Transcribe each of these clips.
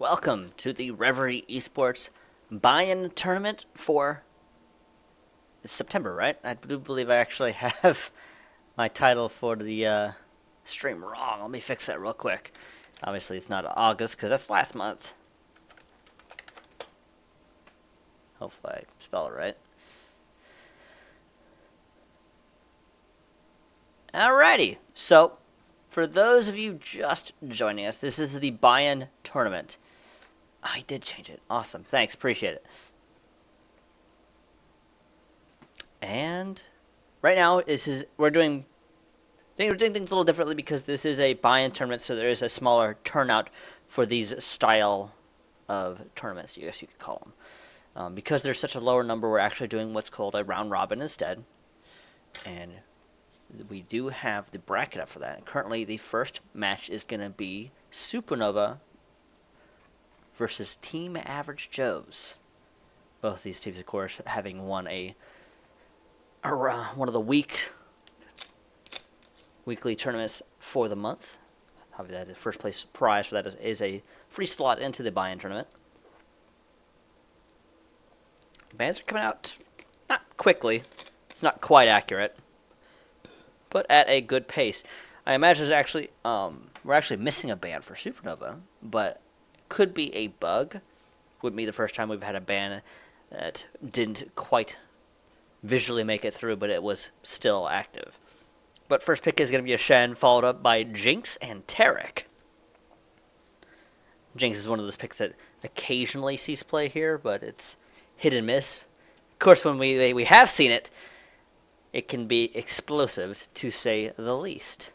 welcome to the Reverie Esports buy-in tournament for September, right? I do believe I actually have my title for the stream wrong. Let me fix that real quick. Obviously, it's not August because that's last month. Hopefully, I spell it right. Alrighty, so for those of you just joining us, this is the buy-in tournament. I did change it. Awesome. Thanks. Appreciate it. And right now, we're doing things a little differently because this is a buy-in tournament, so there is a smaller turnout for these style of tournaments, I guess you could call them. Because there's such a lower number, we're actually doing what's called a round robin instead. And we do have the bracket up for that. Currently, the first match is going to be Supernova versus Team Average Joes. Both these teams, of course, having won one of the weekly tournaments for the month. Obviously, the first place prize for that is a free slot into the buy-in tournament. Bands are coming out not quickly. It's not quite accurate, but at a good pace. I imagine we're actually missing a ban for Supernova, but could be a bug. Wouldn't be the first time we've had a ban that didn't quite visually make it through, but it was still active. But first pick is going to be a Shen, followed up by Jinx and Tarek. Jinx is one of those picks that occasionally sees play here, but it's hit and miss. Of course, when we have seen it, it can be explosive, to say the least.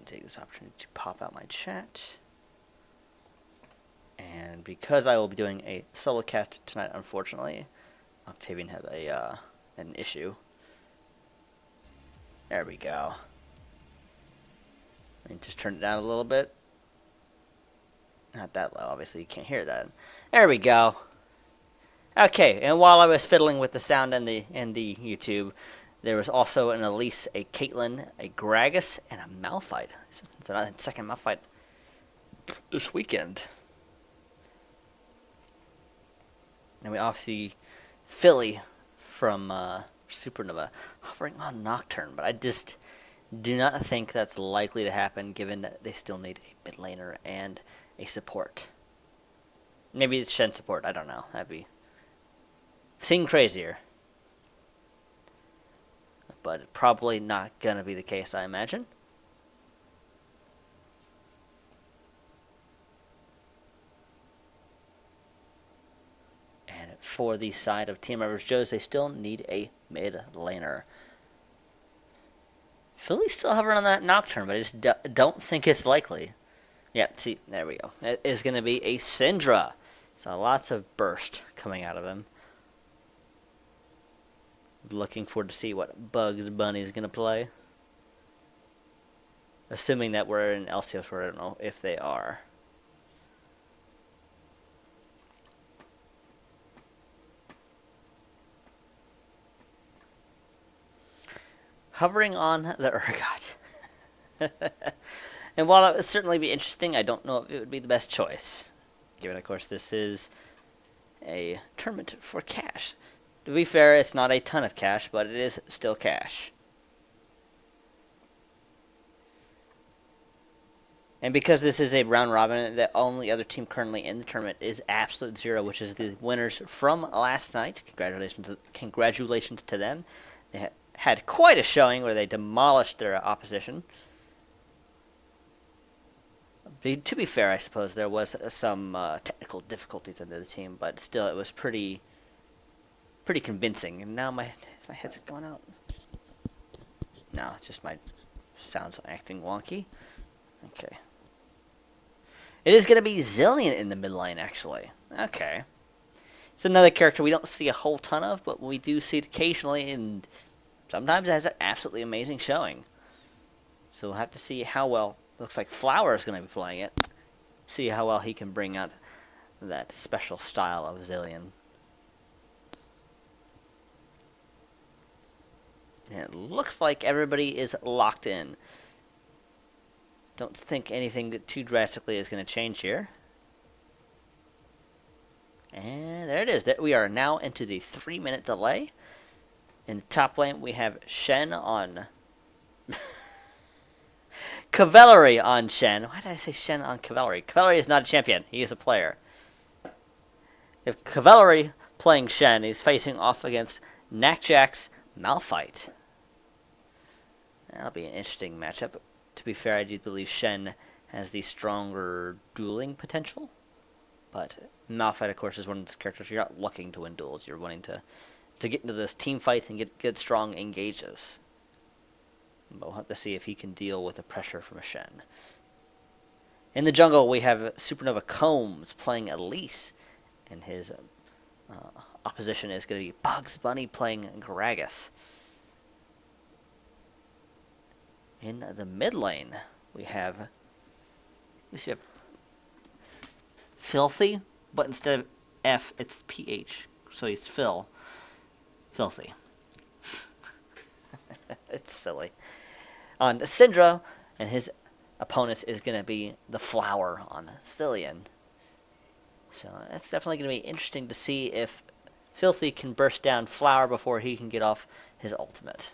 Take this opportunity to pop out my chat. And because I will be doing a solo cast tonight, unfortunately, Octavian had an issue. There we go. And just turn it down a little bit. Not that low, obviously you can't hear that. There we go. Okay, and while I was fiddling with the sound and the YouTube, there was also an Elise, a Caitlyn, a Gragas, and a Malphite. It's another second Malphite this weekend. And we also see Philly from Supernova hovering on Nocturne, but I just do not think that's likely to happen given that they still need a mid laner and a support. Maybe it's Shen support, I don't know. That'd be seem crazier. But probably not going to be the case, I imagine. And for the side of Team Average Joes, they still need a mid laner. Philly's still hovering on that Nocturne, but I just don't think it's likely. Yeah, see, there we go. It is going to be a Syndra. So lots of burst coming out of him. Looking forward to see what Bugs Bunny is going to play. Assuming that we're in LCS, where I don't know if they are. Hovering on the Urgot. And while that would certainly be interesting, I don't know if it would be the best choice. Given, of course, this is a tournament for cash. To be fair, it's not a ton of cash, but it is still cash. And because this is a round robin, the only other team currently in the tournament is Absolute Zero, which is the winners from last night. Congratulations to them. They had quite a showing where they demolished their opposition. To be fair, I suppose there was some technical difficulties under the team, but still it was pretty convincing. And now my headset going out? No, it's just my sounds acting wonky. Okay. It is going to be Zillion in the mid lane, actually. Okay. It's another character we don't see a whole ton of, but we do see it occasionally, and sometimes it has an absolutely amazing showing. So we'll have to see how well. Looks like Flower is going to be playing it. See how well he can bring out that special style of Zillion. And it looks like everybody is locked in. Don't think anything too drastically is going to change here. And there it is. We are now into the 3-minute delay. In the top lane, we have Shen on... Cavalry on Shen. Why did I say Shen on Cavalry? Cavalry is not a champion. He is a player. If Cavalry playing Shen, he's facing off against Knackjack's Malphite. That'll be an interesting matchup. To be fair, I do believe Shen has the stronger dueling potential. But Malphite, of course, is one of those characters you're not looking to win duels. You're wanting to get into this team fight and get good, strong engages. But we'll have to see if he can deal with the pressure from a Shen. In the jungle, we have Supernova Combs playing Elise. And his opposition is going to be Bugs Bunny playing Gragas. In the mid lane, we have Filthy, but instead of F, it's PH. So he's Phil. Filthy. It's silly. On Syndra, and his opponent is going to be the Flower on Cillian. So that's definitely going to be interesting to see if Filthy can burst down Flower before he can get off his ultimate.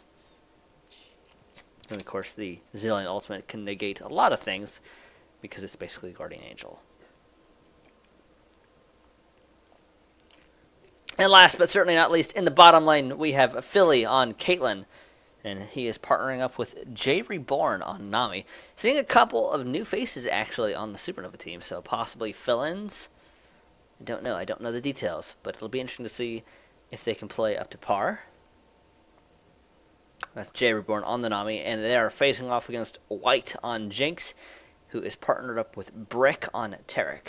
And of course, the Zillion ultimate can negate a lot of things because it's basically Guardian Angel. And last but certainly not least, in the bottom lane, we have Philly on Caitlyn. And he is partnering up with Jay Reborn on Nami. Seeing a couple of new faces, actually, on the Supernova team. So possibly fill-ins. I don't know. I don't know the details. But it'll be interesting to see if they can play up to par. That's Jay Reborn on the Nami. And they are facing off against White on Jinx, who is partnered up with Brick on Tarek.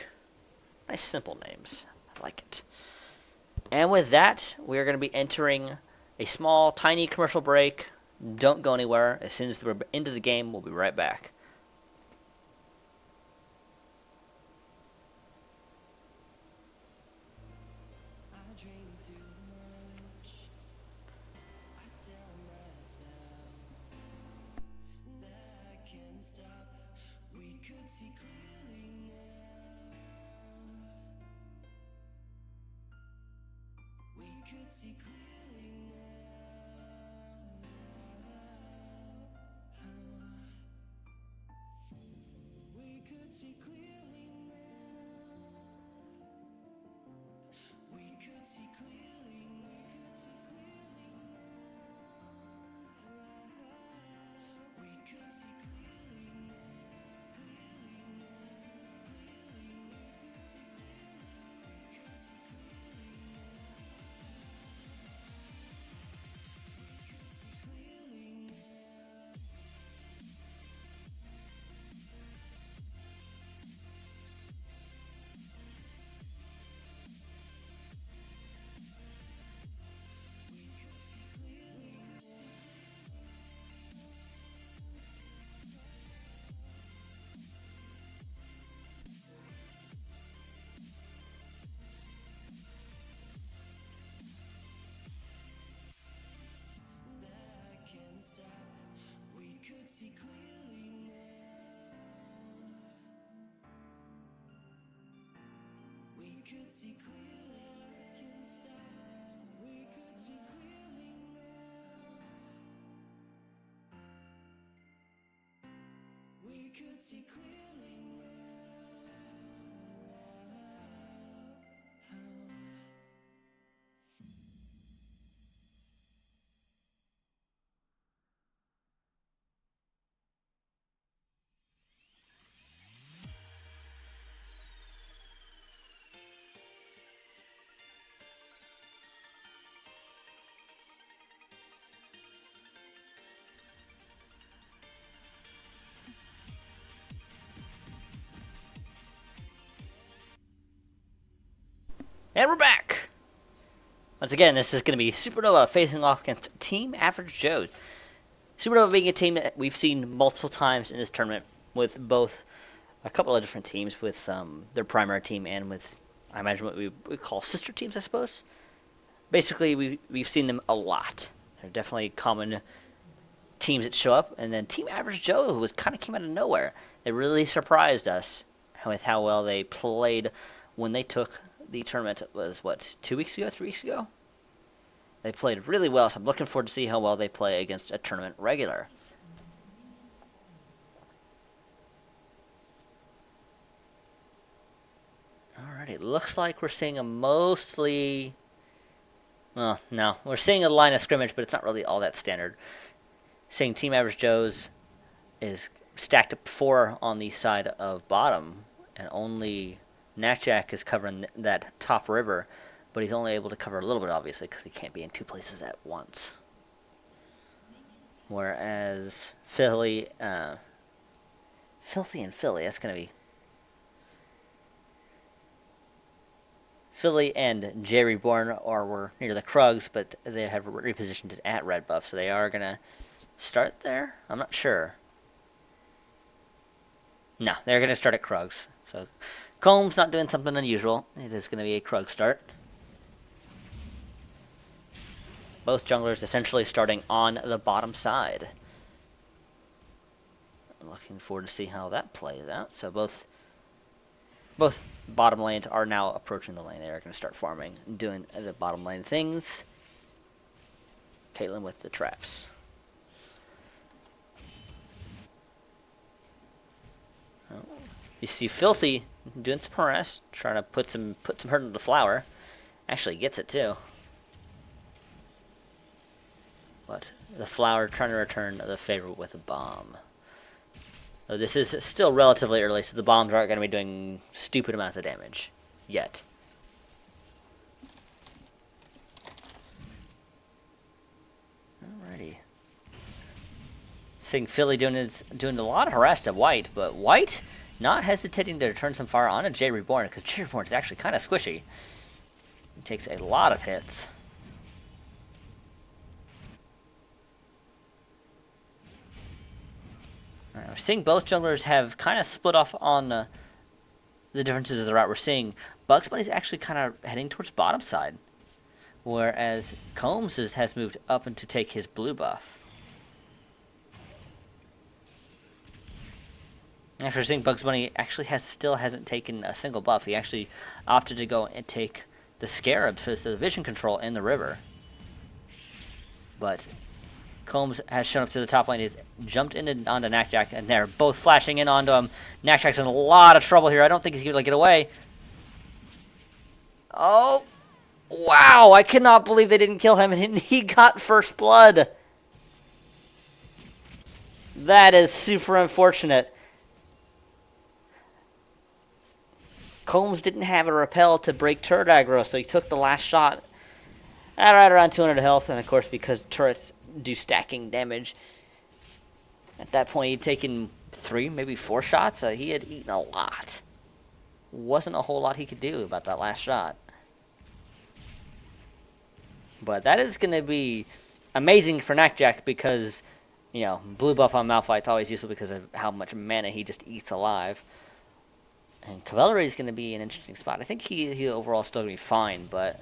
Nice simple names. I like it. And with that, we are going to be entering a small, tiny commercial break. Don't go anywhere. As soon as we're into the game, we'll be right back. And we're back! Once again, this is going to be Supernova facing off against Team Average Joe's. Supernova being a team that we've seen multiple times in this tournament with both a couple of different teams, with their primary team and with, I imagine, what we call sister teams, I suppose. Basically, we've seen them a lot. They're definitely common teams that show up, and then Team Average Joe, who came out of nowhere. They really surprised us with how well they played when they took the tournament. It was, what, 2 weeks ago, 3 weeks ago? They played really well, so I'm looking forward to see how well they play against a tournament regular. Alrighty, looks like we're seeing a mostly... Well, no, we're seeing a line of scrimmage, but it's not really all that standard. Seeing Team Average Joe's is stacked up 4 on the side of bottom, and only Knackjack is covering that top river, but he's only able to cover a little bit, obviously, because he can't be in 2 places at once. Whereas Filthy and Philly, that's going to be... Philly and Jerry Bourne were near the Krugs, but they have repositioned it at red buff, so they are going to start there? I'm not sure. No, they're going to start at Krugs. So Combs not doing something unusual. It is going to be a Krug start. Both junglers essentially starting on the bottom side. Looking forward to see how that plays out. So both bottom lanes are now approaching the lane. They are going to start farming and doing the bottom lane things. Caitlyn with the traps. You see Filthy doing some harass, trying to put some hurt into the flower. Actually gets it too. But the flower trying to return the favor with a bomb. So this is still relatively early, so the bombs aren't going to be doing stupid amounts of damage yet. Alrighty. Seeing Philly doing a lot of harass to White, but White not hesitating to return some fire on a J Reborn, because J Reborn is actually kind of squishy. He takes a lot of hits. We're seeing both junglers have kind of split off on the differences of the route. We're seeing Bugs Bunny's actually kind of heading towards bottom side, whereas Combs has moved up and to take his blue buff. After seeing Bugs Bunny actually still hasn't taken a single buff, he actually opted to go and take the Scarab for the vision control in the river. But Combs has shown up to the top lane. He's jumped onto Knackjack, and they're both flashing in onto him. Knackjack's in a lot of trouble here. I don't think he's going to get away. Oh, wow. I cannot believe they didn't kill him, and he got first blood. That is super unfortunate. Combs didn't have a repel to break turret aggro, so he took the last shot at right around 200 health, and of course, because turrets do stacking damage, at that point he'd taken 3, maybe 4 shots, so he had eaten a lot. Wasn't a whole lot he could do about that last shot. But that is going to be amazing for Knackjack because, you know, blue buff on Malphite's always useful because of how much mana he just eats alive. And Cavalry is going to be an interesting spot. I think he overall still going to be fine, but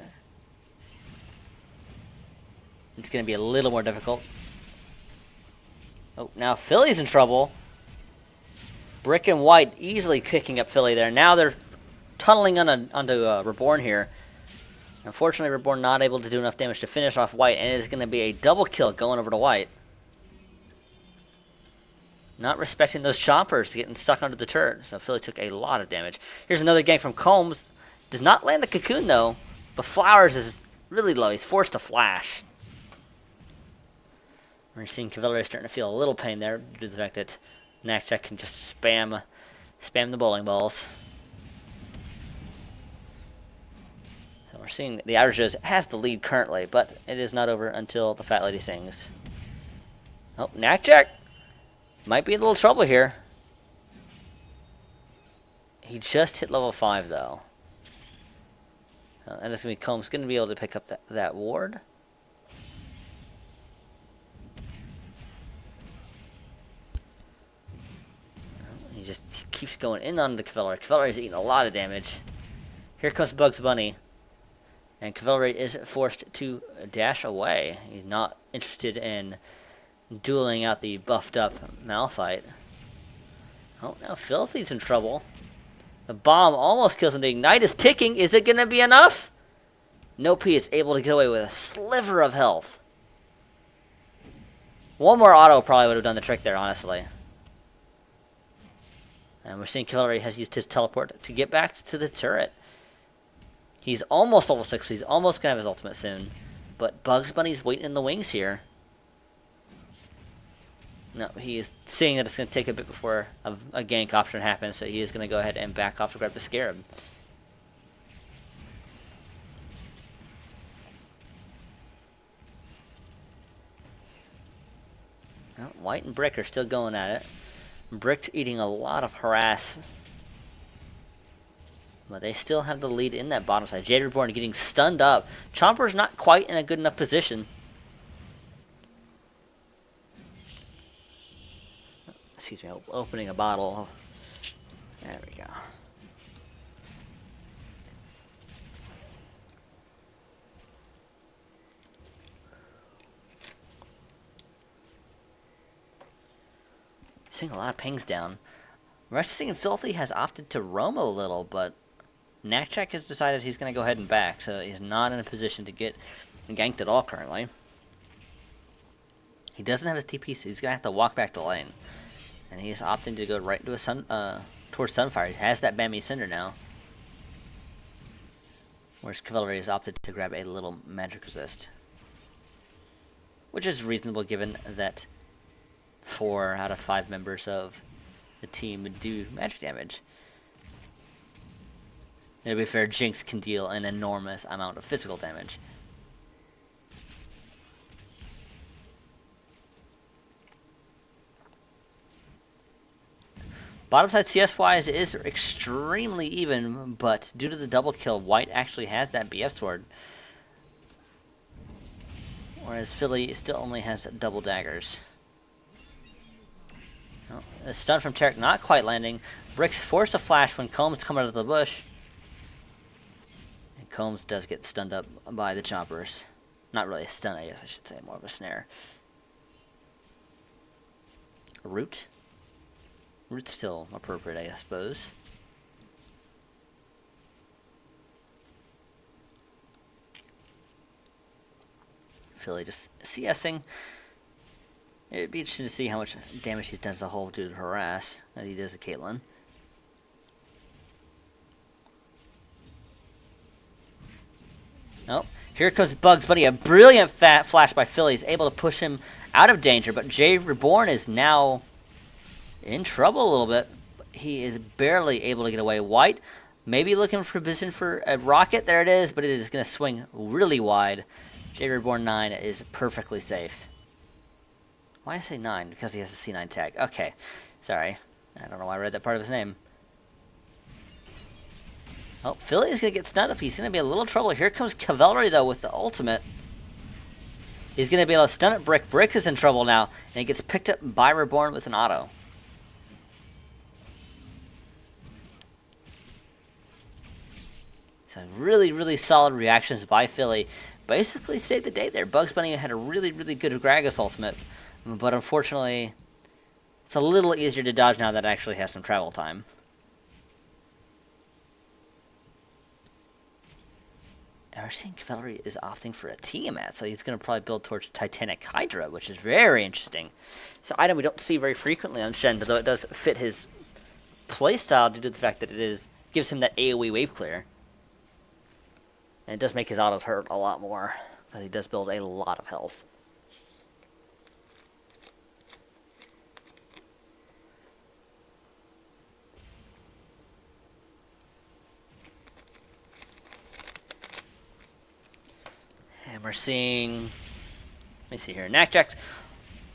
it's going to be a little more difficult. Oh, now Philly's in trouble. Brick and White easily kicking up Philly there. Now they're tunneling onto Reborn here. Unfortunately, Reborn not able to do enough damage to finish off White, and it is going to be a double kill going over to White. Not respecting those choppers, getting stuck under the turret. So Philly took a lot of damage. Here's another gank from Combs. Does not land the cocoon, though. But Flowers is really low. He's forced to flash. We're seeing Cavalry starting to feel a little pain there due to the fact that Knackjack can just spam the bowling balls. So we're seeing the Averages has the lead currently, but it is not over until the Fat Lady sings. Oh, Knackjack might be in a little trouble here. He just hit level 5, though. And it's going to be Combs going to be able to pick up that ward. He just keeps going in on the Cavalry. Cavalry's eating a lot of damage. Here comes Bugs Bunny. And Cavalry is forced to dash away. He's not interested in dueling out the buffed up Malphite. Oh, now Filthy's in trouble. The bomb almost kills him. The ignite is ticking. Is it going to be enough? Nope, he is able to get away with a sliver of health. One more auto probably would have done the trick there, honestly. And we're seeing Cavalry has used his teleport to get back to the turret. He's almost level 6. He's almost going to have his ultimate soon. But Bugs Bunny's waiting in the wings here. No, he is seeing that it's going to take a bit before a gank option happens, so he is going to go ahead and back off to grab the Scarab. Well, White and Brick are still going at it. Brick eating a lot of harass. But they still have the lead in that bottom side. Jade Reborn getting stunned up. Chomper's not quite in a good enough position. Excuse me, opening a bottle. There we go. Seeing a lot of pings down. Resting and Filthy has opted to roam a little, but Nakchak has decided he's going to go ahead and back, so he's not in a position to get ganked at all currently. He doesn't have his TP, so he's going to have to walk back to lane. And he is opting to go right into towards Sunfire. He has that Bambi Cinder now. Whereas Cavalry has opted to grab a little magic resist. Which is reasonable given that 4 out of 5 members of the team would do magic damage. And to be fair, Jinx can deal an enormous amount of physical damage. Bottom side CS-wise is extremely even, but due to the double kill, White actually has that BF sword. Whereas Philly still only has double daggers. Oh, a stun from Tarek not quite landing. Brick's forced to flash when Combs come out of the bush. And Combs does get stunned up by the choppers. Not really a stun, I guess I should say, more of a snare. Root. Root's still appropriate, I suppose. Philly just CSing. It'd be interesting to see how much damage he's done as a whole due to harass, as he does to Caitlyn. Oh, here comes Bugs Bunny. A brilliant flash by Philly is able to push him out of danger, but Jade Reborn is now in trouble a little bit. He is barely able to get away. White maybe looking for position for a rocket. There it is, but it is going to swing really wide. Jade Reborn 9 is perfectly safe. Why did I say 9? Because he has a C9 tag. Okay, sorry. I don't know why I read that part of his name. Oh, Philly is going to get stunned up. He's going to be in a little trouble. Here comes Cavalry, though, with the ultimate. He's going to be able to stun at Brick. Brick is in trouble now, and he gets picked up by Reborn with an auto. So really, really solid reactions by Philly. Basically saved the day there. Bugs Bunny had a really, really good Gragas ultimate, but unfortunately, it's a little easier to dodge now that it actually has some travel time. And we're seeing Cavalry is opting for a Tiamat, so he's going to probably build towards Titanic Hydra, which is very interesting. It's an item we don't see very frequently on Shen, though it does fit his playstyle due to the fact that it gives him that AoE wave clear. And it does make his autos hurt a lot more, because he does build a lot of health. And we're seeing, let me see here, Nakjaks.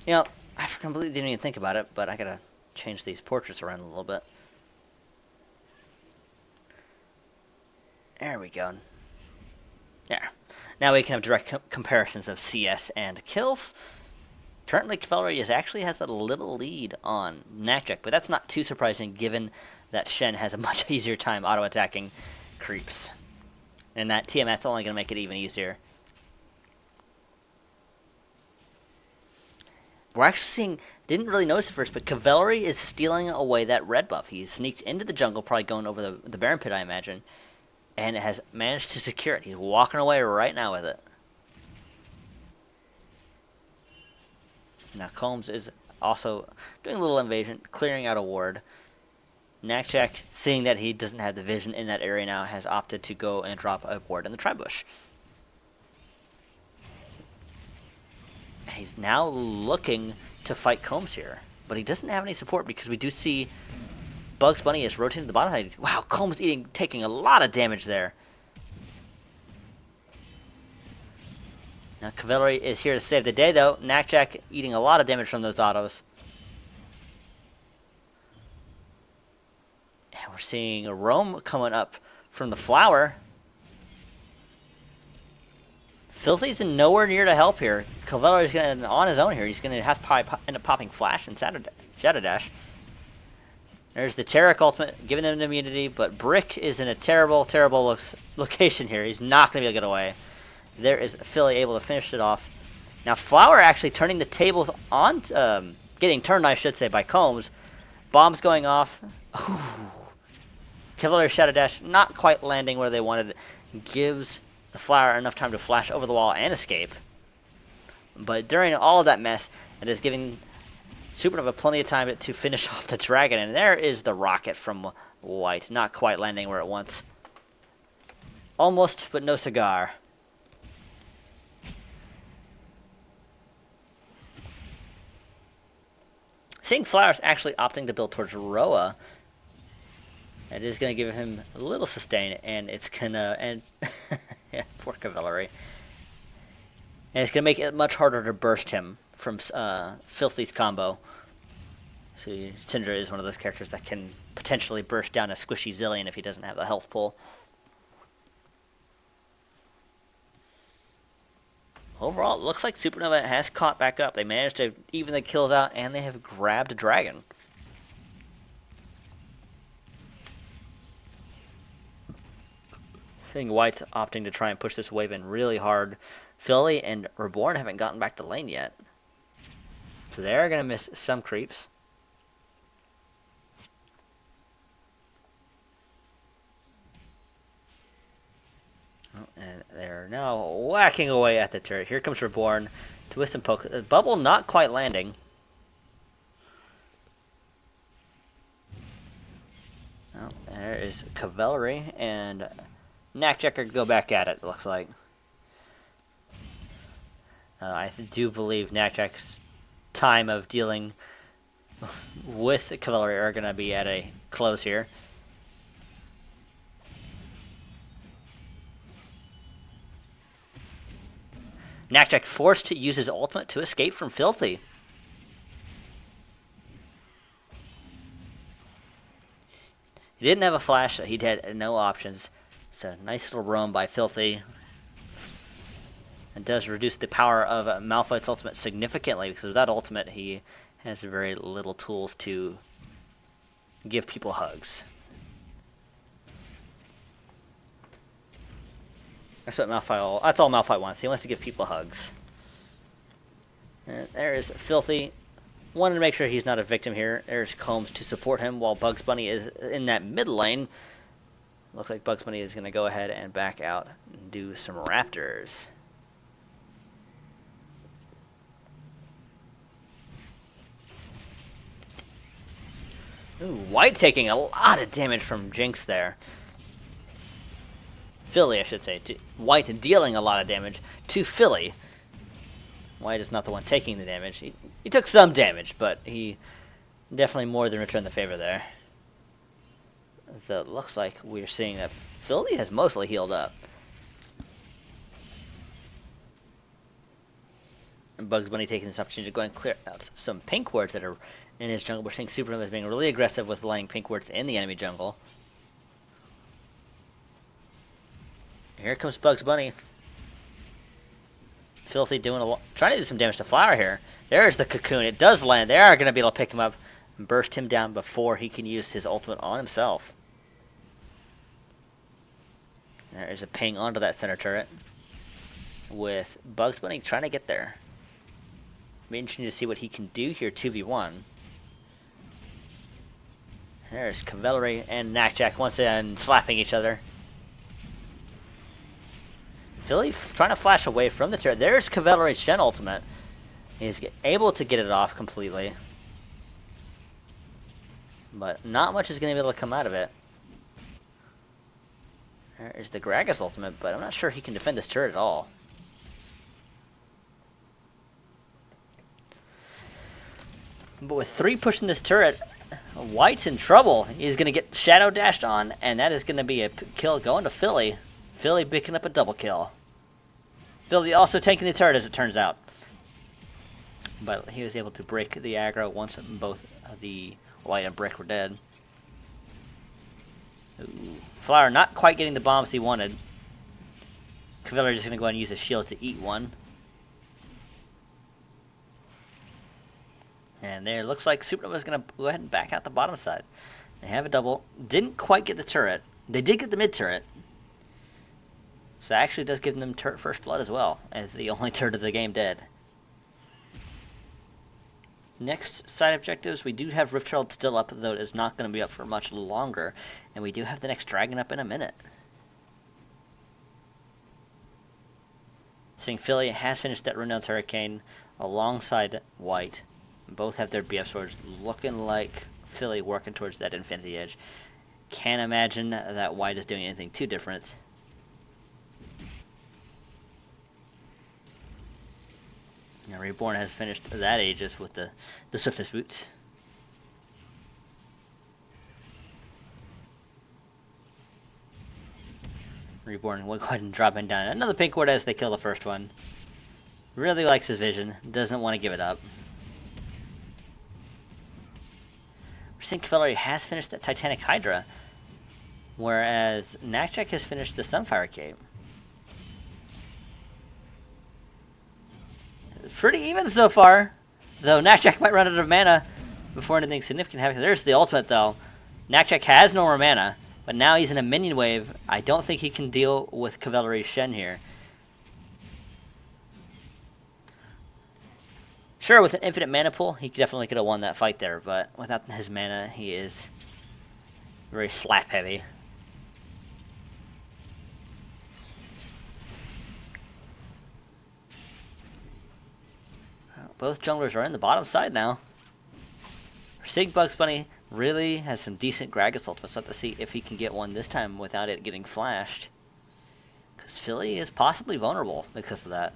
You know, I completely didn't even think about it, but I gotta change these portraits around a little bit. There we go. Yeah. Now we can have direct comparisons of CS and kills. Currently, Cavalry actually has a little lead on Nakjak, but that's not too surprising given that Shen has a much easier time auto-attacking creeps. And that Tiamat's only going to make it even easier. We're actually seeing, didn't really notice at first, but Cavalry is stealing away that red buff. He's sneaked into the jungle, probably going over the Baron Pit, I imagine, and has managed to secure it. He's walking away right now with it. Now Combs is also doing a little invasion, clearing out a ward. Nakchak, seeing that he doesn't have the vision in that area now, has opted to go and drop a ward in the tri-bush. He's now looking to fight Combs here, but he doesn't have any support because we do see Bugs Bunny is rotating to the bottom side. Wow, Combs taking a lot of damage there. Now Cavalry is here to save the day, though. Nakchak eating a lot of damage from those autos. And we're seeing a roam coming up from the flower. Filthy's nowhere near to help here. Cavalry's going on his own here. He's going to have to probably end up popping Flash and Shadow Dash. There's the Taric ultimate, giving them immunity, but Brick is in a terrible, terrible location here. He's not going to be able to get away. There is Philly able to finish it off. Now Flower actually turning the tables on, getting turned, I should say, by Combs. Bombs going off. Ooh. Cavalry Shadow Dash not quite landing where they wanted it. Gives the Flower enough time to flash over the wall and escape. But during all of that mess, it is giving Supernova plenty of time to finish off the dragon. And there is the rocket from White. Not quite landing where it wants. Almost, but no cigar. Seeing Flowers actually opting to build towards Roa, it is going to give him a little sustain, and it's going to, and yeah, poor Cavalry. And it's going to make it much harder to burst him from Filthy's combo. See, Syndra is one of those characters that can potentially burst down a squishy Zillion if he doesn't have the health pool. Overall, it looks like Supernova has caught back up. They managed to even the kills out, and they have grabbed a dragon. I think White's opting to try and push this wave in really hard. Philly and Reborn haven't gotten back to lane yet. So they're going to miss some creeps. And they're now whacking away at the turret. Here comes Reborn. Twist and poke. Bubble not quite landing. Oh, there is Cavalry, and Nakchecker go back at it, looks like. I do believe Nakchek's time of dealing with Cavalry are going to be at a close here. Nakchek forced to use his ultimate to escape from Filthy. He didn't have a flash, so he had no options. So nice little roam by Filthy. It does reduce the power of Malphite's ultimate significantly, because with that ultimate he has very little tools to give people hugs. That's all Malphite wants. He wants to give people hugs. And there is Filthy. Wanted to make sure he's not a victim here. There's Combs to support him while Bugs Bunny is in that mid lane. Looks like Bugs Bunny is going to go ahead and back out and do some Raptors. Ooh, White taking a lot of damage from Jinx there. Philly, I should say. White dealing a lot of damage to Philly. White is not the one taking the damage. He took some damage, but he definitely more than returned the favor there. So it looks like we're seeing that Philly has mostly healed up. And Bugs Bunny taking this opportunity to go and clear out some pink wards that are in his jungle. We're seeing Supernova being really aggressive with laying pink wards in the enemy jungle. Here comes Bugs Bunny. Filthy doing trying to do some damage to Flower here. There's the cocoon. It does land. They are going to be able to pick him up and burst him down before he can use his ultimate on himself. There is a ping onto that center turret with Bugs Bunny trying to get there. Be interesting to see what he can do here 2v1. There's Reverie and Knackjack once again slapping each other. Philly trying to flash away from the turret. There's Reverie's Shen ultimate. He's able to get it off completely. But not much is going to be able to come out of it. There's the Gragas ultimate, but I'm not sure he can defend this turret at all. But with 3 pushing this turret, White's in trouble. He's going to get shadow dashed on, and that is going to be a kill going to Philly. Philly picking up a double kill. Philly also taking the turret, as it turns out. But he was able to break the aggro once both the White and Brick were dead. Ooh. Flower not quite getting the bombs he wanted. Reverie just going to go ahead and use his shield to eat one. And there, looks like Supernova's going to go ahead and back out the bottom side. They have a double. Didn't quite get the turret. They did get the mid turret. So that actually does give them turret first blood as well, as the only turret of the game dead. Next side objectives, we do have Rift Herald still up, though it's not going to be up for much longer. And we do have the next dragon up in a minute. Seeing Philly has finished that Renowned Hurricane alongside White. Both have their BF swords, looking like Philly working towards that Infinity Edge. Can't imagine that White is doing anything too different. Yeah, Reborn has finished that Aegis with the Swiftest Boots. Reborn will go ahead and drop him down. Another pink ward as they kill the first one. Really likes his vision. Doesn't want to give it up. We're seeing Reverie has finished that Titanic Hydra. Whereas Knackjack has finished the Sunfire Cape. Pretty even so far. Though Knackjack might run out of mana before anything significant happens. There's the ultimate though. Knackjack has no more mana. But now he's in a minion wave. I don't think he can deal with Reverie's Shen here. Sure, with an infinite mana pool, he definitely could have won that fight there. But without his mana, he is very slap heavy. Well, both junglers are in the bottom side now. We're seeing Bugs Bunny really has some decent Gragas ultimates. Let's have to see if he can get one this time without it getting flashed. Because Philly is possibly vulnerable because of that.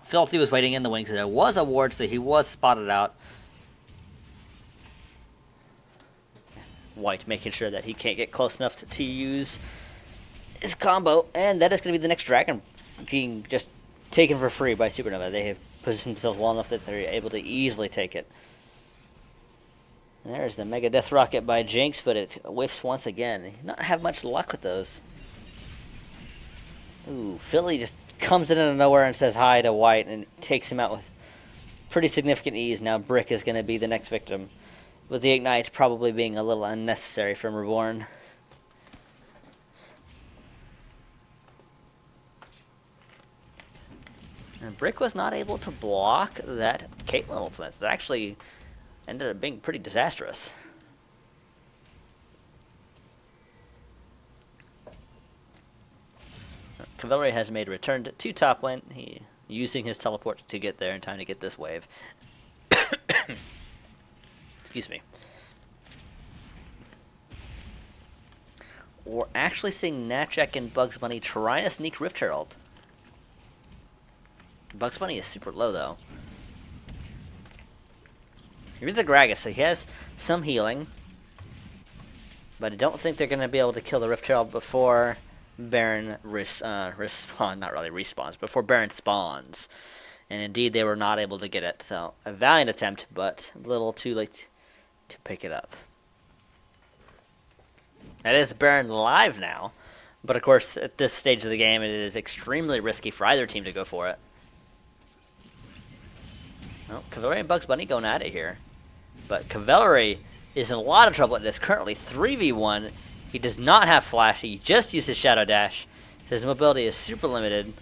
Filthy was waiting in the wings. There was a ward, so he was spotted out. White making sure that he can't get close enough to use his combo. And that is going to be the next dragon being just taken for free by Supernova. They have positioned themselves well enough that they're able to easily take it. There's the Mega Death Rocket by Jinx, but it whiffs once again. He not have much luck with those. Ooh, Philly just comes in out of nowhere and says hi to White and takes him out with pretty significant ease. Now Brick is going to be the next victim, with the Ignite probably being a little unnecessary from Reborn. And Brick was not able to block that Caitlyn ultimate. That actually ended up being pretty disastrous. Reverie has made a return to top lane. He using his teleport to get there in time to get this wave. Excuse me. We're actually seeing Knackjack and Bugs Bunny trying to sneak Rift Herald. Bugs Bunny is super low though. Here's a Gragas, so he has some healing. But I don't think they're going to be able to kill the Rift Herald before Baron respawns, before Baron spawns. And indeed, they were not able to get it. So, a valiant attempt, but a little too late to pick it up. That is Baron live now. But of course, at this stage of the game, it is extremely risky for either team to go for it. Well, Reverie and Bugs Bunny going at it here. But Reverie is in a lot of trouble. It is currently 3v1. He does not have flash. He just used his Shadow Dash. His mobility is super limited.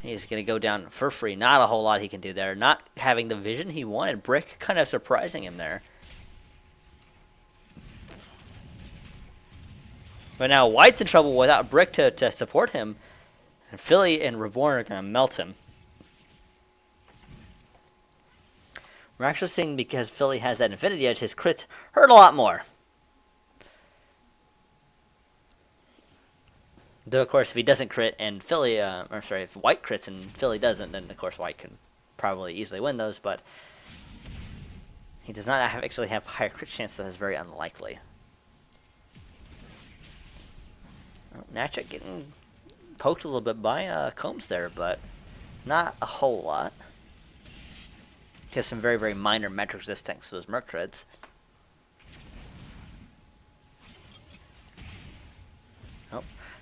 He's going to go down for free. Not a whole lot he can do there. Not having the vision he wanted. Brick kind of surprising him there. But now White's in trouble without Brick to support him. And Philly and Reborn are going to melt him. We're actually seeing, because Philly has that Infinity Edge, his crits hurt a lot more. Though, of course, if he doesn't crit and Philly, if White crits and Philly doesn't, then, of course, White can probably easily win those, but he does not actually have higher crit chance, so that's very unlikely. Well, Natchak getting poked a little bit by Combs there, but not a whole lot. He has some very, very minor metrics this thanks to those Merc crits.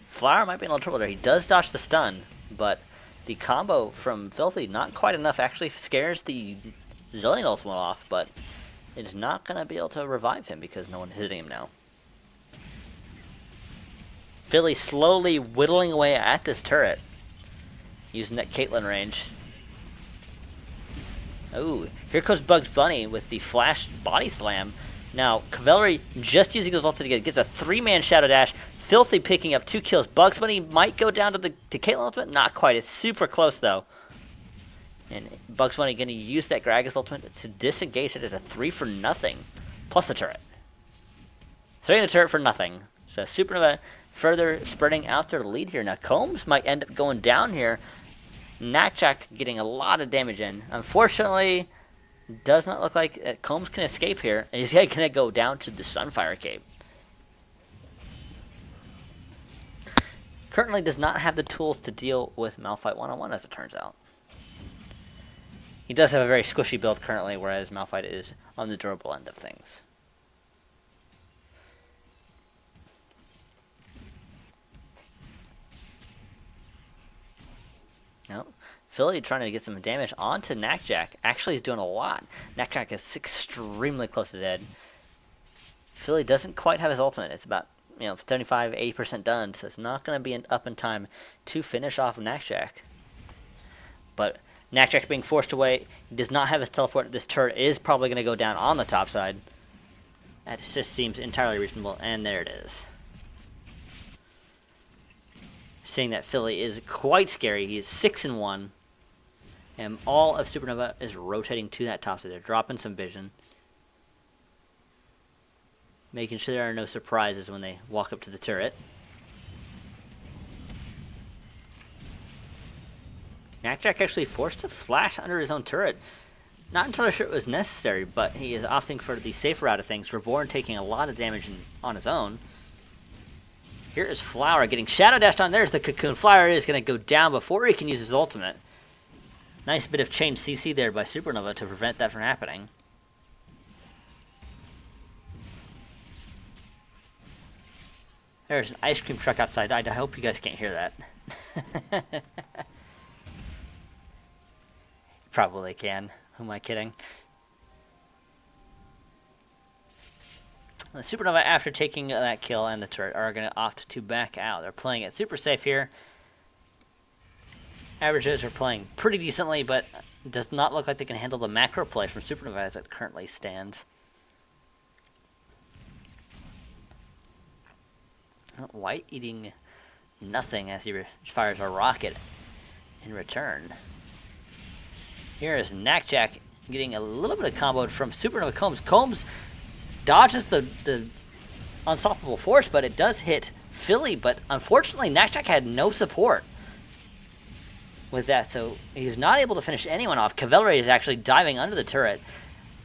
Flower might be in a little trouble there. He does dodge the stun, but the combo from Filthy, not quite enough. Actually scares the Zillion ultimate off, but it's not going to be able to revive him because no one's hitting him now. Philly slowly whittling away at this turret, using that Caitlyn range. Oh, here comes Bugs Bunny with the flash body slam. Now, Cavalry just using his ultimate to gets a 3-man Shadow Dash. Filthy picking up 2 kills. Bugs Bunny might go down to the Caitlyn ultimate. Not quite. It's super close, though. And Bugs Bunny going to use that Gragas ultimate to disengage it as a 3 for nothing. Plus a turret. 3 and a turret for nothing. So Supernova further spreading out their lead here. Now, Combs might end up going down here. Natchak getting a lot of damage in. Unfortunately, does not look like Combs can escape here. And he's going to go down to the Sunfire Cape. Currently does not have the tools to deal with Malphite one-on-one, as it turns out. He does have a very squishy build currently, whereas Malphite is on the durable end of things. Now, Philly trying to get some damage onto Natchak. Actually, he's doing a lot. Natchak is extremely close to dead. Philly doesn't quite have his ultimate. It's about 75, 80% done, so it's not going to be up in time to finish off Natchak. But Natchak being forced away, he does not have his teleport. This turret is probably going to go down on the top side. That just seems entirely reasonable, and there it is. Seeing that Philly is quite scary. He is 6-1, and all of Supernova is rotating to that top side. They're dropping some vision, making sure there are no surprises when they walk up to the turret. Natchak actually forced to flash under his own turret. Not entirely sure it was necessary, but he is opting for the safer route of things. Reborn taking a lot of damage on his own. Here is Flower getting Shadow Dashed on. There's the Cocoon. Flower is going to go down before he can use his ultimate. Nice bit of chain CC there by Supernova to prevent that from happening. There's an ice cream truck outside. I hope you guys can't hear that. Probably can. Who am I kidding? The Supernova, after taking that kill and the turret, are going to opt to back out. They're playing it super safe here. Averages are playing pretty decently, but it does not look like they can handle the macro play from Supernova as it currently stands. White eating nothing as he fires a rocket in return. Here is Natchak getting a little bit of combo from Supernova Combs. Combs dodges the unstoppable force, but it does hit Philly. But unfortunately, Natchak had no support with that, so he's not able to finish anyone off. Cavalry is actually diving under the turret.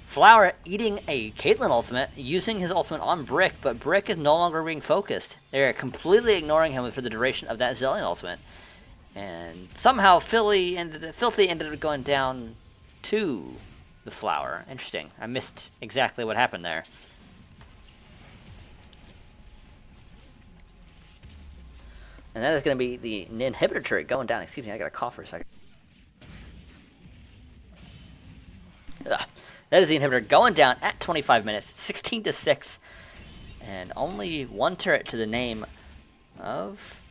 Flower eating a Caitlyn ultimate, using his ultimate on Brick, but Brick is no longer being focused. They're completely ignoring him for the duration of that Zillion ultimate. And somehow Filthy ended up going down to the Flower. Interesting. I missed exactly what happened there. And that is going to be the inhibitor turret going down. Excuse me, I got to cough for a second. Ugh. That is the inhibitor going down at 25 minutes, 16-6. And only one turret to the name of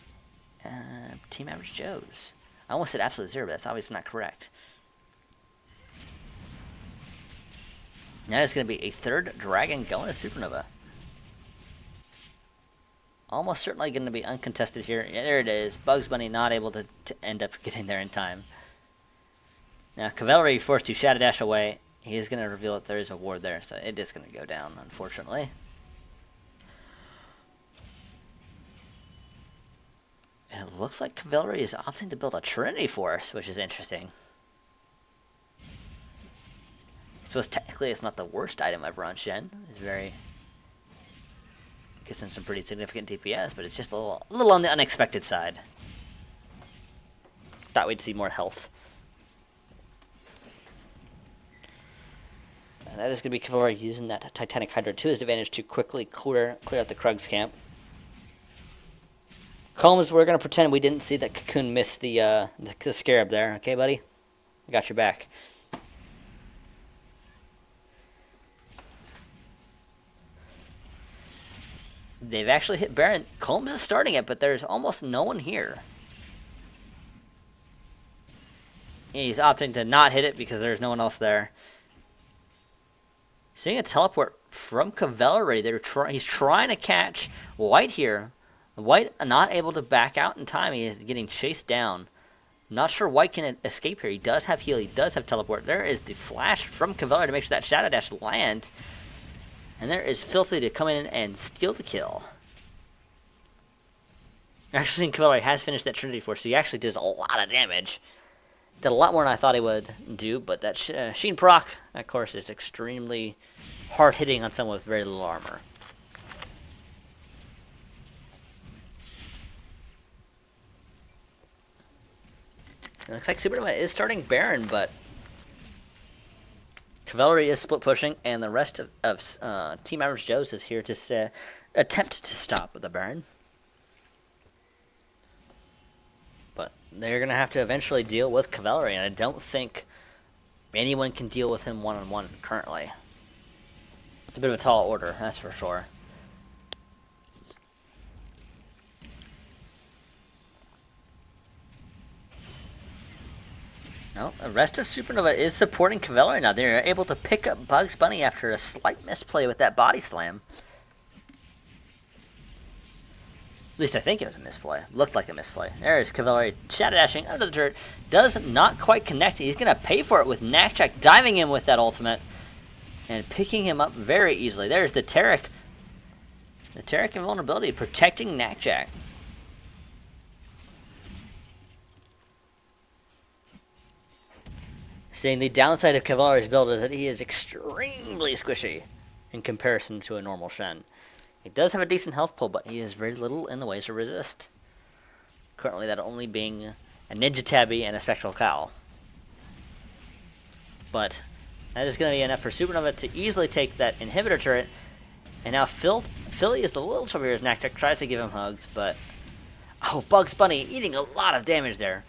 Team Average Joe's. I almost said absolute zero, but that's obviously not correct. Now it's going to be a third dragon going to Supernova. Almost certainly going to be uncontested here. Yeah, there it is. Bugs Bunny not able to end up getting there in time. Now, Cavalry forced to Shadow Dash away. He is going to reveal that there is a ward there, so it is going to go down, unfortunately. And it looks like Cavalry is opting to build a Trinity Force, which is interesting. I suppose technically it's not the worst item ever on Shen. It's very... Gets him some pretty significant DPS, but it's just a little on the unexpected side. Thought we'd see more health. And that is going to be Cavalry using that Titanic Hydra to his advantage to quickly clear out the Krug's camp. Combs, we're going to pretend we didn't see that Cocoon miss the Scarab there. Okay, buddy? I got your back. They've actually hit Baron. Combs is starting it, but there's almost no one here. He's opting to not hit it because there's no one else there. Seeing a teleport from Cavalry. He's trying to catch White here. White not able to back out in time. He is getting chased down. Not sure White can escape here. He does have heal. He does have teleport. There is the flash from Cavalry to make sure that Shadow Dash lands. And there is Filthy to come in and steal the kill. Actually, Cavalry has finished that Trinity Force, so he actually does a lot of damage. Did a lot more than I thought he would do, but that Sheen proc, of course, is extremely hard-hitting on someone with very little armor. It looks like Supernova is starting Baron, but Cavalry is split pushing, and the rest of Team Average Joe's is here to attempt to stop the Baron. But they're going to have to eventually deal with Cavalry, and I don't think anyone can deal with him one-on-one currently. It's a bit of a tall order, that's for sure. No, the rest of Supernova is supporting Cavalry now. They're able to pick up Bugs Bunny after a slight misplay with that body slam. At least I think it was a misplay. Looked like a misplay. There's Cavalry shadow dashing under the turret. Does not quite connect. He's going to pay for it with Knackjack diving in with that ultimate and picking him up very easily. There's the Taric. The Taric invulnerability protecting Knackjack. Saying the downside of Cavalry's build is that he is extremely squishy in comparison to a normal Shen. He does have a decent health pull, but he has very little in the ways to resist. Currently that only being a Ninja Tabby and a Spectral Cowl. But that is going to be enough for Supernova to easily take that inhibitor turret. And now Philly is the little trouble here as Knackjack tries to give him hugs, but... Oh, Bugs Bunny eating a lot of damage there.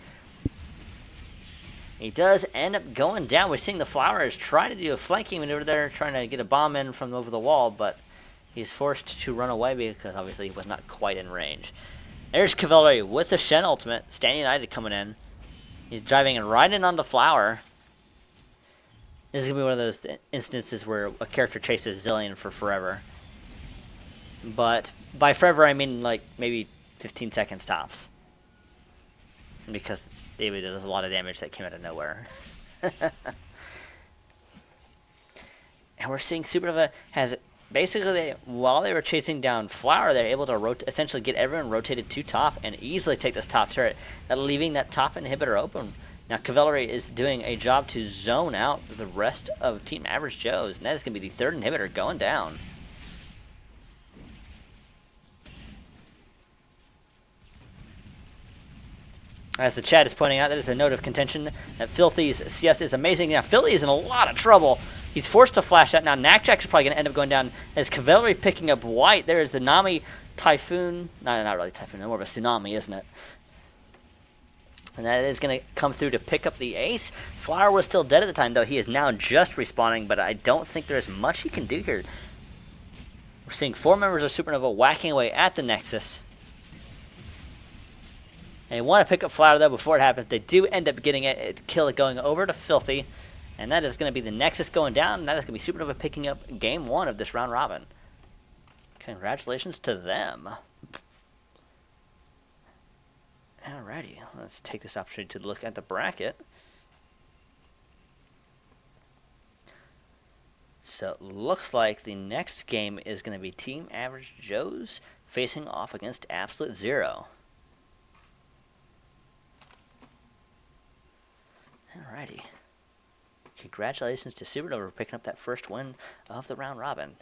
He does end up going down. We're seeing the Flowers try to do a flanking maneuver there, trying to get a bomb in from over the wall, but he's forced to run away because obviously he was not quite in range. There's Cavalry with the Shen ultimate. Standing United coming in. He's driving right in on the Flower. This is going to be one of those instances where a character chases Zillion for forever. But by forever, I mean like maybe 15 seconds tops. Because David does a lot of damage that came out of nowhere. And we're seeing Supernova has basically, while they were chasing down Flower, they're able to essentially get everyone rotated to top and easily take this top turret, leaving that top inhibitor open. Now Cavalry is doing a job to zone out the rest of Team Average Joe's, and that is going to be the third inhibitor going down. As the chat is pointing out, that is a note of contention that Filthy's CS is amazing. Now, Philly is in a lot of trouble. He's forced to flash out. Now, Knackjack's probably going to end up going down as Cavalry picking up White. There is the Nami Typhoon. No, not really Typhoon. More of a tsunami, isn't it? And that is going to come through to pick up the ace. Flower was still dead at the time, though. He is now just respawning, but I don't think there's much he can do here. We're seeing 4 members of Supernova whacking away at the Nexus. And you want to pick up Flower, though, before it happens. They do end up getting it. Kill it going over to Filthy. And that is going to be the Nexus going down. And that is going to be Supernova picking up game 1 of this round robin. Congratulations to them. Alrighty, let's take this opportunity to look at the bracket. So it looks like the next game is going to be Team Average Joe's facing off against Absolute Zero. Alrighty. Congratulations to Supernova for picking up that first win of the round robin.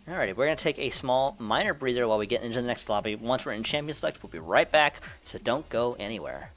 Alrighty, we're going to take a small, minor breather while we get into the next lobby. Once we're in Champion Select, we'll be right back, so don't go anywhere.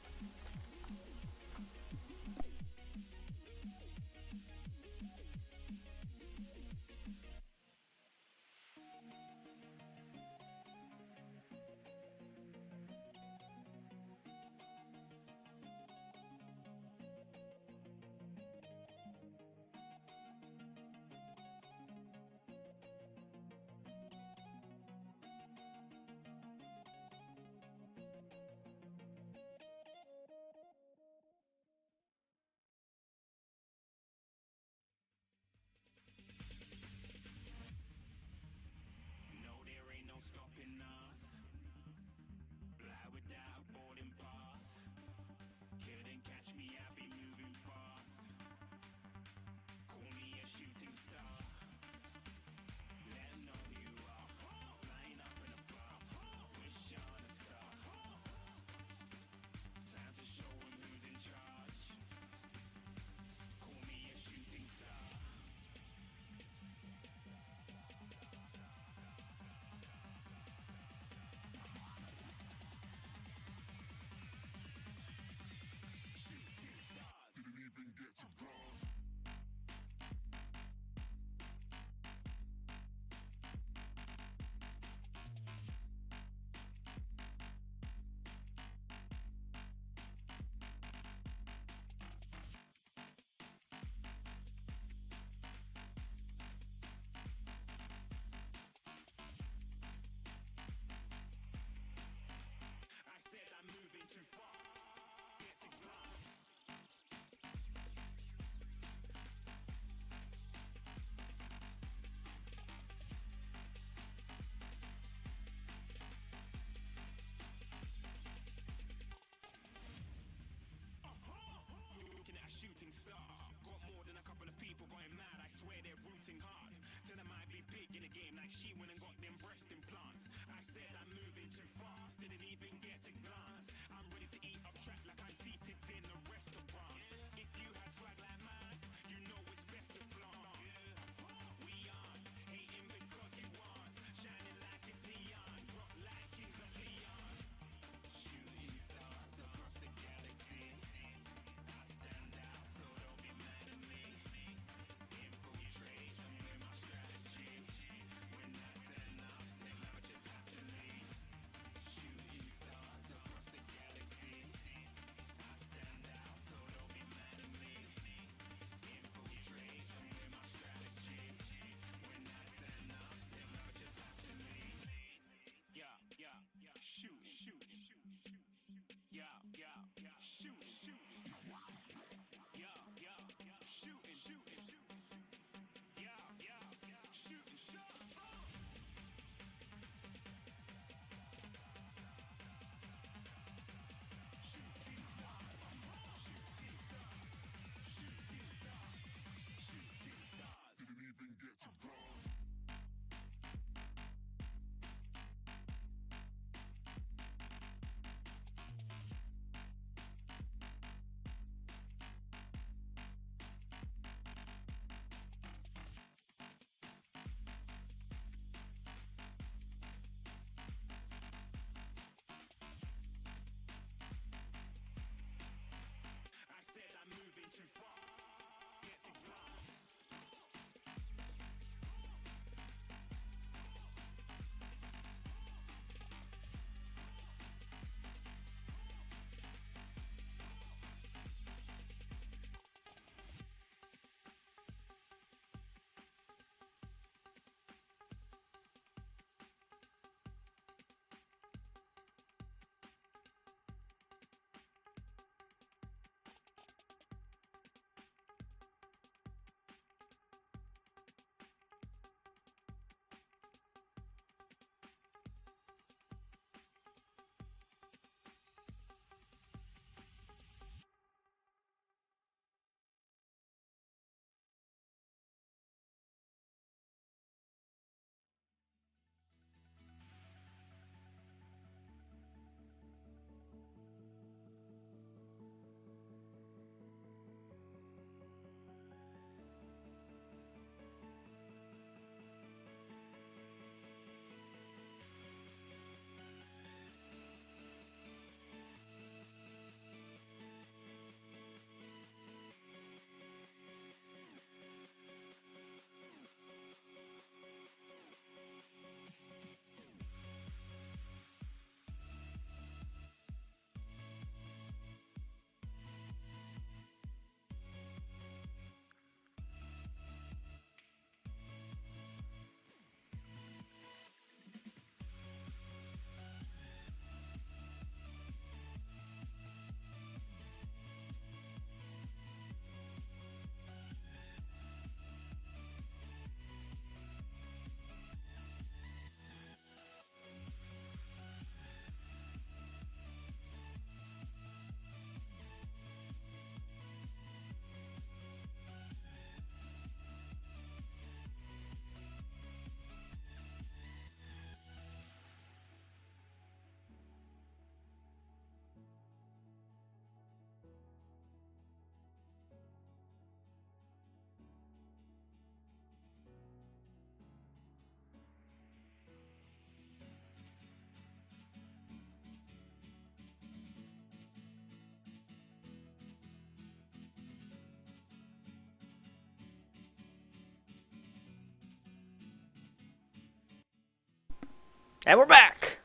And we're back!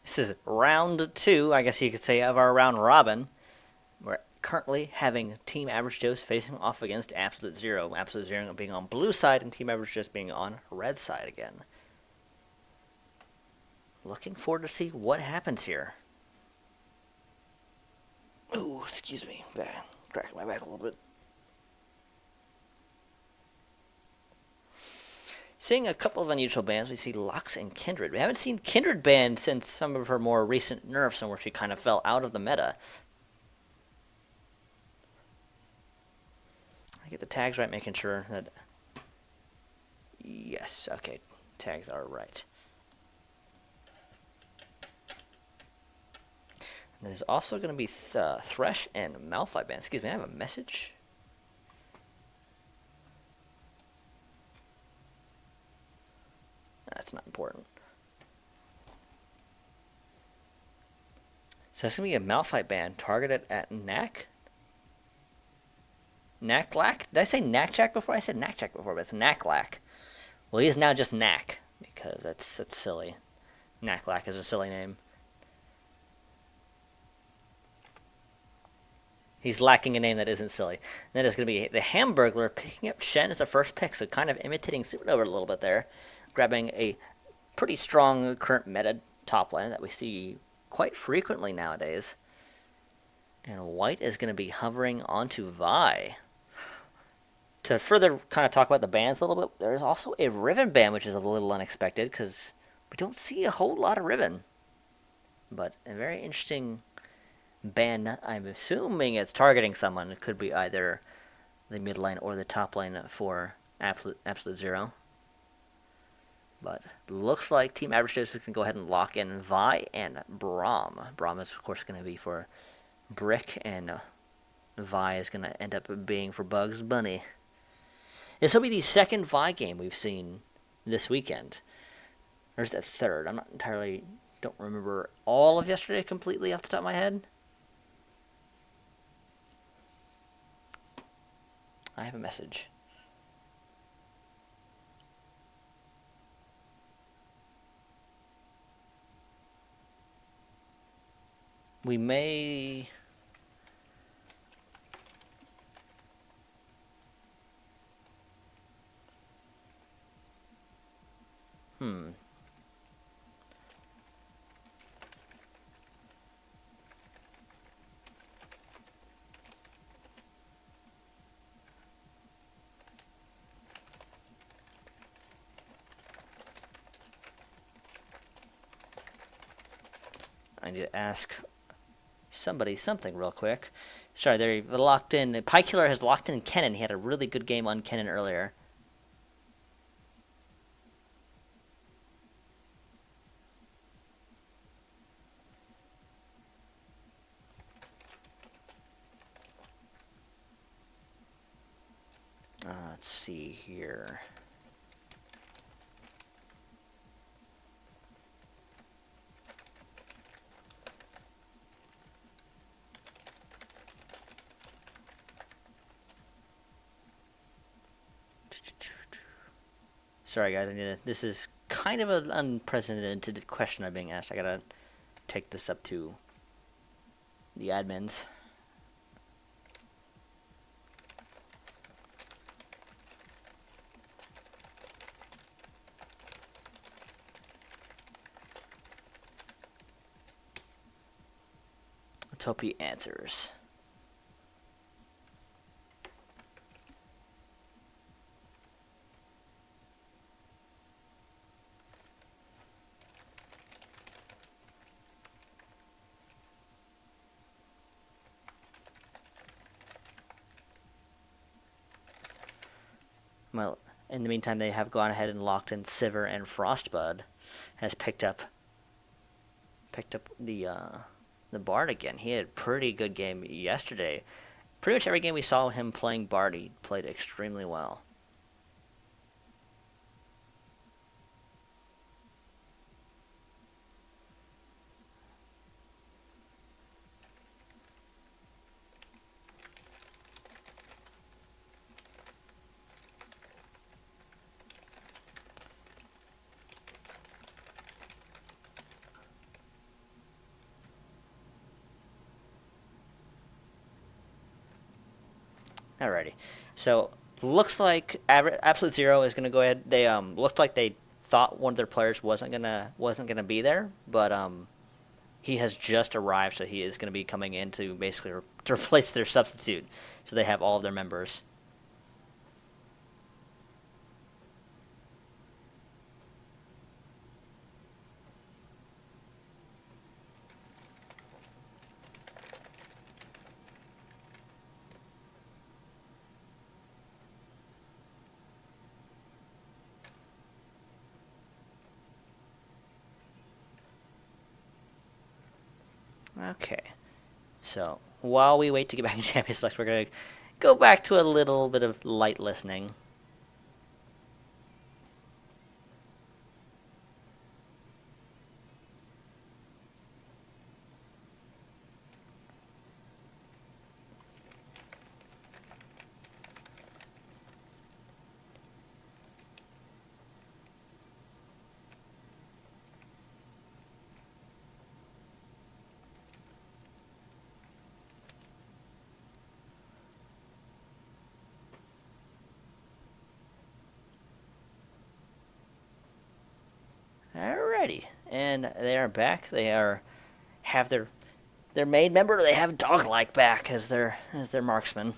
This is round 2, I guess you could say, of our round robin. We're currently having Team Average Joe's facing off against Absolute Zero. Absolute Zero being on blue side and Team Average Joe's being on red side again. Looking forward to see what happens here. Ooh, excuse me. Cracking my back a little bit. Seeing a couple of unusual bans, we see Lux and Kindred. We haven't seen Kindred banned since some of her more recent nerfs, and where she kind of fell out of the meta. I get the tags right, making sure that... Yes, okay, tags are right. And there's also going to be Thresh and Malphite banned. Excuse me, I have a message. That's not important. So it's going to be a Malphite ban targeted at Knack. Knacklack? Did I say Knackjack before? I said Knackjack before, but it's Knacklack. Well, he is now just Knack, because that's silly. Knacklack is a silly name. He's lacking a name that isn't silly. And that is going to be the Hamburglar picking up Shen as a first pick, so kind of imitating Supernova a little bit there. Grabbing a pretty strong current meta top lane that we see quite frequently nowadays. And White is going to be hovering onto Vi. To further kind of talk about the bans a little bit, there's also a Riven ban, which is a little unexpected, because we don't see a whole lot of Riven. But a very interesting ban. I'm assuming it's targeting someone. It could be either the mid lane or the top lane for Absolute Zero. But looks like Team Average Joe can go ahead and lock in Vi and Braum. Braum is, of course, going to be for Brick, and Vi is going to end up being for Bugs Bunny. This will be the second Vi game we've seen this weekend. Or is that third? I'm not entirely... don't remember all of yesterday completely off the top of my head. I have a message. We may... I need to ask somebody something real quick. Sorry, they're locked in. Pykiller has locked in Kennen. He had a really good game on Kennen earlier. Let's see here. Sorry, guys. This is kind of an unprecedented question I'm being asked. I gotta take this up to the admins. Let's hope he answers. Well, in the meantime, they have gone ahead and locked in Sivir, and Frostbud has picked up the Bard again. He had a pretty good game yesterday. Pretty much every game we saw him playing Bard, he played extremely well. Alrighty. So looks like Absolute Zero is gonna go ahead. They looked like they thought one of their players wasn't gonna be there, but he has just arrived, so he is gonna be coming in to basically to replace their substitute. So they have all of their members. Okay. So while we wait to get back in Champions Select, we're gonna go back to a little bit of light listening. Alrighty, and they are back. They have their main member. They have Doglike back as their marksman.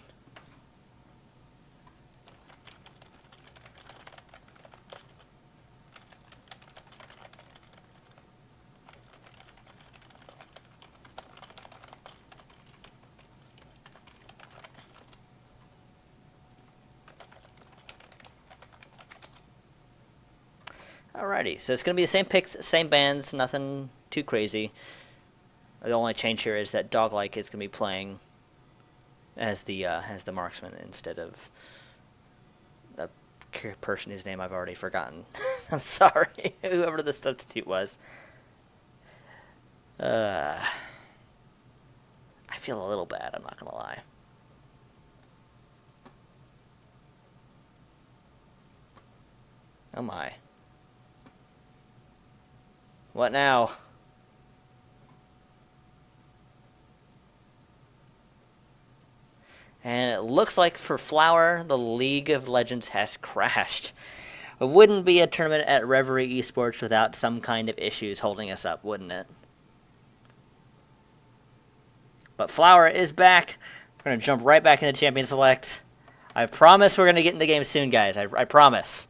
Alrighty, so it's going to be the same picks, same bands, nothing too crazy. The only change here is that Doglike is going to be playing as the marksman instead of a person whose name I've already forgotten. I'm sorry, whoever the substitute was. I feel a little bad, I'm not going to lie. Oh my. What now? And it looks like for Flower, the League of Legends has crashed. It wouldn't be a tournament at Reverie Esports without some kind of issues holding us up, wouldn't it? But Flower is back. We're going to jump right back into Champion Select. I promise we're going to get in the game soon, guys. I promise.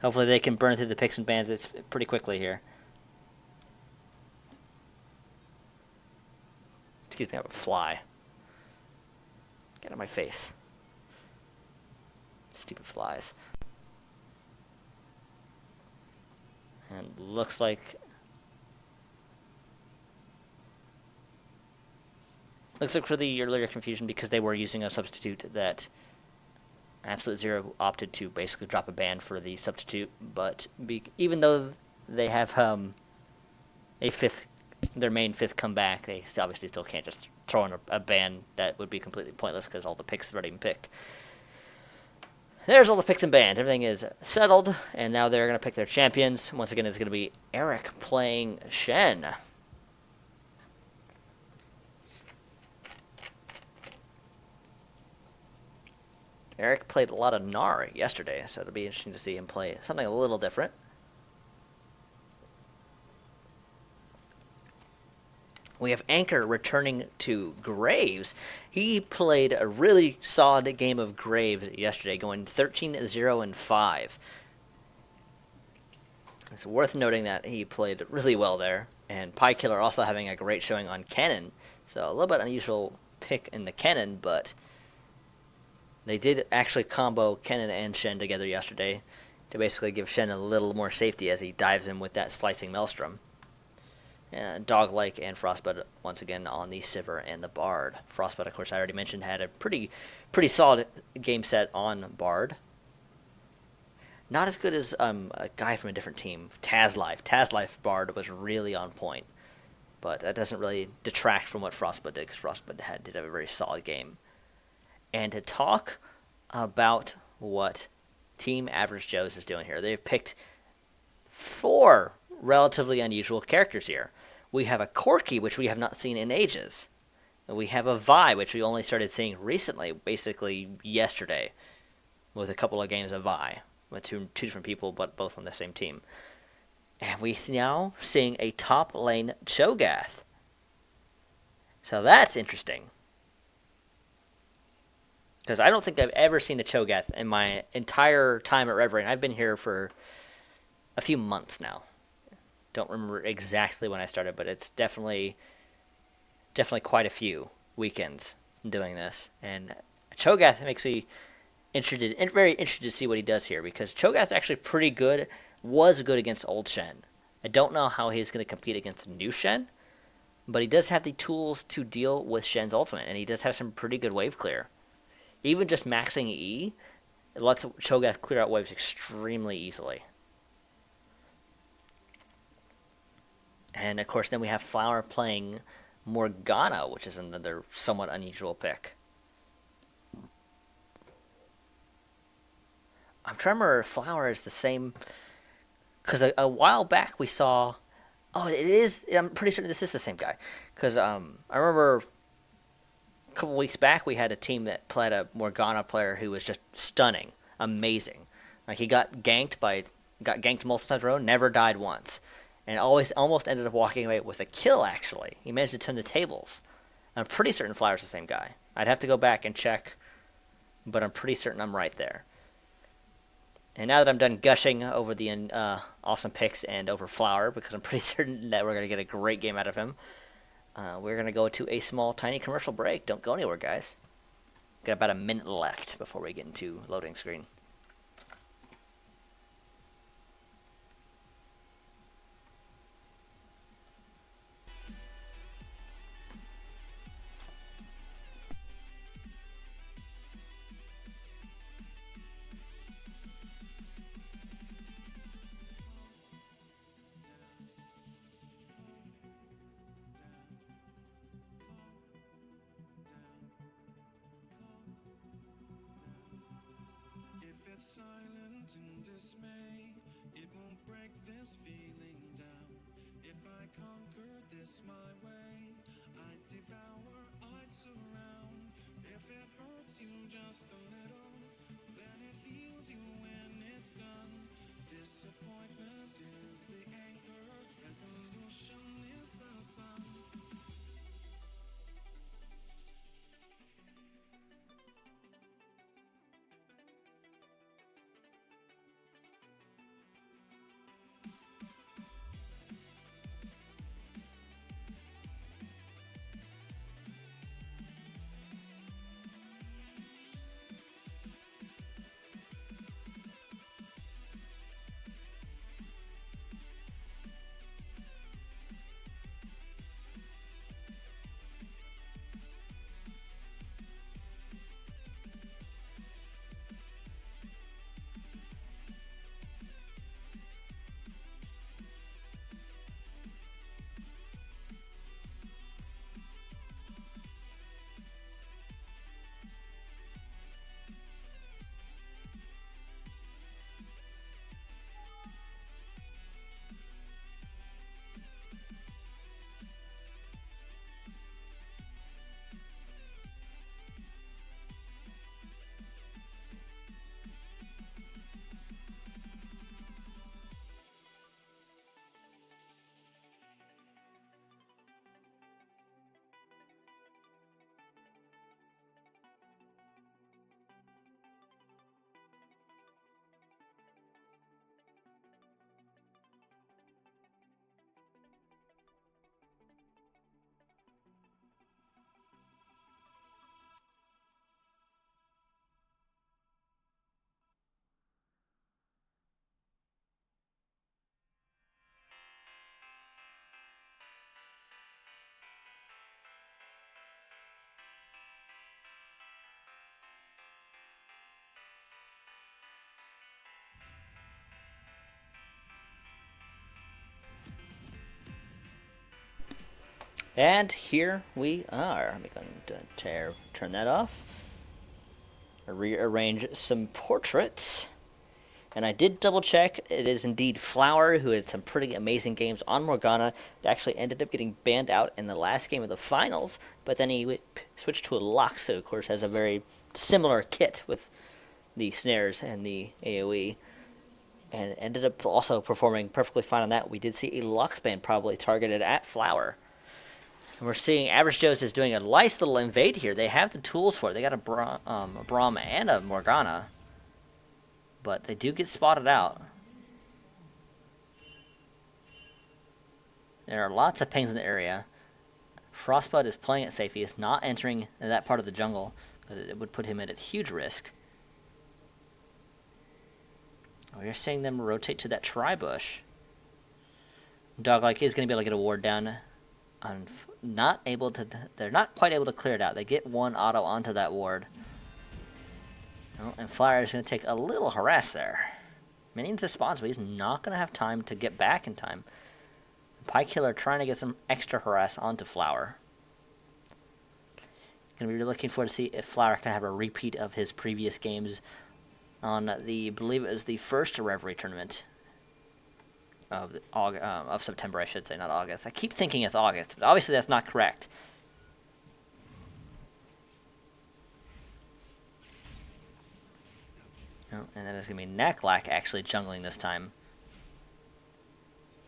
Hopefully they can burn through the picks and bans pretty quickly here. Excuse me, I have a fly. Get out of my face. Stupid flies. And looks like for the earlier confusion, because they were using a substitute, that Absolute Zero opted to basically drop a ban for the substitute, but even though they have their main fifth come back, they obviously still can't just throw in a ban that would be completely pointless because all the picks have already been picked. There's all the picks and bans. Everything is settled, and now they're going to pick their champions. Once again, it's going to be Eric playing Shen. Eric played a lot of Gnar yesterday, so it'll be interesting to see him play something a little different. We have Anchor returning to Graves. He played a really solid game of Graves yesterday, going 13-0-5. It's worth noting that he played really well there. And Killer also having a great showing on Cannon. So a little bit unusual pick in the Cannon, but they did actually combo Cannon and Shen together yesterday to basically give Shen a little more safety as he dives in with that slicing Maelstrom. Doglike and Frostbite once again on the Sivir and the Bard. Frostbite, of course, I already mentioned, had a pretty solid game set on Bard. Not as good as a guy from a different team, Tazlife. Tazlife Bard was really on point, but that doesn't really detract from what Frostbite did, because Frostbite did have a very solid game. And to talk about what Team Average Joe's is doing here, they've picked 4 relatively unusual characters here. We have a Corki, which we have not seen in ages. We have a Vi, which we only started seeing recently, basically yesterday, with a couple of games of Vi with two different people, but both on the same team. And we now seeing a top lane Cho'Gath. So that's interesting. Because I don't think I've ever seen a Cho'Gath in my entire time at Reverie. And I've been here for a few months now. Don't remember exactly when I started, but it's definitely quite a few weekends doing this. And Cho'Gath makes me very interested to see what he does here, because Cho'Gath's actually pretty good. Was good against old Shen. I don't know how he's going to compete against new Shen, but he does have the tools to deal with Shen's ultimate, and he does have some pretty good wave clear. Even just maxing E, it lets Cho'Gath clear out waves extremely easily. And of course, then we have Flower playing Morgana, which is another somewhat unusual pick. I'm trying to remember if Flower is the same, because a while back we saw. Oh, it is. I'm pretty sure this is the same guy, because I remember a couple weeks back we had a team that played a Morgana player who was just stunning, amazing. Like he got ganked multiple times in a row, never died once, and always almost ended up walking away with a kill. Actually, he managed to turn the tables. I'm pretty certain Flower's the same guy. I'd have to go back and check, but I'm pretty certain I'm right there. And now that I'm done gushing over the awesome picks and over Flower, because I'm pretty certain that we're going to get a great game out of him, we're going to go to a small, tiny commercial break. Don't go anywhere, guys. Got about a minute left before we get into loading screen. Silent in dismay, it won't break this feeling down. If I conquered this my way, I'd devour, I'd surround. If it hurts you just a little, then it heals you when it's done. Disappointment is the anchor, resolution is the sun. And here we are. I'm going to turn that off. Rearrange some portraits. And I did double check. It is indeed Flower, who had some pretty amazing games on Morgana, that actually ended up getting banned out in the last game of the finals. But then he switched to a Lux, who of course has a very similar kit with the snares and the AoE. And ended up also performing perfectly fine on that. We did see a Lux ban probably targeted at Flower. And we're seeing Average Joe's is doing a nice little invade here. They have the tools for it. They got a Braum and a Morgana. But they do get spotted out. There are lots of pings in the area. Frostbud is playing it safe. He is not entering that part of the jungle, because it would put him at huge risk. We're seeing them rotate to that tri-bush. Doglike is going to be able to get a ward down. They're not quite able to clear it out. They get one auto onto that ward. Oh, and Flyer is going to take a little harass there. Minions to spawn, so he's not going to have time to get back in time. Pie Killer trying to get some extra harass onto Flower. Going to be looking forward to see if Flower can have a repeat of his previous games on the, I believe it was the first Reverie tournament of September, I should say, not August. I keep thinking it's August, but obviously that's not correct. Oh, and then it's going to be Naklack actually jungling this time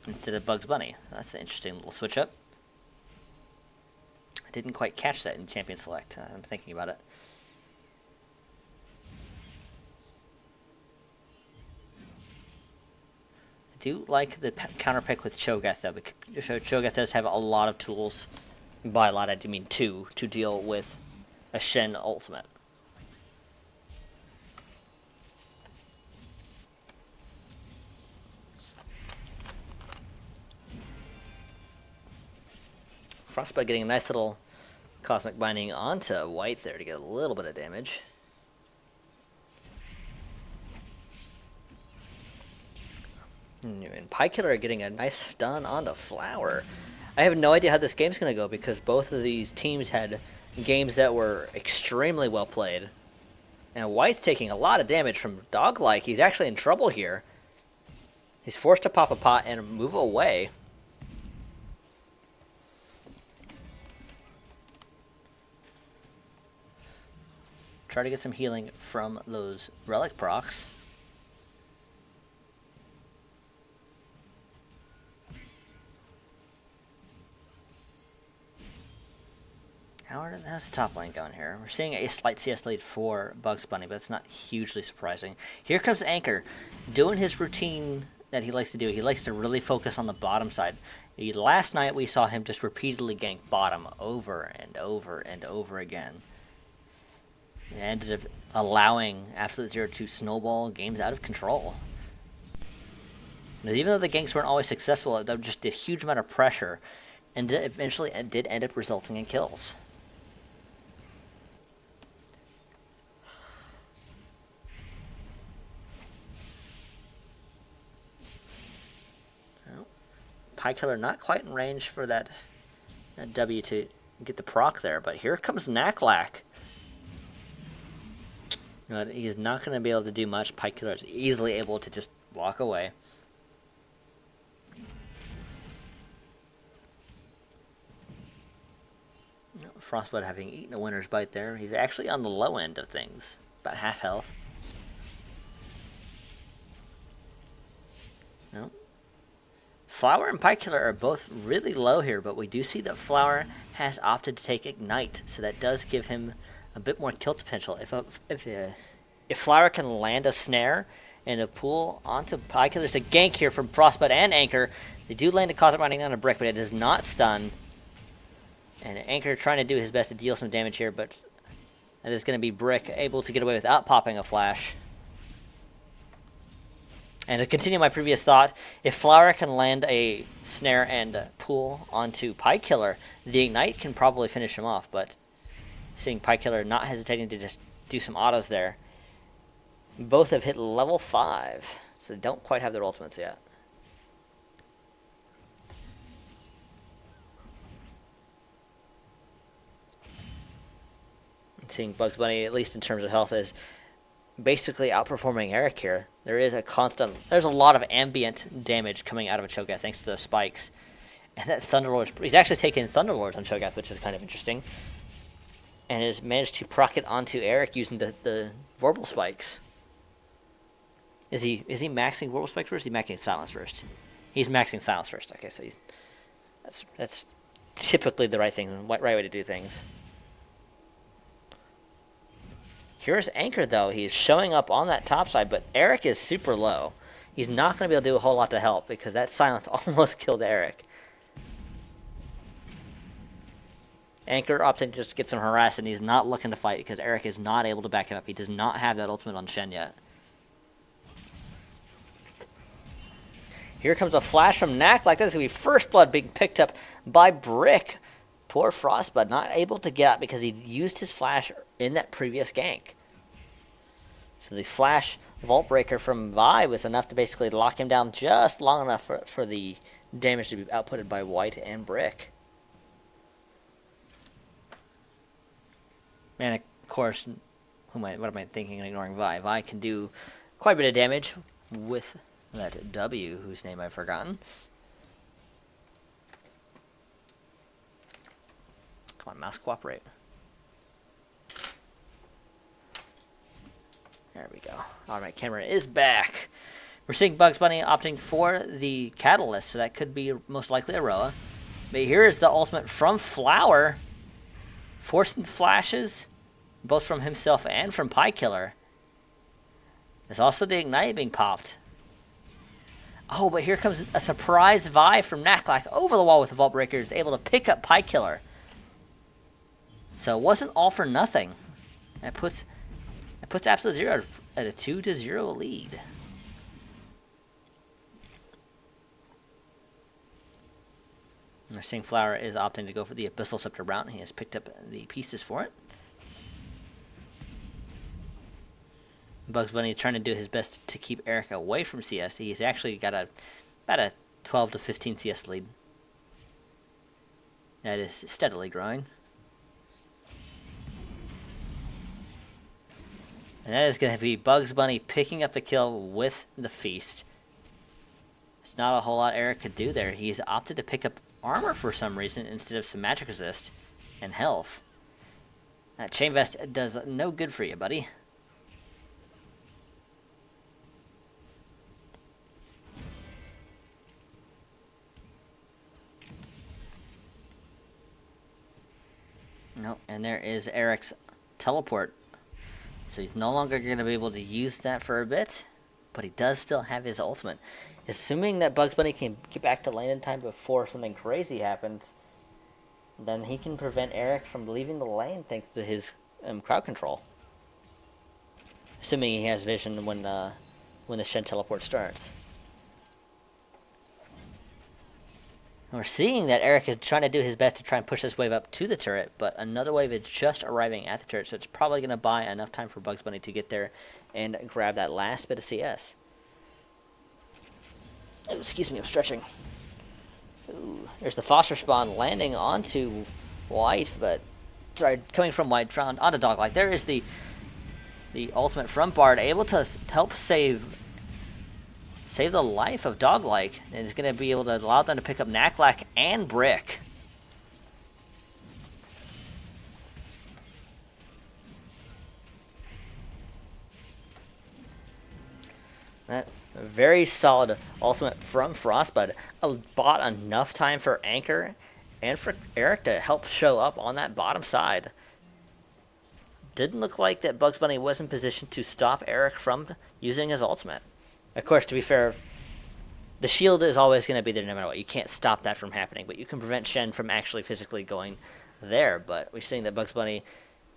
instead of Bugs Bunny. That's an interesting little switch up. I didn't quite catch that in Champion Select. I'm thinking about it. I do like the counter pick with Cho'Gath, though, because Cho'Gath does have a lot of tools. By a lot, I do mean two, to deal with a Shen ultimate. Frostbite getting a nice little Cosmic Binding onto White there to get a little bit of damage. And Pie Killer getting a nice stun onto Flower. I have no idea how this game's going to go because both of these teams had games that were extremely well played. And White's taking a lot of damage from Doglike. He's actually in trouble here. He's forced to pop a pot and move away. Try to get some healing from those relic procs. How's the top lane going here? We're seeing a slight CS lead for Bugs Bunny, but it's not hugely surprising. Here comes Anchor, doing his routine that he likes to do. He likes to really focus on the bottom side. Last night we saw him just repeatedly gank bottom over and over and over again. It ended up allowing Absolute Zero to snowball games out of control. And even though the ganks weren't always successful, it was just a huge amount of pressure, and eventually it did end up resulting in kills. Well, Pie Killer not quite in range for that W to get the proc there, but here comes Naklack. But he's not going to be able to do much. Pie Killer is easily able to just walk away. Frostbite having eaten a winner's bite there. He's actually on the low end of things. About half health. No. Flower and Pie Killer are both really low here, but we do see that Flower has opted to take Ignite, so that does give him a bit more kill potential. If Flower can land a snare and a pool onto Pie Killer, there's a gank here from Frostbite and Anchor. They do land a Cosmic Binding on a brick, but it does not stun. And Anchor trying to do his best to deal some damage here, but it is going to be Brick able to get away without popping a flash. And to continue my previous thought, if Flower can land a snare and a pool onto Pie Killer, the Ignite can probably finish him off, but seeing Pie Killer not hesitating to just do some autos there. Both have hit level 5, so they don't quite have their ultimates yet. Seeing Bugs Bunny, at least in terms of health, is basically outperforming Eric here. There's a lot of ambient damage coming out of a Cho'Gath thanks to those spikes. And that Thunderlord, he's actually taken Thunderlords on Cho'Gath, which is kind of interesting. And has managed to proc it onto Eric using the Vorpal spikes. Is he maxing Vorpal spikes first? Or is he maxing Silence first? He's maxing Silence first. Okay, so that's typically the right way to do things. Here's Anchor, though. He's showing up on that top side, but Eric is super low. He's not going to be able to do a whole lot to help because that Silence almost killed Eric. Anchor opting to just get some harass, and he's not looking to fight because Eric is not able to back him up. He does not have that ultimate on Shen yet. Here comes a flash from Knack like this. It's going to be First Blood being picked up by Brick. Poor Frostbud not able to get out because he used his flash in that previous gank. So the flash Vault Breaker from Vi was enough to basically lock him down just long enough for the damage to be outputted by White and Brick. And of course, what am I thinking and ignoring Vi? Vi can do quite a bit of damage with that W, whose name I've forgotten. Come on, mouse, cooperate. There we go. Alright, camera is back. We're seeing Bugs Bunny opting for the Catalyst, so that could be most likely Aroa. But here is the ultimate from Flower. Forcing flashes, both from himself and from Piekiller. There's also the Ignite being popped. Oh, but here comes a surprise Vi from Knack over the wall with the Vault Breaker. Is able to pick up Piekiller. So it wasn't all for nothing. That puts Absolute Zero at a 2-0 lead. We're seeing Flower is opting to go for the Abyssal Scepter route. He has picked up the pieces for it. Bugs Bunny trying to do his best to keep Eric away from CS. He's actually got about a 12 to 15 CS lead. That is steadily growing. And that is going to be Bugs Bunny picking up the kill with the Feast. There's not a whole lot Eric could do there. He's opted to pick up armor for some reason instead of some magic resist and health. That Chain Vest does no good for you, buddy. No, and there is Eric's teleport. So he's no longer going to be able to use that for a bit, but he does still have his ultimate. Assuming that Bugs Bunny can get back to lane in time before something crazy happens, then he can prevent Eric from leaving the lane thanks to his crowd control. Assuming he has vision when the Shen teleport starts. And we're seeing that Eric is trying to do his best to try and push this wave up to the turret, but another wave is just arriving at the turret, so it's probably going to buy enough time for Bugs Bunny to get there and grab that last bit of CS. Oh, excuse me, I'm stretching. Ooh, there's the Foster Spawn landing onto White, but sorry, coming from White onto Doglike. There is the ultimate from Bard, able to help save the life of Doglike, and is going to be able to allow them to pick up Knack and Brick. That very solid ultimate from Frostbud bought enough time for Anchor and for Eric to help show up on that bottom side. Didn't look like that Bugs Bunny was in position to stop Eric from using his ultimate. Of course, to be fair, the shield is always going to be there no matter what. You can't stop that from happening, but you can prevent Shen from actually physically going there. But we're seeing that Bugs Bunny,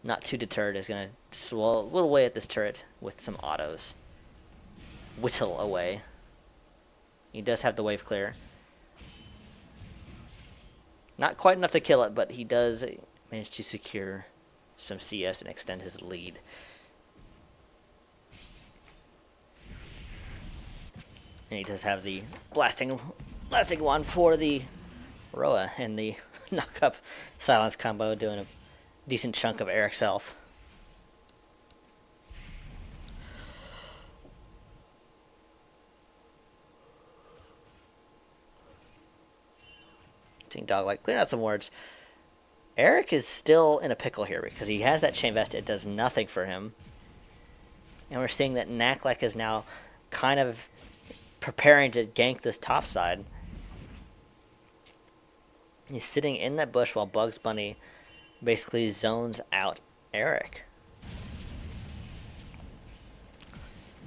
not too deterred, is going to swirl a little away at this turret with some autos. Whittle away. He does have the wave clear. Not quite enough to kill it, but he does manage to secure some CS and extend his lead. And he does have the blasting one for the Roa and the knock-up silence combo, doing a decent chunk of Eric's health. Seeing Dog clearing out some wards. Eric is still in a pickle here because he has that Chain Vest. It does nothing for him. And we're seeing that Naklak is now kind of preparing to gank this top side. He's sitting in that bush while Bugs Bunny basically zones out Eric.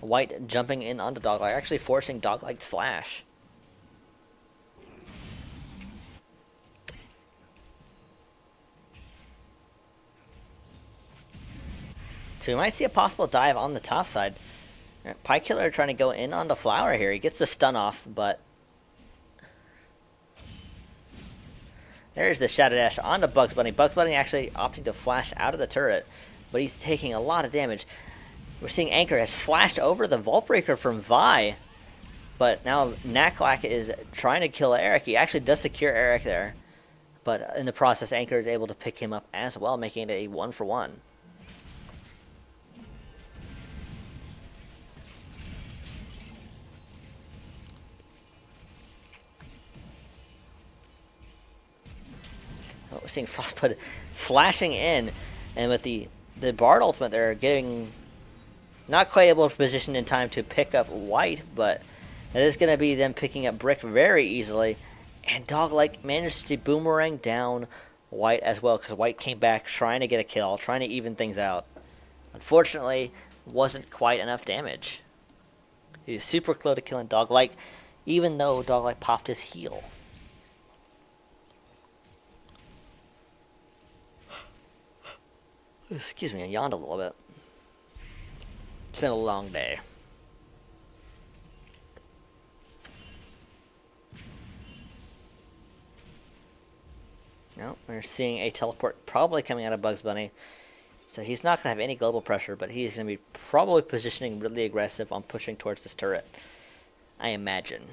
White jumping in onto Doglike, actually forcing Doglike's flash. So we might see a possible dive on the top side. Pykiller trying to go in onto Flower here. He gets the stun off, but there's the Shadow Dash onto Bugs Bunny. Bugs Bunny actually opting to flash out of the turret, but he's taking a lot of damage. We're seeing Anchor has flashed over the Vault Breaker from Vi, but now Naklak is trying to kill Eric. He actually does secure Eric there, but in the process, Anchor is able to pick him up as well, making it a 1-for-1. We're seeing Frostbud flashing in, and with the Bard ultimate, they're getting not quite able to position in time to pick up White, but that is going to be them picking up Brick very easily, and Doglike managed to boomerang down White as well, because White came back trying to get a kill, trying to even things out. Unfortunately, wasn't quite enough damage. He was super close to killing Doglike, even though Doglike popped his heal. Excuse me, I yawned a little bit. It's been a long day. No, we're seeing a teleport probably coming out of Bugs Bunny. So he's not going to have any global pressure, but he's going to be probably positioning really aggressive on pushing towards this turret, I imagine.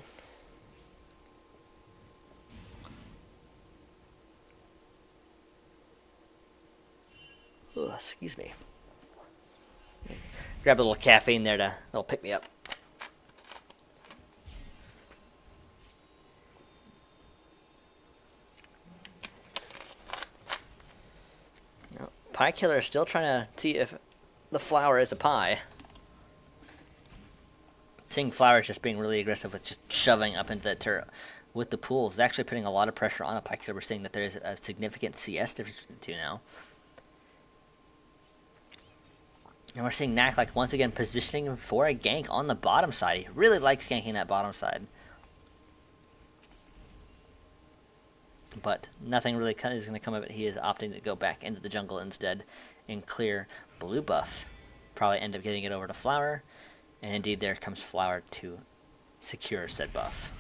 Ooh, excuse me. Grab a little caffeine there that'll pick me up. No, Pie Killer is still trying to see if the Flower is a pie. Seeing Flower is just being really aggressive with just shoving up into that turret with the pools. It's actually putting a lot of pressure on a Pie Killer. We're seeing that there is a significant CS difference between the two now. And we're seeing Naklak once again positioning for a gank on the bottom side. He really likes ganking that bottom side. But nothing really is going to come of it. He is opting to go back into the jungle instead and clear blue buff. Probably end up getting it over to Flower. And indeed, there comes Flower to secure said buff.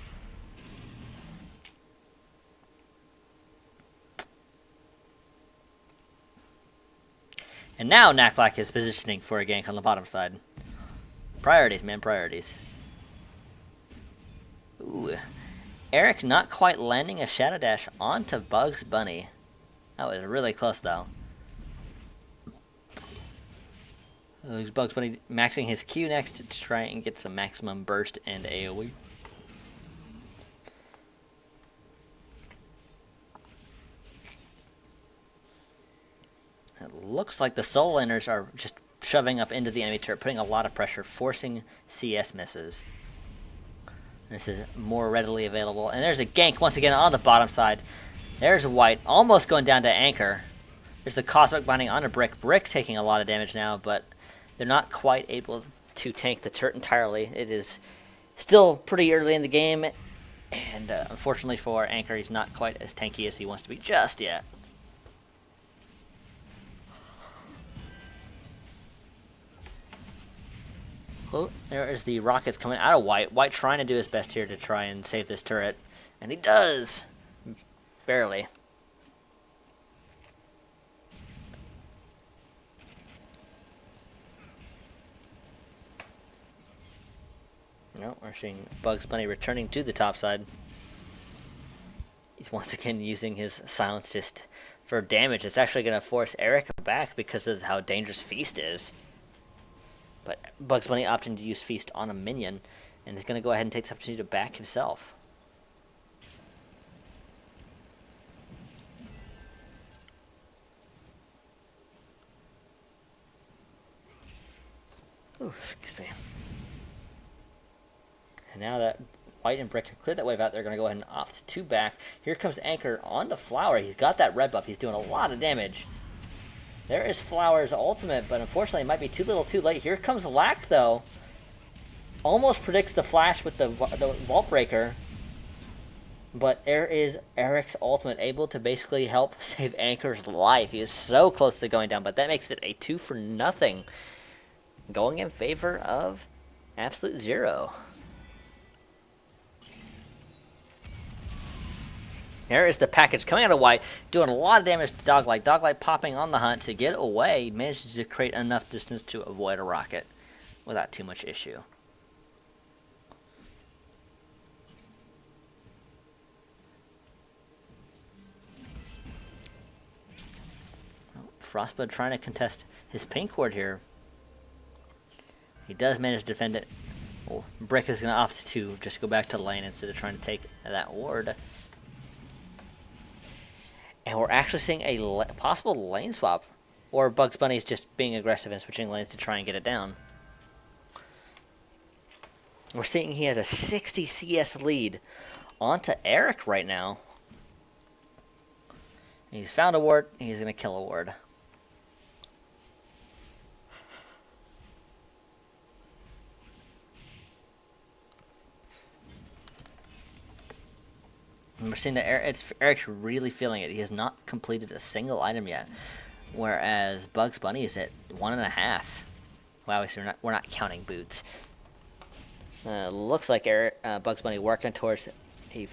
And now Naklak is positioning for a gank on the bottom side. Priorities, man, priorities. Ooh. Eric not quite landing a Shadow Dash onto Bugs Bunny. That was really close, though. Bugs Bunny maxing his Q next to try and get some maximum burst and AoE. It looks like the Soul Laners are just shoving up into the enemy turret, putting a lot of pressure, forcing CS misses. This is more readily available. And there's a gank once again on the bottom side. There's White, almost going down to Anchor. There's the Cosmic Binding onto Brick. Brick taking a lot of damage now, but they're not quite able to tank the turret entirely. It is still pretty early in the game, and unfortunately for Anchor, he's not quite as tanky as he wants to be just yet. Well, there is the rockets coming out of White. White trying to do his best here to try and save this turret. And he does! Barely. No, we're seeing Bugs Bunny returning to the top side. He's once again using his silence just for damage. It's actually going to force Eric back because of how dangerous Feast is. But Bugs Bunny opting to use Feast on a minion, and is going to go ahead and take this opportunity to back himself. Ooh, excuse me. And now that White and Brick have cleared that wave out, they're going to go ahead and opt 2 back. Here comes Anchor on the Flower. He's got that red buff. He's doing a lot of damage. There is Flower's ultimate, but unfortunately it might be too little too late. Here comes Lack, though. Almost predicts the flash with the Vault Breaker. But there is Eric's ultimate, able to basically help save Anchor's life. He is so close to going down, but that makes it a 2-0. Going in favor of Absolute Zero. Here is the package coming out of White, doing a lot of damage to Doglight. Doglight popping on the hunt to get away, manages to create enough distance to avoid a rocket without too much issue. Frostbud trying to contest his pink ward here. He does manage to defend it. Well, Brick is going to opt to just go back to lane instead of trying to take that ward. And we're actually seeing a possible lane swap. Or Bugs Bunny is just being aggressive and switching lanes to try and get it down. We're seeing he has a 60 CS lead onto Eric right now. He's found a ward. He's going to kill a ward. And we're seeing that Eric's really feeling it. He has not completed a single item yet, whereas Bugs Bunny is at 1.5. Well, obviously we're not counting boots. Looks like Bugs Bunny working towards a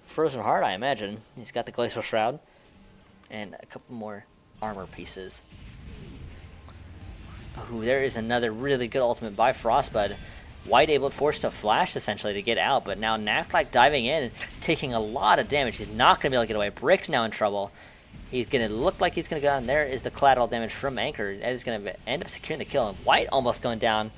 Frozen Heart, I imagine. He's got the Glacial Shroud and a couple more armor pieces. Oh, there is another really good ultimate by Frostbud. White able to force to flash essentially to get out, but now Naflak diving in and taking a lot of damage. He's not going to be able to get away. Brick's now in trouble. He's going to look like he's going to go down. There is the collateral damage from Anchor. That is going to end up securing the kill. And White almost going down.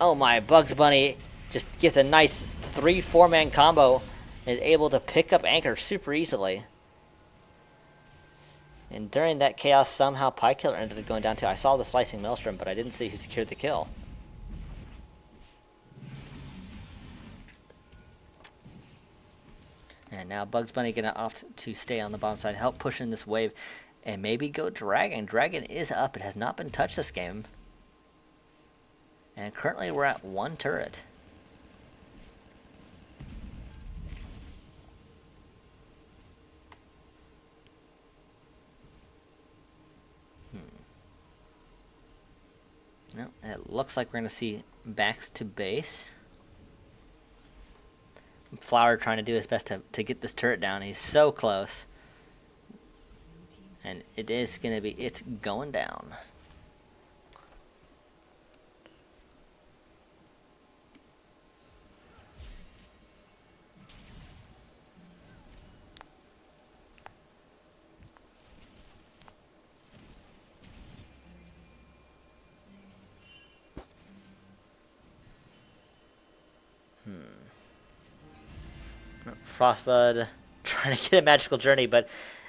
Oh my, Bugs Bunny just gets a nice 3-4-man combo. Is able to pick up Anchor super easily. And during that chaos, somehow Pykiller ended up going down too. I saw the Slicing Maelstrom, but I didn't see who secured the kill. And now Bugs Bunny going to opt to stay on the bottom side, help push in this wave, and maybe go Dragon. Dragon is up. It has not been touched this game. And currently we're at 1 turret. No, it looks like we're going to see backs to base. Flower trying to do his best to get this turret down. He's so close. And it's going down. Frostbud trying to get a magical journey, but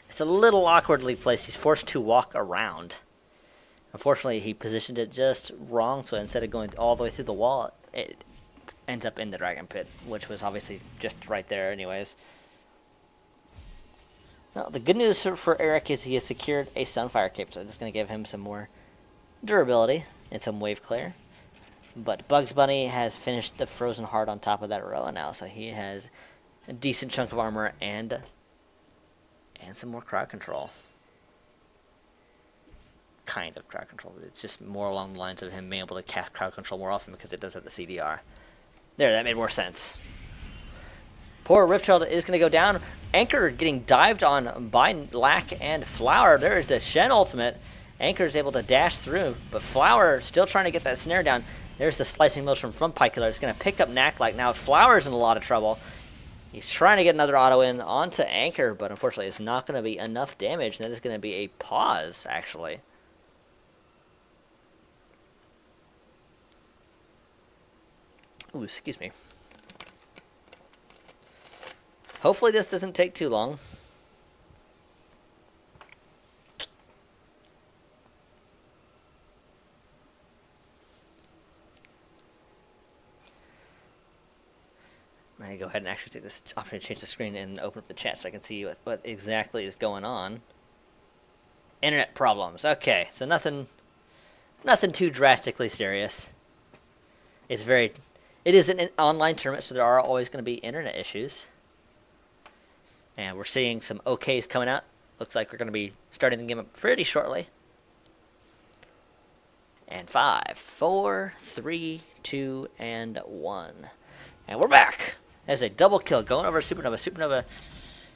it's a little awkwardly placed. He's forced to walk around. Unfortunately, he positioned it just wrong, so instead of going all the way through the wall, it ends up in the dragon pit, which was obviously just right there anyways. Well, the good news for Eric is he has secured a Sunfire Cape, so that's going to give him some more durability and some wave clear. But Bugs Bunny has finished the Frozen Heart on top of that Roa now, so he has a decent chunk of armor and some more crowd control. Kind of crowd control. It's just more along the lines of him being able to cast crowd control more often because it does have the CDR. There, that made more sense. Poor Riftchild is going to go down. Anchor getting dived on by Lack and Flower. There is the Shen ultimate. Anchor is able to dash through, but Flower still trying to get that snare down. There's the Slicing Maelstrom from Pykiller. It's going to pick up Nacklike. Now Flower's in a lot of trouble. He's trying to get another auto in onto Anchor, but unfortunately it's not going to be enough damage. That is going to be a pause, actually. Ooh, excuse me. Hopefully this doesn't take too long. I go ahead and actually take this opportunity to change the screen and open up the chat so I can see what exactly is going on. Internet problems. Okay, so nothing too drastically serious. It is an online tournament, so there are always going to be internet issues. And we're seeing some OKs coming out. Looks like we're going to be starting the game up pretty shortly. And 5, 4, 3, 2, and 1. And we're back. There's a double kill going over to Supernova. Supernova.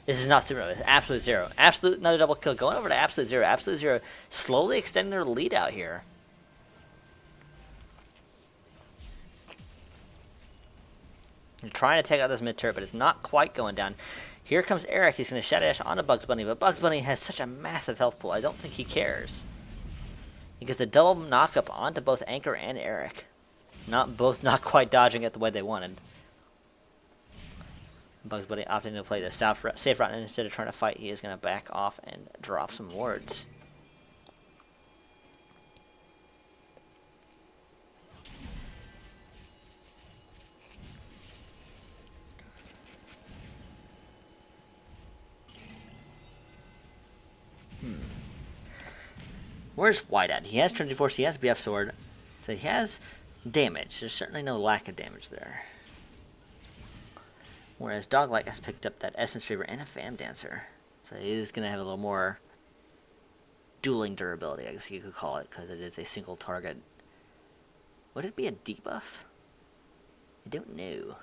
This is not Supernova. It's Absolute Zero. Absolute, another double kill going over to Absolute Zero. Absolute Zero slowly extending their lead out here. They're trying to take out this mid turret, but it's not quite going down. Here comes Eric. He's going to Shadow Dash onto Bugs Bunny, but Bugs Bunny has such a massive health pool. I don't think he cares. He gets a double knock-up onto both Anchor and Eric. Not quite dodging it the way they wanted. Bugs Bunny opting to play the safe route, and instead of trying to fight, he is going to back off and drop some wards. Where's White at? He has Trinity Force, he has BF Sword, so he has damage. There's certainly no lack of damage there. Whereas Doglike has picked up that Essence Reaver and a Fam Dancer. So he is going to have a little more dueling durability, I guess you could call it, because it is a single target. Would it be a debuff? I don't know.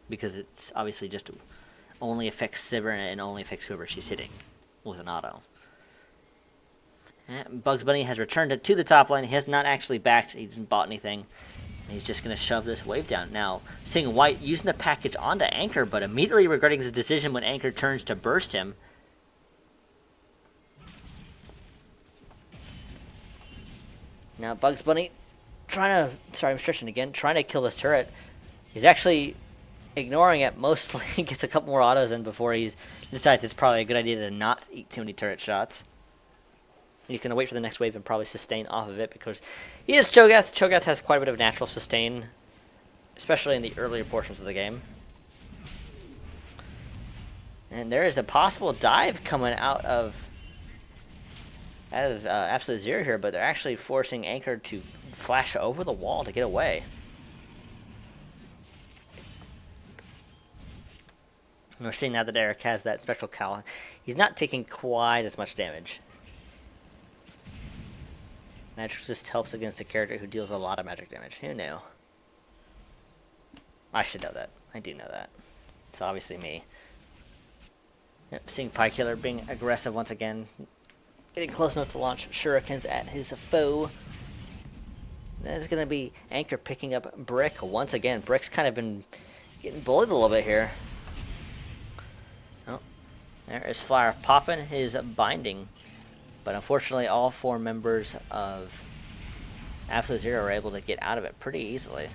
Because it's obviously just only affects Sivir and only affects whoever she's hitting with an auto. Bugs Bunny has returned to the top lane. He has not actually backed. He hasn't bought anything. He's just going to shove this wave down. Now, seeing White using the package onto Anchor, but immediately regretting his decision when Anchor turns to burst him. Now, Bugs Bunny I'm stretching again, trying to kill this turret. He's actually ignoring it mostly. He gets a couple more autos in before he decides it's probably a good idea to not eat too many turret shots. He's going to wait for the next wave and probably sustain off of it because he is Cho'Gath. Cho'Gath has quite a bit of natural sustain, especially in the earlier portions of the game. And there is a possible dive coming out of Absolute Zero here, but they're actually forcing Anchor to flash over the wall to get away. And we're seeing now that Eric has that special cowl. He's not taking quite as much damage. Magic Resist helps against a character who deals a lot of magic damage. Who knew? I should know that. I do know that. It's obviously me. Yep, seeing Pykiller being aggressive once again. Getting close enough to launch shurikens at his foe. There's going to be Anchor picking up Brick once again. Brick's kind of been getting bullied a little bit here. Oh, there is Flower popping his binding. But unfortunately, all 4 members of Absolute Zero are able to get out of it pretty easily.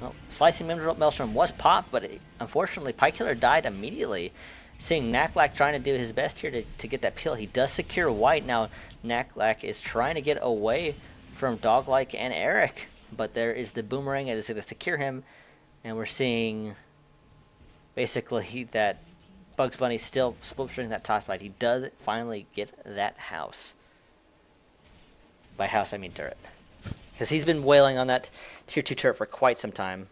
Well, Slicing Maelstrom was popped, but unfortunately, Pykiller died immediately. Seeing Naklak trying to do his best here to get that kill. He does secure White. Now, Naklak is trying to get away from Doglike and Eric. But there is the Boomerang that is going to secure him. And we're seeing basically that Bugs Bunny still split that top spot. He does finally get that house. By house, I mean turret. Because he's been wailing on that tier 2 turret for quite some time.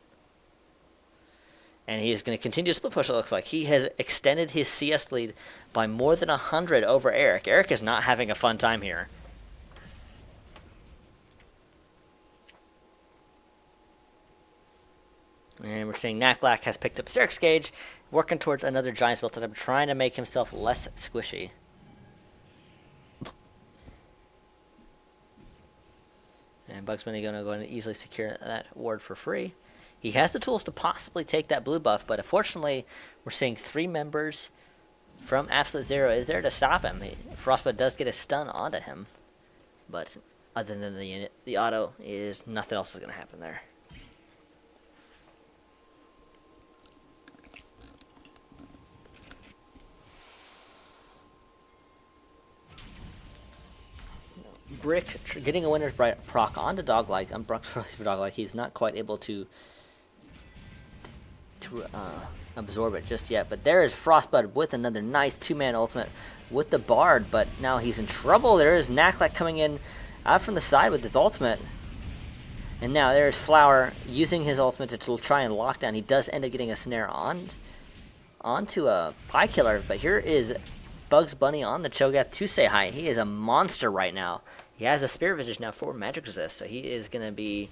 And he is going to continue to split push, it looks like. He has extended his CS lead by more than 100 over Eric. Eric is not having a fun time here. And we're seeing Naklak has picked up Syrinx Gauge, working towards another Giant Spell Totem, trying to make himself less squishy. And Bugs Bunny going to go and easily secure that ward for free. He has the tools to possibly take that blue buff, but unfortunately, we're seeing 3 members from Absolute Zero is there to stop him. Frostbite does get a stun onto him, but other than the auto, is nothing else is going to happen there. Brick getting a winner's proc onto Doglike. I'm for Doglike. He's not quite able to to absorb it just yet. But there is Frostbud with another nice two-man ultimate with the Bard, but now he's in trouble. There is Knacklight coming in out from the side with his ultimate. And now there's Flower using his ultimate to try and lock down. He does end up getting a snare onto a Pie Killer, but here is Bugs Bunny on the Cho'Gath to say hi. He is a monster right now. He has a Spirit Visage now for Magic Resist, so he is going to be...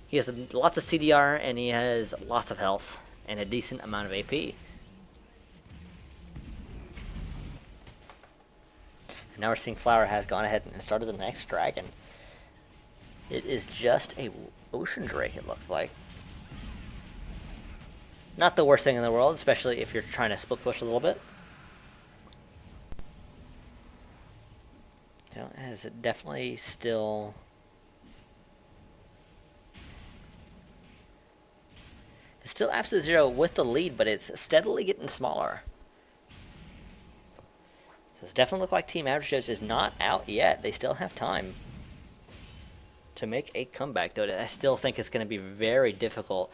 He has lots of CDR, and he has lots of health, and a decent amount of AP. And now we're seeing Flower has gone ahead and started the next dragon. It is just a Ocean Drake, it looks like. Not the worst thing in the world, especially if you're trying to split push a little bit. You know, it is definitely still... It's still Absolute Zero with the lead, but it's steadily getting smaller. So it definitely looks like Team Average Joe's is not out yet. They still have time to make a comeback, though. I still think it's going to be very difficult,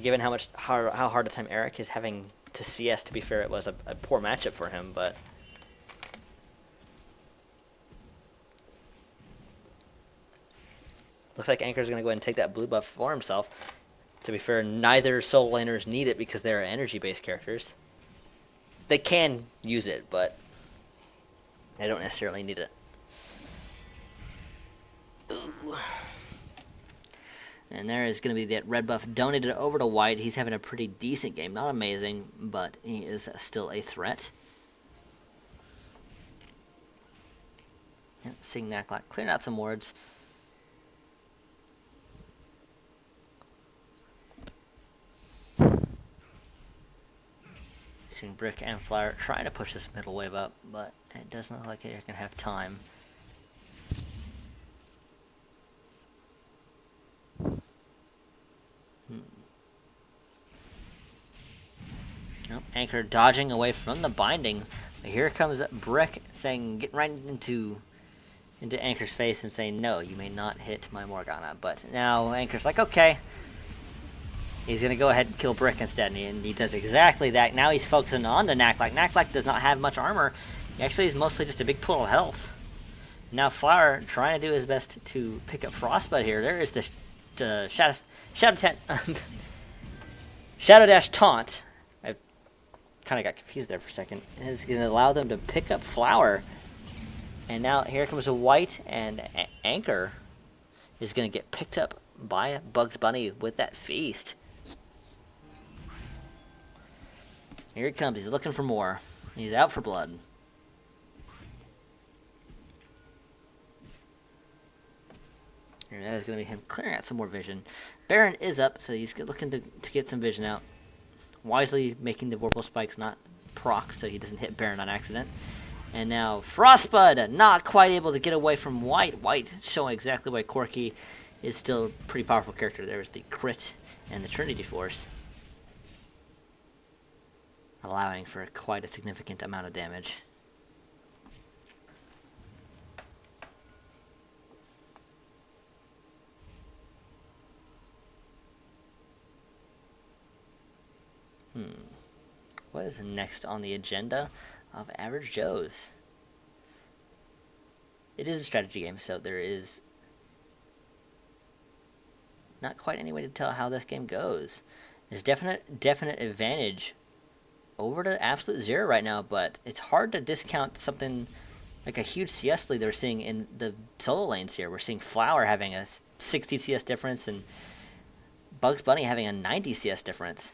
given how hard a time Eric is having to CS. To be fair, it was a poor matchup for him, but... Looks like Anchor's going to go ahead and take that blue buff for himself. To be fair, neither solo laners need it because they're energy-based characters. They can use it, but they don't necessarily need it. Ooh. And there is going to be that red buff donated over to White. He's having a pretty decent game. Not amazing, but he is still a threat. Yep, seeing Knacklight clearing out some wards. Seeing Brick and Flower trying to push this middle wave up, but it doesn't look like they're going to have time. Nope, Anchor dodging away from the binding. But here comes Brick saying, getting right into Anchor's face and saying, no, you may not hit my Morgana. But now Anchor's like, okay. He's going to go ahead and kill Brick instead, and he does exactly that. Now he's focusing on the Knacklight. Knacklight does not have much armor. He actually is mostly just a big pool of health. Now Flower trying to do his best to pick up Frostbite here. There is the Shadow Dash taunt. I kind of got confused there for a second. It's going to allow them to pick up Flower. And now here comes a White, and Anchor is going to get picked up by Bugs Bunny with that feast. Here he comes. He's looking for more. He's out for blood. And that is going to be him clearing out some more vision. Baron is up, so he's looking to get some vision out. Wisely making the Vorpal Spikes not proc, so he doesn't hit Baron on accident. And now Frostbud not quite able to get away from White. White showing exactly why Corki is still a pretty powerful character. There's the crit and the Trinity Force, allowing for quite a significant amount of damage. What is next on the agenda of Average Joe's? It is a strategy game, so there is not quite any way to tell how this game goes. There's definite advantage over to Absolute Zero right now, but it's hard to discount something like a huge CS lead they're seeing in the solo lanes here. We're seeing Flower having a 60 CS difference and Bugs Bunny having a 90 CS difference.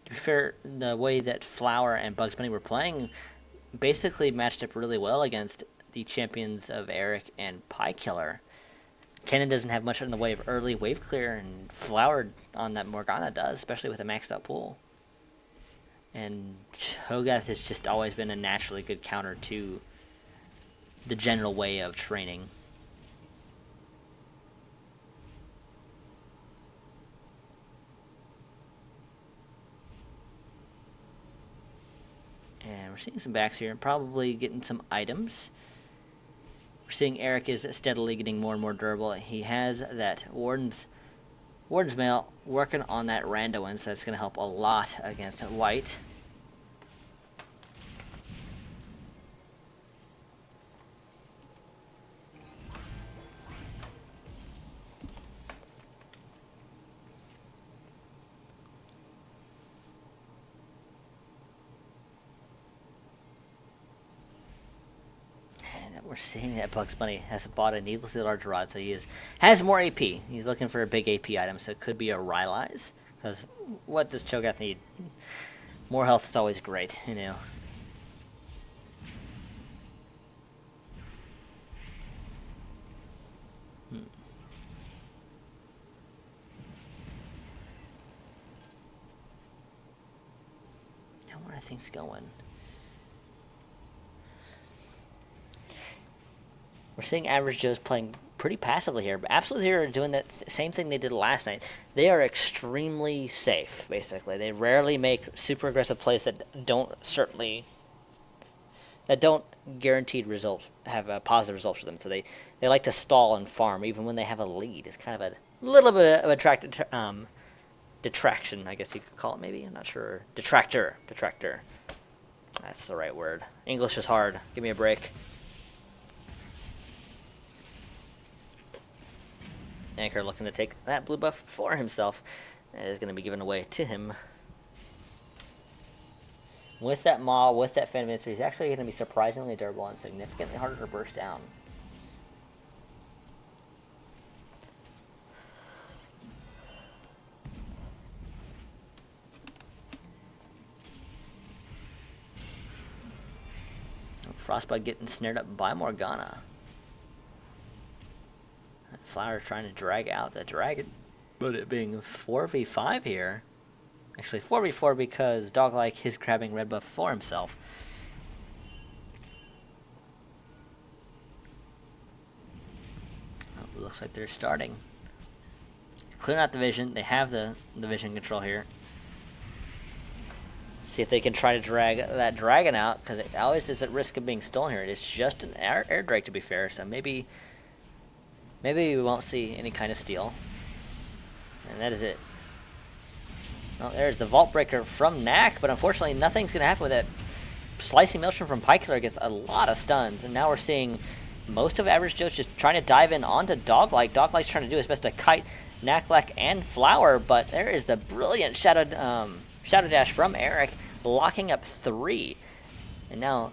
To be fair, the way that Flower and Bugs Bunny were playing basically matched up really well against the champions of Eric and Pie Killer. Kennen doesn't have much in the way of early wave clear, and Flower on that Morgana does, especially with a maxed out pool. And Cho'Gath has just always been a naturally good counter to the general way of training. And we're seeing some backs here, probably getting some items. We're seeing Eric is steadily getting more and more durable. He has that Warden's Mail working on that rando one, so that's going to help a lot against White. We're seeing that Bugs Bunny has bought a needlessly large rod, so he has more AP. He's looking for a big AP item, so it could be a Rylai's. Because what does Cho'Gath need? More health is always great, you know. Now where are things going? We're seeing Average Joe's playing pretty passively here, but Absolute Zero are doing that same thing they did last night. They are extremely safe, basically. They rarely make super aggressive plays that don't guaranteed results, have a positive result for them. So they like to stall and farm even when they have a lead. It's kind of a little bit of a detraction, I guess you could call it, maybe. I'm not sure. Detractor. That's the right word. English is hard. Give me a break. Anchor looking to take that blue buff for himself. That is going to be given away to him. With that Maw, with that Phantom Incense, he's actually going to be surprisingly durable and significantly harder to burst down. Frostbite getting snared up by Morgana. Flower trying to drag out the dragon, but it being 4v5 here. Actually 4v4 because Doglike is grabbing red buff for himself. Oh, looks like they're starting. Clearing out the vision. They have the vision control here. See if they can try to drag that dragon out, because it always is at risk of being stolen here. It is just an air drake, to be fair, so maybe we won't see any kind of steal. And that is it. Well, there's the Vault Breaker from Knack, but unfortunately nothing's going to happen with it. Slicing Maelstrom from Pykiller gets a lot of stuns, and now we're seeing most of Average Joe's just trying to dive in onto Doglike. Doglike's trying to do his best to kite Knacklack and Flower, but there is the brilliant Shadow Dash from Eric, blocking up 3. And now,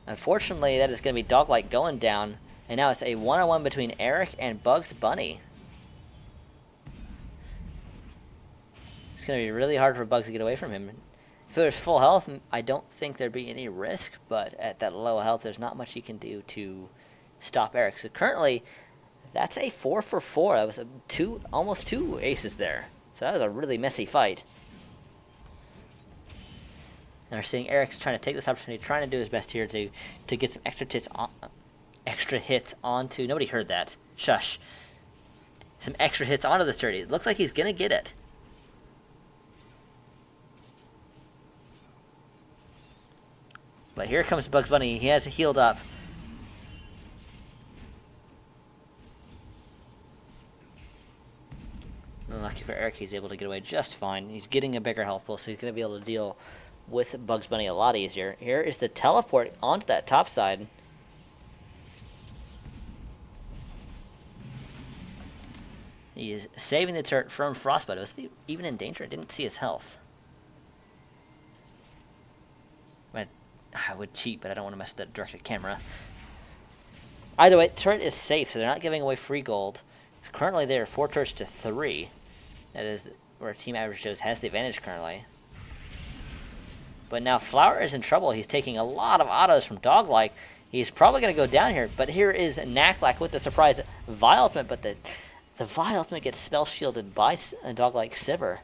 unfortunately, that is going to be Doglike going down. And now it's a one-on-one between Eric and Bugs Bunny. It's going to be really hard for Bugs to get away from him. If it was full health, I don't think there'd be any risk, but at that low health, there's not much he can do to stop Eric. So currently, that's a 4-for-4. That was almost 2 aces there. So that was a really messy fight. And we're seeing Eric's trying to take this opportunity, trying to do his best here to get some extra hits onto... Nobody heard that. Shush. Some extra hits onto the sturdy. It looks like he's going to get it. But here comes Bugs Bunny. He has healed up. Lucky for Eric, he's able to get away just fine. He's getting a bigger health pool, so he's going to be able to deal with Bugs Bunny a lot easier. Here is the teleport onto that top side. He is saving the turret from Frostbite. Was he even in danger? I didn't see his health. I would cheat, but I don't want to mess with that directed camera. Either way, turret is safe, so they're not giving away free gold. It's currently there 4 turrets to 3. That is where Team Average Joe's has the advantage currently. But now Flower is in trouble. He's taking a lot of autos from Doglike. He's probably going to go down here, but here is Knacklack with the surprise Vile Ultimate, but the Vile Ultimate gets spell shielded by Doglike Sivir.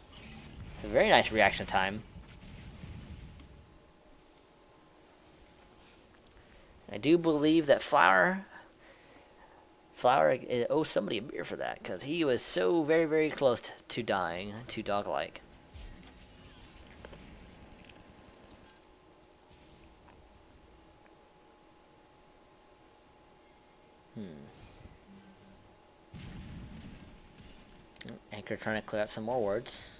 It's a very nice reaction time. I do believe that Flower owes somebody a beer for that, because he was so very, very close to dying to Doglike. Anchor trying to clear out some more words.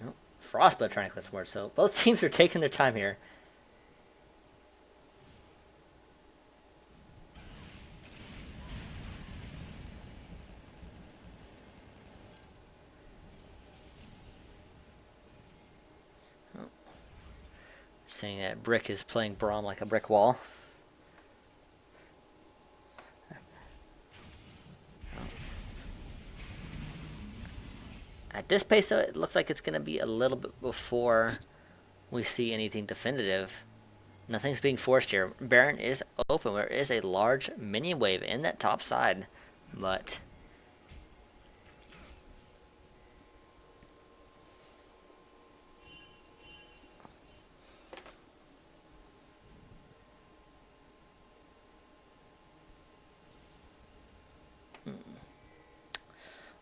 Oh, Frostbite trying to clear some words. So both teams are taking their time here. Saying that Brick is playing Braum like a brick wall. At this pace, though, it looks like it's going to be a little bit before we see anything definitive. Nothing's being forced here. Baron is open. There is a large minion wave in that top side, but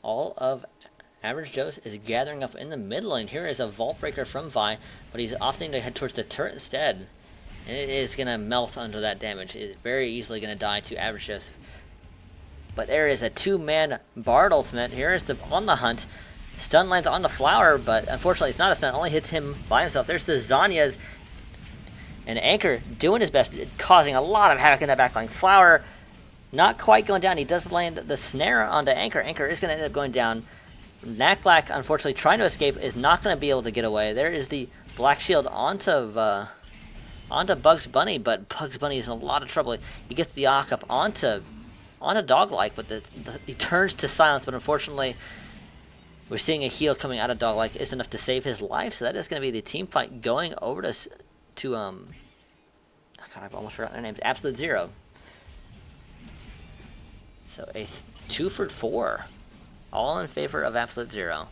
all of Average Joe's is gathering up in the mid lane. Here is a Vault Breaker from Vi, but he's opting to head towards the turret instead. And it is going to melt under that damage. It is very easily going to die to Average Joe's. But there is a two-man Bard ultimate. Here is the on the hunt. Stun lands on the Flower, but unfortunately it's not a stun. It only hits him by himself. There's the Zanyas. And Anchor doing his best, causing a lot of havoc in that backline. Flower not quite going down. He does land the snare onto Anchor. Anchor is going to end up going down. Naklak, unfortunately, trying to escape, is not going to be able to get away. There is the Black Shield onto Bugs Bunny, but Bugs Bunny is in a lot of trouble. He gets the Arc up onto Doglike, but he turns to silence, but unfortunately, we're seeing a heal coming out of Doglike is enough to save his life, so that is going to be the team fight going over to God, I've almost forgotten their names, Absolute Zero. So a 2 for 4. All in favor of Absolute Zero.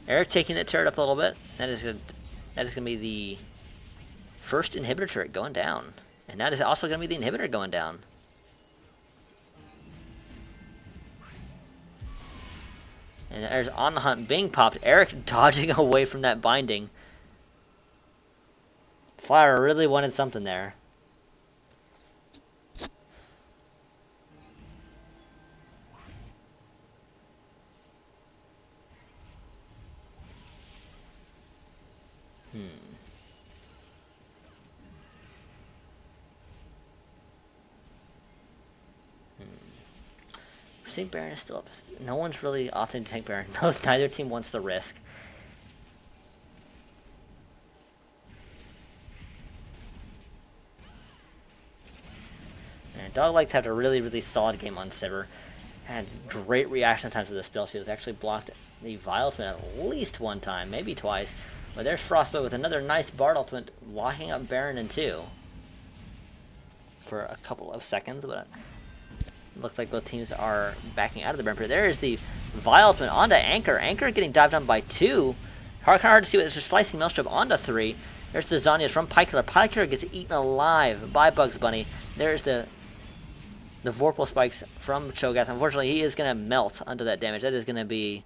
Eric taking the turret up a little bit. That is going to be the first inhibitor turret going down. And that is also going to be the inhibitor going down. And there's On the Hunt being popped. Eric dodging away from that binding. Flower really wanted something there. St. Baron is still up. No one's really opting to tank Baron. Neither team wants the risk. And Doglike had a really solid game on Sivir. Had great reaction times to the spell shield. Actually blocked the Vile Ultimate at least one time, maybe twice. But there's Frostbite with another nice Bard Ultimate, locking up Baron in 2. For a couple of seconds, but looks like both teams are backing out of the Baron. There is the Vile Ultimate onto Anchor. Anchor getting dived on by 2. Hard to see what it's just slicing Maelstrom onto 3. There's the Zanyas from Pykiller. Pykiller gets eaten alive by Bugs Bunny. There's the Vorpal Spikes from Cho'Gath. Unfortunately, he is going to melt under that damage. That is going to be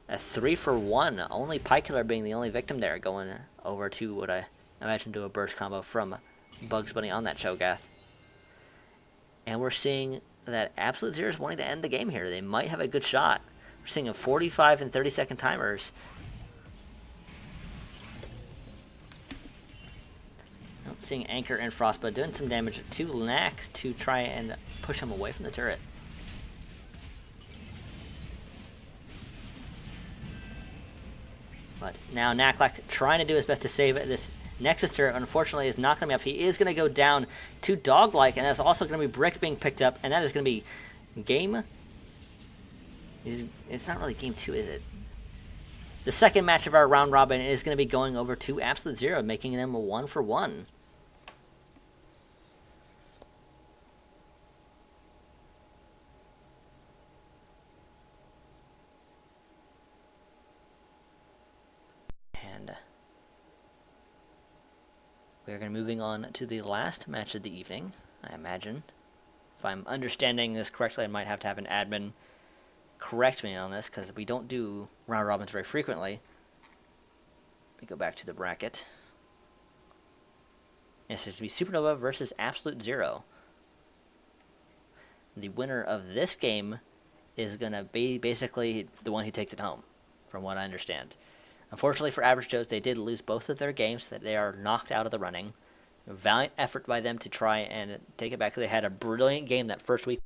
a 3 for 1. Only Pykiller being the only victim there, going over to what I imagine to a burst combo from Bugs Bunny on that Cho'Gath. And we're seeing that Absolute Zero is wanting to end the game here. They might have a good shot. We're seeing a 45 and 30 second timers. Seeing Anchor and Frostbite doing some damage to Nack to try and push him away from the turret. But now Naklak trying to do his best to save this Nexus turret, unfortunately, is not going to be up. He is going to go down to Doglike, and that's also going to be Brick being picked up, and that is going to be game... It's not really game 2, is it? The second match of our round robin is going to be going over to Absolute Zero, making them a 1 for 1. And we are going to be moving on to the last match of the evening, I imagine. If I'm understanding this correctly, I might have to have an admin correct me on this, because we don't do round robins very frequently. Let me go back to the bracket. And it's going to be Supernova versus Absolute Zero. The winner of this game is going to be basically the one who takes it home, from what I understand. Unfortunately for Average Joe's, they did lose both of their games, that they are knocked out of the running. A valiant effort by them to try and take it back. They had a brilliant game that first week.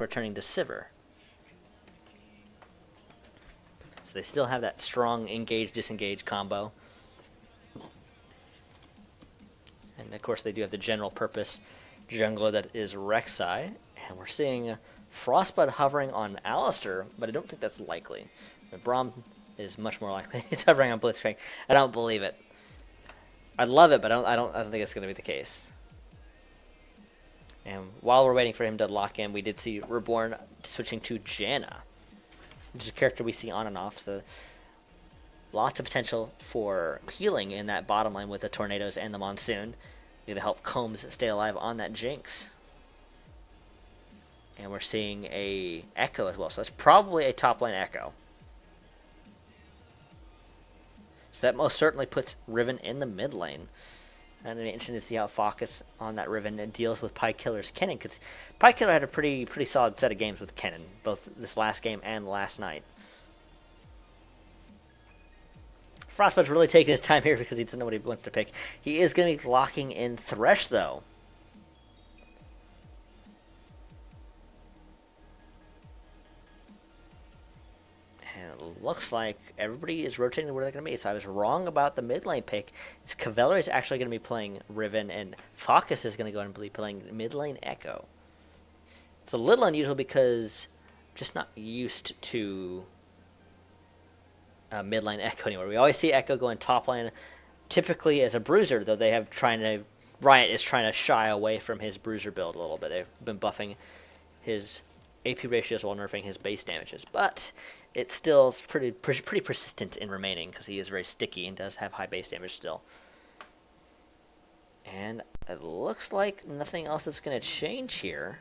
returning to Sivir. So they still have that strong engage-disengage combo. And of course they do have the general purpose jungler that is Rek'Sai. And we're seeing Frostbud hovering on Alistar, but I don't think that's likely. Braum is much more likely. He's hovering on Blitzcrank. I don't believe it. I'd love it, but I don't think it's going to be the case. And while we're waiting for him to lock in, we did see Reborn switching to Janna, which is a character we see on and off. So lots of potential for healing in that bottom lane with the tornadoes and the monsoon. Going to help Combs stay alive on that Jinx. And we're seeing a Echo as well, so that's probably a top lane Echo. So that most certainly puts Riven in the mid lane. And it'll be interesting to see how Focus on that Riven deals with Pykiller's Kennen, because Pykiller had a pretty solid set of games with Kennen, both this last game and last night. Frostbite's really taking his time here because he doesn't know what he wants to pick. He is going to be locking in Thresh, though. And it looks like everybody is rotating where they're going to be. So I was wrong about the mid lane pick. It's Cavalier is actually going to be playing Riven, and Focus is going to go and be playing mid lane Echo. It's a little unusual because I'm just not used to mid lane Echo anywhere. We always see Echo going top lane, typically as a bruiser, though Riot is trying to shy away from his bruiser build a little bit. They've been buffing his AP ratios while nerfing his base damages, but it's still pretty persistent in remaining because he is very sticky and does have high base damage still. And it looks like nothing else is going to change here.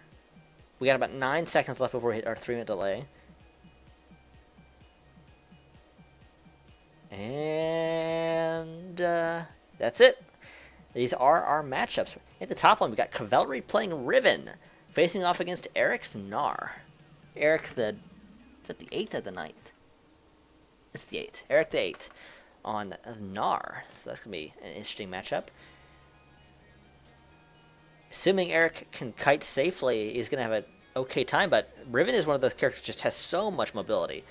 We got about 9 seconds left before we hit our 3-minute delay. And that's it. These are our matchups. At the top one, we got Cavalry playing Riven, facing off against Eric's Gnar. Eric is that the 8th or the 9th? It's the 8th. Eric the 8th on Gnar. So that's going to be an interesting matchup. Assuming Eric can kite safely, he's going to have an okay time, but Riven is one of those characters that just has so much mobility.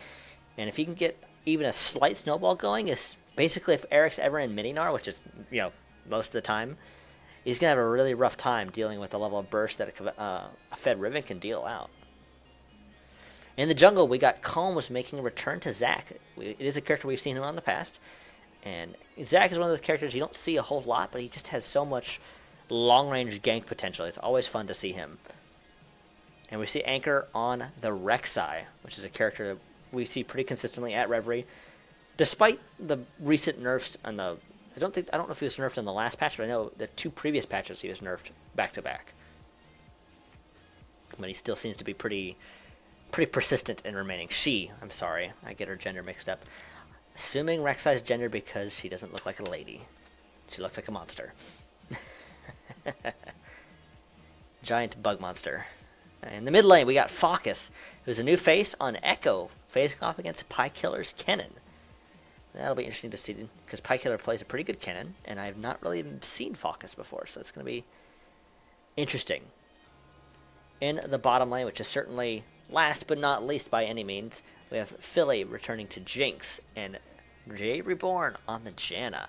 And if he can get even a slight snowball going, is basically if Eric's ever in mini-Gnar, which is, most of the time, he's going to have a really rough time dealing with the level of burst that a fed Riven can deal out. In the jungle, we got Combs making a return to Zac. It is a character we've seen him on in the past. And Zac is one of those characters you don't see a whole lot, but he just has so much long-range gank potential. It's always fun to see him. And we see Anchor on the Rek'Sai, which is a character that we see pretty consistently at Reverie, despite the recent nerfs on the. I don't know if he was nerfed in the last patch, but I know the 2 previous patches he was nerfed back to back. But he still seems to be pretty persistent in remaining. I'm sorry, I get her gender mixed up. Assuming Rek'Sai's gender because she doesn't look like a lady, she looks like a monster. Giant bug monster. In the mid lane, we got Focus, who's a new face on Echo, facing off against Pykiller's Kennen. That'll be interesting to see, because Pykiller plays a pretty good Kennen, and I have not really seen Focus before, so it's going to be interesting. In the bottom lane, which is certainly last but not least by any means, we have Philly returning to Jinx, and Jay Reborn on the Janna.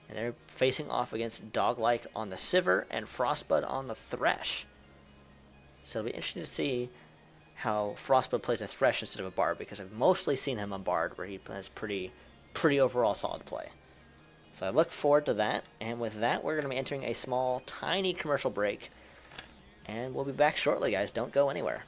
And they're facing off against Doglike on the Sivir and Frostbud on the Thresh. So it'll be interesting to see how Frostbud plays a Thresh instead of a Bard, because I've mostly seen him on Bard, where he plays pretty overall solid play. So I look forward to that, and with that, we're going to be entering a small, tiny commercial break, and we'll be back shortly, guys. Don't go anywhere.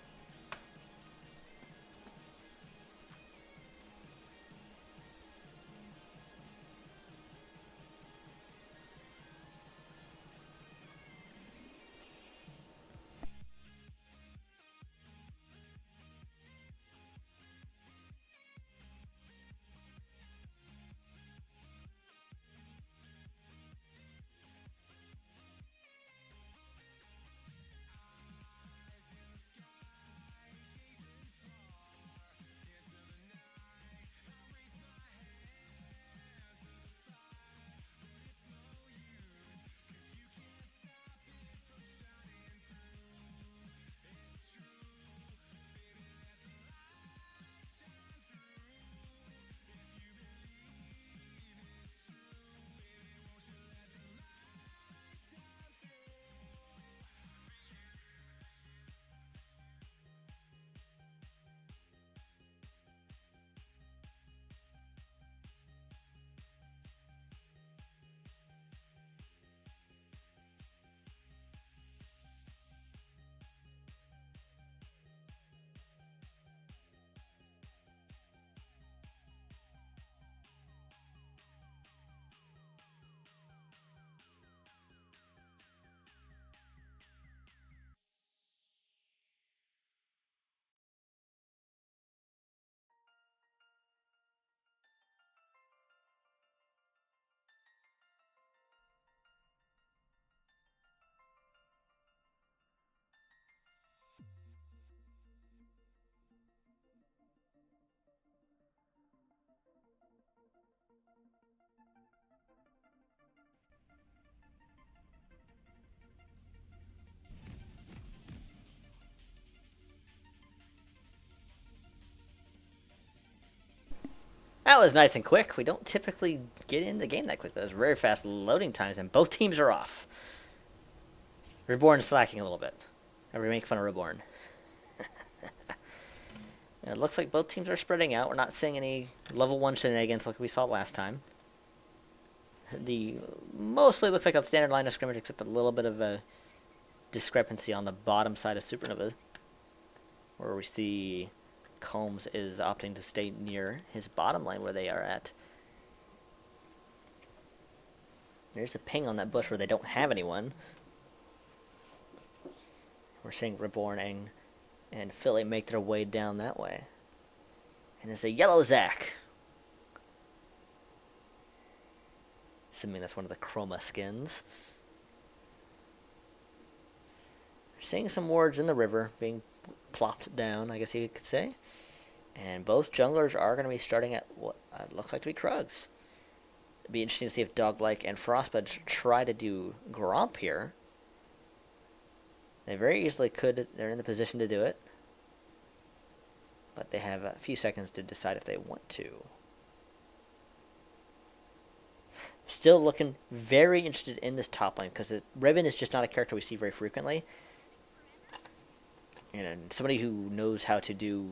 That was nice and quick. We don't typically get in the game that quick. Those very fast loading times, and both teams are off. Reborn is slacking a little bit. And we make fun of Reborn. It looks like both teams are spreading out. We're not seeing any level 1 shenanigans like we saw last time. The mostly looks like a standard line of scrimmage, except a little bit of a discrepancy on the bottom side of Supernova, where we see Combs is opting to stay near his bottom lane where they are at. There's a ping on that bush where they don't have anyone. We're seeing Reborn and Philly make their way down that way. And it's a yellow Zac. Assuming that's one of the chroma skins. We're seeing some wards in the river being plopped down, I guess you could say. And both junglers are going to be starting at what looks like to be Krugs. It'd be interesting to see if Doglike and Frostbud try to do Gromp here. They very easily could. They're in the position to do it. But they have a few seconds to decide if they want to. Still looking very interested in this top lane, because Riven is just not a character we see very frequently. And somebody who knows how to do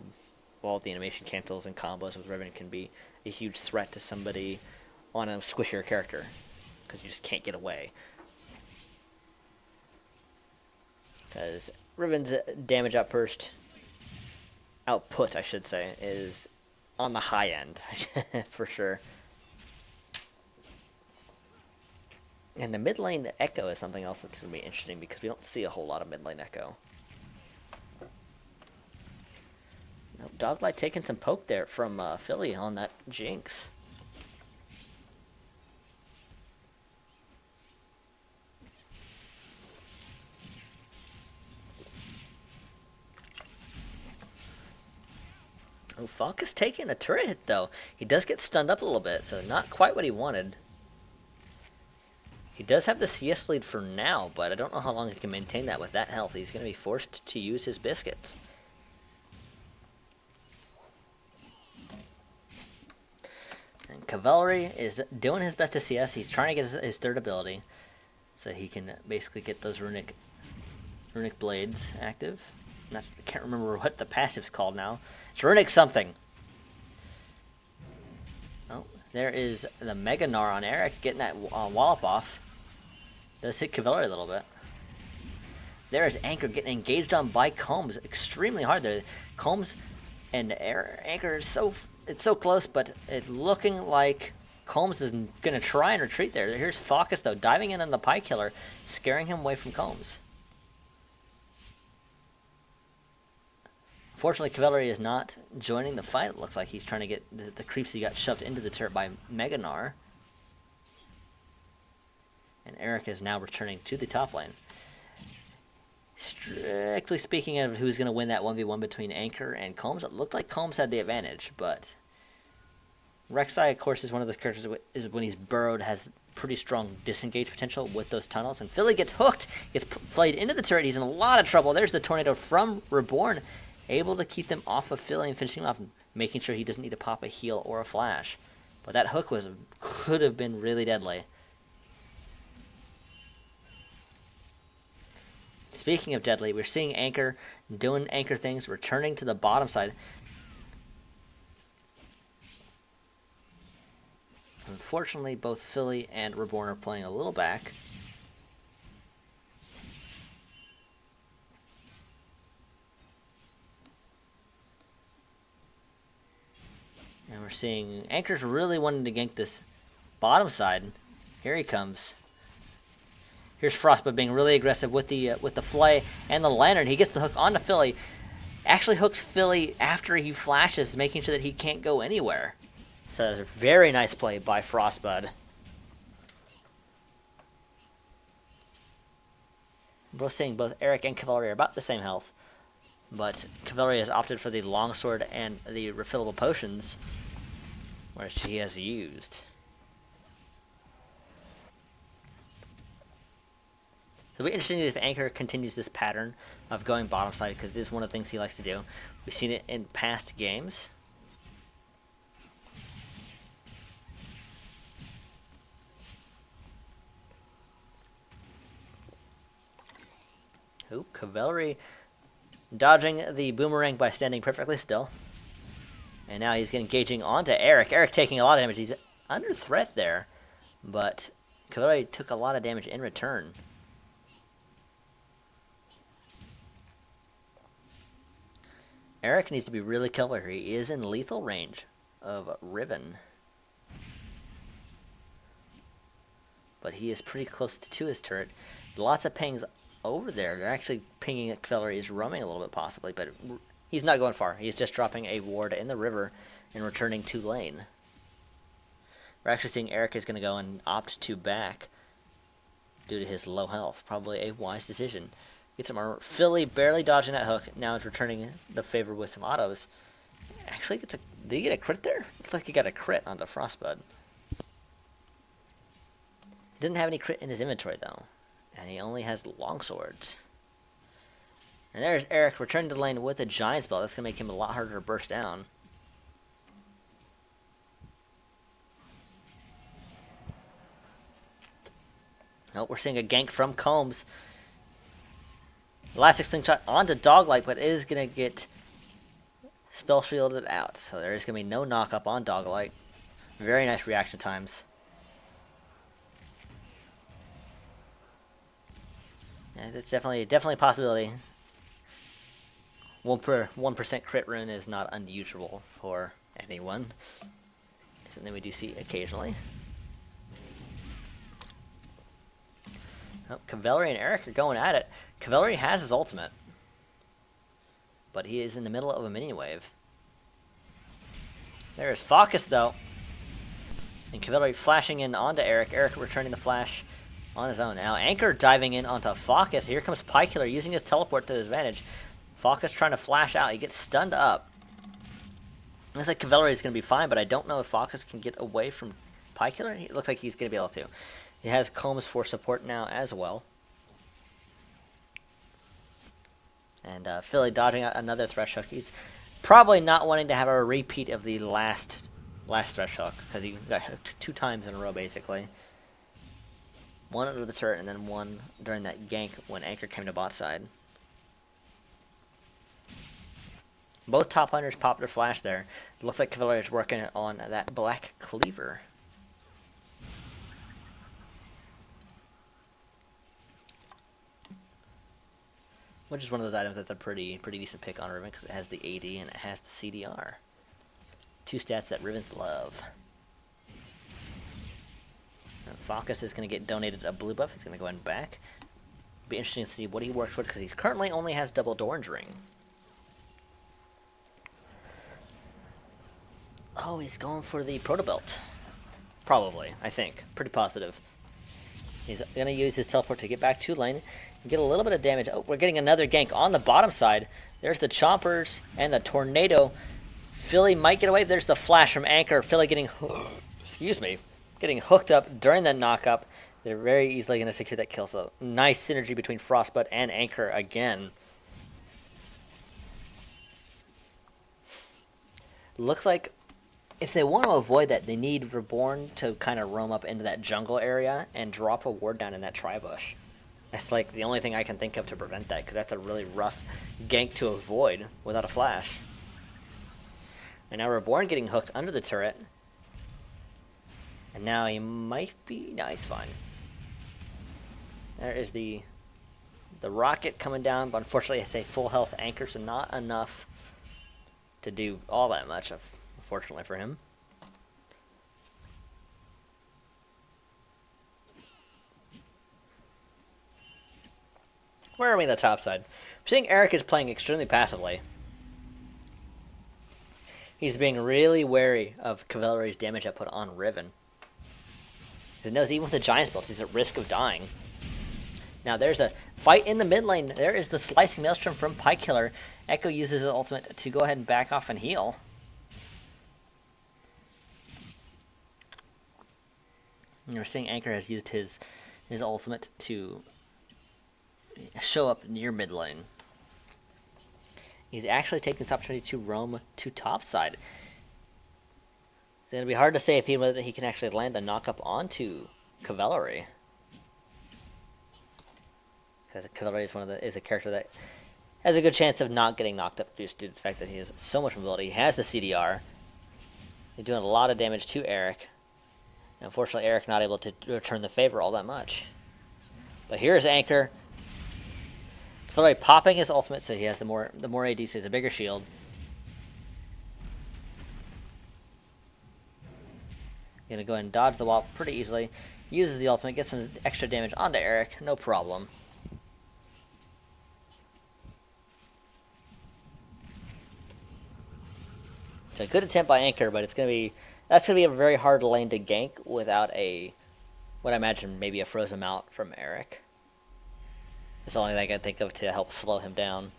all the animation cancels and combos with Riven can be a huge threat to somebody on a squishier character, because you just can't get away. Because Riven's damage output, I should say, is on the high end, for sure. And the mid lane echo is something else that's going to be interesting, because we don't see a whole lot of mid lane echo. Nope, Doglight taking some poke there from Philly on that Jinx. Oh, Falk is taking a turret hit, though. He does get stunned up a little bit, so not quite what he wanted. He does have the CS lead for now, but I don't know how long he can maintain that with that health. He's going to be forced to use his biscuits. And Cavalry is doing his best to CS. He's trying to get his third ability, so he can basically get those runic blades active. I can't remember what the passive's called now. It's runic something. Oh, there is the Mega Gnar on Eric getting that wallop off. Does hit Cavalry a little bit. There is Anchor getting engaged on by Combs extremely hard there. Combs and Anchor is so close, but it's looking like Combs is going to try and retreat there. Here's Focus, though, diving in on the Pie Killer, scaring him away from Combs. Fortunately, Cavalry is not joining the fight. It looks like he's trying to get the creeps he got shoved into the turret by Mega Gnar. And Eric is now returning to the top lane. Strictly speaking of who's going to win that 1v1 between Anchor and Combs, it looked like Combs had the advantage, but Rek'Sai, of course, is one of those characters that when he's burrowed has pretty strong disengage potential with those tunnels. And Philly gets hooked, gets flayed into the turret. He's in a lot of trouble. There's the tornado from Reborn, able to keep them off of Philly and finishing him off, making sure he doesn't need to pop a heal or a flash. But that hook could have been really deadly. Speaking of deadly, we're seeing Anchor doing Anchor things, returning to the bottom side. Unfortunately, both Philly and Reborn are playing a little back. And we're seeing Anchor's really wanting to gank this bottom side. Here he comes. Here's Frostbud being really aggressive with the flay and the lantern. He gets the hook onto Philly. Actually hooks Philly after he flashes, making sure that he can't go anywhere. So that's a very nice play by Frostbud. Both seeing both Eric and Cavalry are about the same health, but Cavalry has opted for the longsword and the refillable potions, which he has used. It'll be interesting if Anchor continues this pattern of going bottom side, because this is one of the things he likes to do. We've seen it in past games. Ooh, Cavalry dodging the boomerang by standing perfectly still. And now he's engaging onto Eric. Eric taking a lot of damage. He's under threat there, but Cavalry took a lot of damage in return. Eric needs to be really careful here. He is in lethal range of Riven. But he is pretty close to his turret. Lots of pings over there. They're actually pinging that Cavalry is roaming a little bit possibly, but he's not going far. He's just dropping a ward in the river and returning to lane. We're actually seeing Eric is going to go and opt to back due to his low health. Probably a wise decision. Get some armor. Philly barely dodging that hook. Now it's returning the favor with some autos. Actually gets a... Did he get a crit there? Looks like he got a crit onto Frostbud. Didn't have any crit in his inventory though. And he only has longswords. And there's Eric returning to the lane with a giant spell. That's going to make him a lot harder to burst down. Oh, we're seeing a gank from Combs. Elastic Slingshot onto Doglight, but it is going to get spell shielded out. So there is going to be no knock-up on Doglight. Very nice reaction times. Yeah, that's definitely a possibility. 1% crit rune is not unusual for anyone. Something we do see occasionally. Oh, Cavalry and Eric are going at it. Cavalry has his ultimate, but he is in the middle of a mini wave. There's Focus though, and Cavalry flashing in onto Eric. Eric returning the flash on his own. Now Anchor diving in onto Focus. Here comes Pykiller using his teleport to his advantage. Focus trying to flash out. He gets stunned up. Looks like Cavalry is going to be fine, but I don't know if Focus can get away from Pykiller. It looks like he's going to be able to. He has Combs for support now as well. And Philly dodging out another Thresh Hook. He's probably not wanting to have a repeat of the last Thresh Hook, because he got hooked 2 times in a row, basically. One under the turret, and then one during that gank when Anchor came to bot side. Both top hunters popped their flash there. It looks like Cavalry is working on that Black Cleaver. Which is one of those items that's a pretty decent pick on Riven, because it has the AD and it has the CDR. 2 stats that Rivens love. Focus is going to get donated a blue buff. He's going to go ahead and back. Be interesting to see what he works with, because he currently only has double Doran's Ring. Oh, he's going for the Proto Belt. Probably, I think. Pretty positive. He's going to use his teleport to get back to lane and get a little bit of damage. Oh, we're getting another gank on the bottom side. There's the Chompers and the Tornado. Philly might get away. There's the flash from Anchor. Philly getting... Excuse me. Getting hooked up during that knock-up. They're very easily going to secure that kill. So nice synergy between Frostbud and Anchor again. Looks like if they want to avoid that, they need Reborn to kind of roam up into that jungle area and drop a ward down in that tri-bush. That's like the only thing I can think of to prevent that, because that's a really rough gank to avoid without a flash. And now Reborn getting hooked under the turret. And now he might be... No, he's fine. There is the rocket coming down, but unfortunately it's a full health Anchor, so not enough to do all that much, unfortunately for him. Where are we on the top side? I'm seeing Eric is playing extremely passively. He's being really wary of Cavalry's damage output on Riven. He knows even with the Giant's build, he's at risk of dying. Now there's a fight in the mid lane. There is the Slicing Maelstrom from Pykiller. Echo uses his ultimate to go ahead and back off and heal. And we're seeing Anchor has used his ultimate to show up near mid lane. He's actually taking this opportunity to roam to top side. It's going to be hard to say if whether he can actually land a knock-up onto Cavalry. because Cavalry is a character that has a good chance of not getting knocked up just due to the fact that he has so much mobility. He has the CDR. He's doing a lot of damage to Eric. Unfortunately, Eric not able to return the favor all that much. But here's Anchor. Cavalry popping his ultimate, so he has the more AD, so he has a bigger shield. Gonna go ahead and dodge the wall pretty easily. Uses the ultimate, gets some extra damage onto Eric, no problem. So a good attempt by Anchor, but that's gonna be a very hard lane to gank without what I imagine maybe a frozen mount from Eric. It's the only thing I can think of to help slow him down.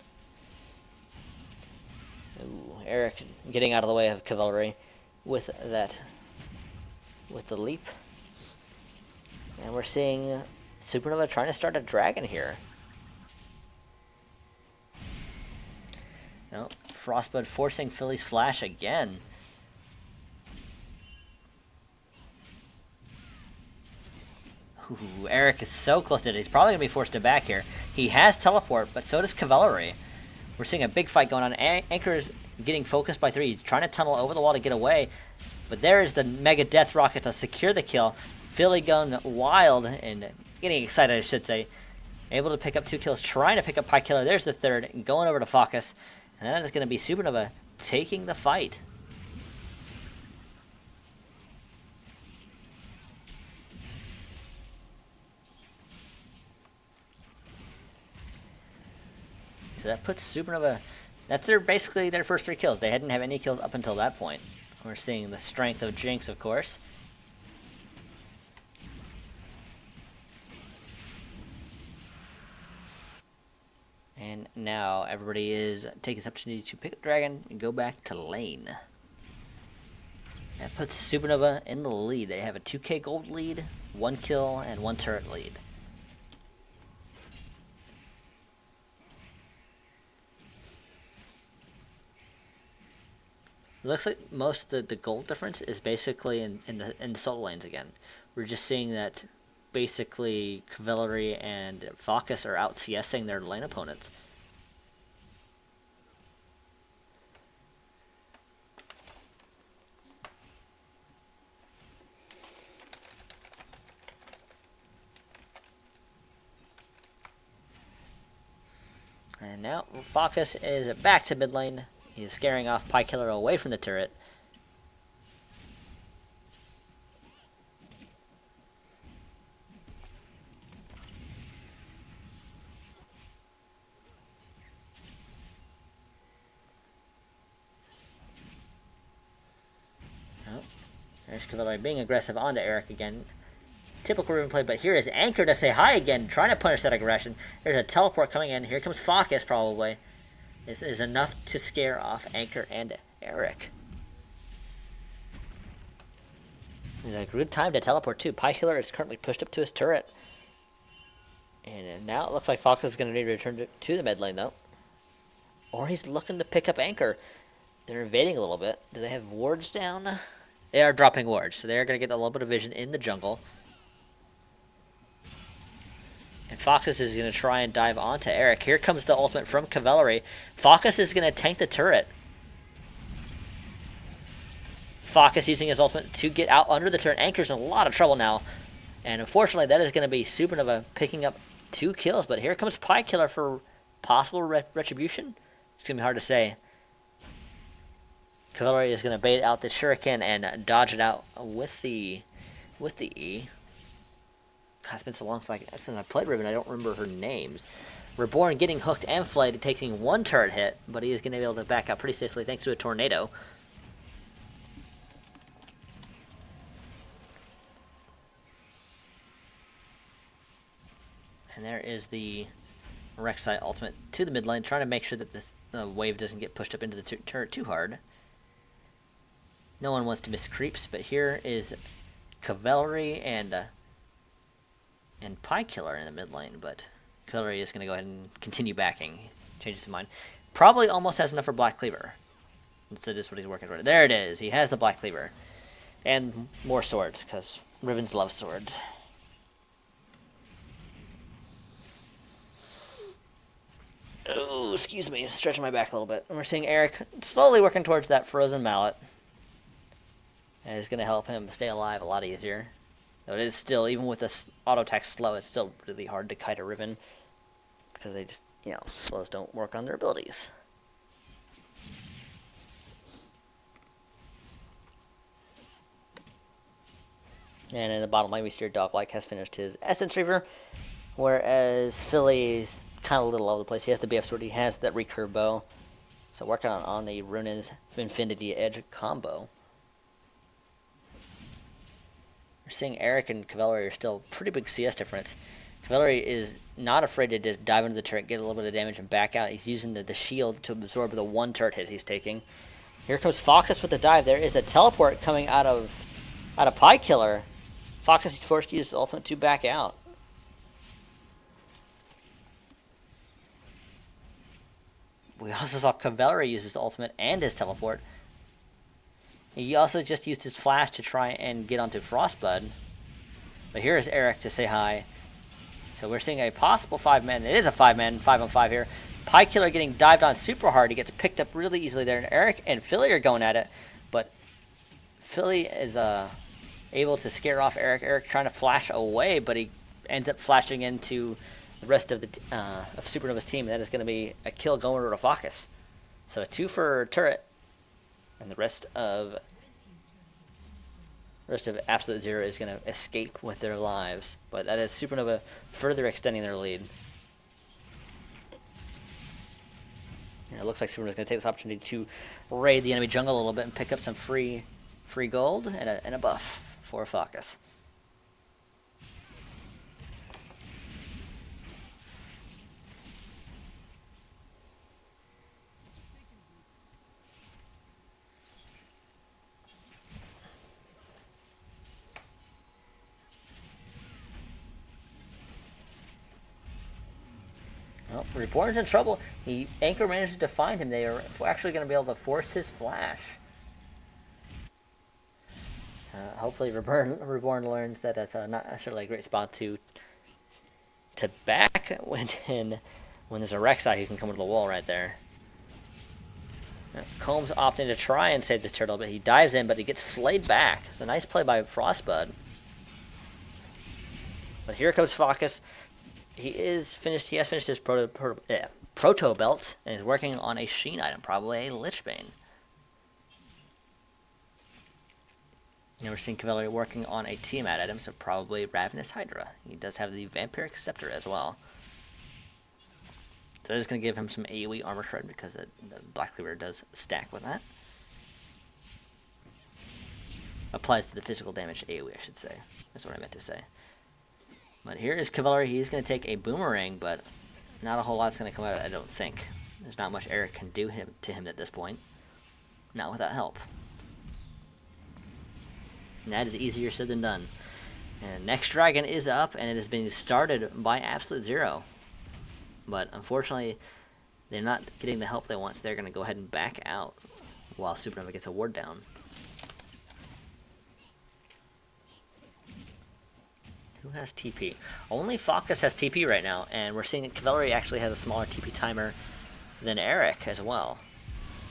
Ooh, Eric getting out of the way of Cavalry with the leap. And we're seeing Supernova trying to start a dragon here. No, Frostbud forcing Philly's flash again. Ooh, Eric is so close to it. He's probably going to be forced to back here. He has teleport, but so does Cavalry. We're seeing a big fight going on. Anchor is getting focused by 3. He's trying to tunnel over the wall to get away. But there is the Mega Death Rocket to secure the kill. Philly going wild and getting excited, I should say. Able to pick up 2 kills, trying to pick up Pie Killer. There's the third, going over to Focus. And that is going to be Supernova taking the fight. So that puts Supernova... That's basically their first 3 kills. They hadn't have any kills up until that point. We're seeing the strength of Jinx, of course. And now everybody is taking this opportunity to pick up Dragon and go back to lane. That puts Supernova in the lead. They have a 2k gold lead, 1 kill, and 1 turret lead. It looks like most of the gold difference is basically in the solo lanes again. We're just seeing that basically Cavalry and Focus are out CSing their lane opponents. And now Focus is back to mid lane. He's scaring off Pie Killer away from the turret. Oh, there's Cavalry being aggressive onto Eric again. Typical Riven play, but here is Anchor to say hi again, trying to punish that aggression. There's a teleport coming in. Here comes Focus, probably. This is enough to scare off Anchor and Eric. It's a good time to teleport too. Pie Killer is currently pushed up to his turret. And now it looks like Focus is going to need to return to the mid lane though. Or he's looking to pick up Anchor. They're invading a little bit. Do they have wards down? They are dropping wards, so they're going to get a little bit of vision in the jungle. And Focus is going to try and dive onto Eric. Here comes the ultimate from Cavalry. Focus is going to tank the turret. Focus using his ultimate to get out under the turret. Anchor's in a lot of trouble now. And unfortunately, that is going to be Supernova picking up 2 kills. But here comes Pie Killer for possible retribution. It's going to be hard to say. Cavalry is going to bait out the Shuriken and dodge it out with the E. God, it's been so long since I played Riven, I don't remember her names. Reborn getting hooked and flayed, taking 1 turret hit, but he is going to be able to back out pretty safely thanks to a tornado. And there is the Rek'Sai ultimate to the mid lane, trying to make sure that this wave doesn't get pushed up into the turret too hard. No one wants to miss creeps, but here is Cavalry and Pie Killer in the mid lane, but Cavalry is going to go ahead and continue backing. Changes his mind. Probably almost has enough for Black Cleaver. So this is what he's working for. There it is. He has the Black Cleaver. And more swords, because Rivens love swords. Oh, excuse me, stretching my back a little bit. And we're seeing Eric slowly working towards that frozen mallet. And it's going to help him stay alive a lot easier. Though it is still, even with this auto attack slow, it's still really hard to kite a Riven. Because they just, slows don't work on their abilities. And in the bottom lane, we see Doglike has finished his Essence Reaver. Whereas Philly's kind of a little all over the place. He has the BF Sword, he has that recurve bow. So working on the Runa's Infinity Edge combo. We're seeing Eric and Cavalry are still pretty big CS difference. Cavalry is not afraid to just dive into the turret, get a little bit of damage, and back out. He's using the shield to absorb the one turret hit he's taking. Here comes Focus with the dive. There is a teleport coming out of Pie Killer. Focus is forced to use his ultimate to back out. We also saw Cavalry use his ultimate and his teleport. He also just used his flash to try and get onto Frostbud. But here is Eric to say hi. So we're seeing a possible 5-man. It is a 5-man, 5-on-5 here. Pie Killer getting dived on super hard. He gets picked up really easily there. And Eric and Philly are going at it. But Philly is able to scare off Eric. Eric trying to flash away, but he ends up flashing into the rest of of Supernova's team. That is going to be a kill going over to Focus. So a 2 for turret. And the rest of Absolute Zero is going to escape with their lives. But that is Supernova further extending their lead. And it looks like Supernova's going to take this opportunity to raid the enemy jungle a little bit and pick up some free gold and a buff for Focus. Well, Reborn's in trouble. Anchor manages to find him. They are actually going to be able to force his flash. Hopefully Reborn learns that that's not necessarily a great spot to back when there's a Rek'Sai who can come to the wall right there. Now, Combs opting to try and save this turtle, but he dives in, but he gets flayed back. It's a nice play by Frostbud. But here comes Focus. He has finished his proto belt and is working on a Sheen item, probably a Lichbane. Now we're seeing Cavalry working on a Tiamat item, so probably Ravenous Hydra. He does have the Vampiric Scepter as well. So that is going to give him some AoE armor shred because the Black Cleaver does stack with that. Applies to the physical damage AoE, I should say. That's what I meant to say. But here is Cavalry. He's going to take a Boomerang, but not a whole lot's going to come out of it, I don't think. There's not much Eric can do to him at this point. Not without help. And that is easier said than done. And next dragon is up, and it is being started by Absolute Zero. But unfortunately, they're not getting the help they want, so they're going to go ahead and back out while Supernova gets a ward down. Who has TP? Only Focus has TP right now, and we're seeing that Cavalry actually has a smaller TP timer than Eric as well.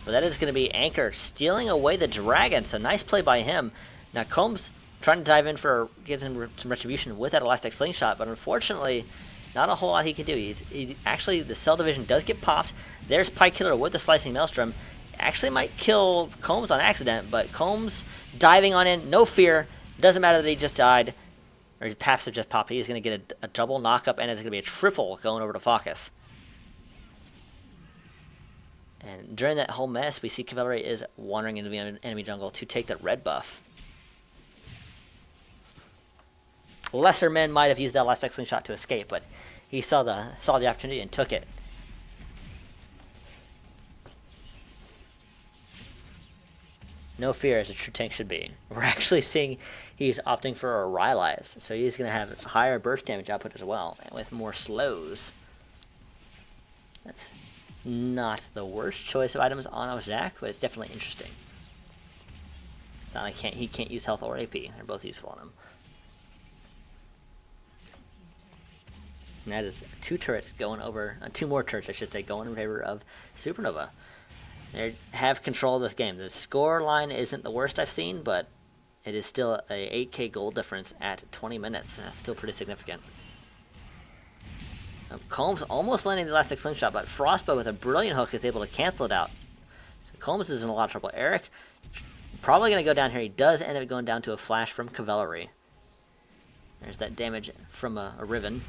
But that is going to be Anchor stealing away the dragon, so nice play by him. Now Combs trying to dive in for getting some retribution with that Elastic Slingshot, but unfortunately, not a whole lot he can do. He actually, the Cell Division does get popped. There's Pike Killer with the Slicing Maelstrom. Actually might kill Combs on accident, but Combs diving on in, no fear. Doesn't matter that he just died. Or his paps have just popped. He's going to get a double knockup, and it's going to be a triple going over to Focus. And during that whole mess, we see Cavalry is wandering into the enemy jungle to take that red buff. Lesser men might have used that last X-Wing shot to escape, but he saw the opportunity and took it. No fear, as a true tank should be. We're actually seeing he's opting for a Rylai's, so he's going to have higher burst damage output as well, and with more slows. That's not the worst choice of items on Ozak, but it's definitely interesting. It's not like he can't use health or AP. They're both useful on him. And that is two turrets going over, two more turrets, I should say, going in favor of Supernova. They have control of this game. The score line isn't the worst I've seen, but it is still a 8k gold difference at 20 minutes, and that's still pretty significant. Combs almost landing the elastic slingshot, but Frostbow with a brilliant hook is able to cancel it out. So Combs is in a lot of trouble. Eric probably going to go down here. He does end up going down to a flash from Cavalry. There's that damage from a Riven.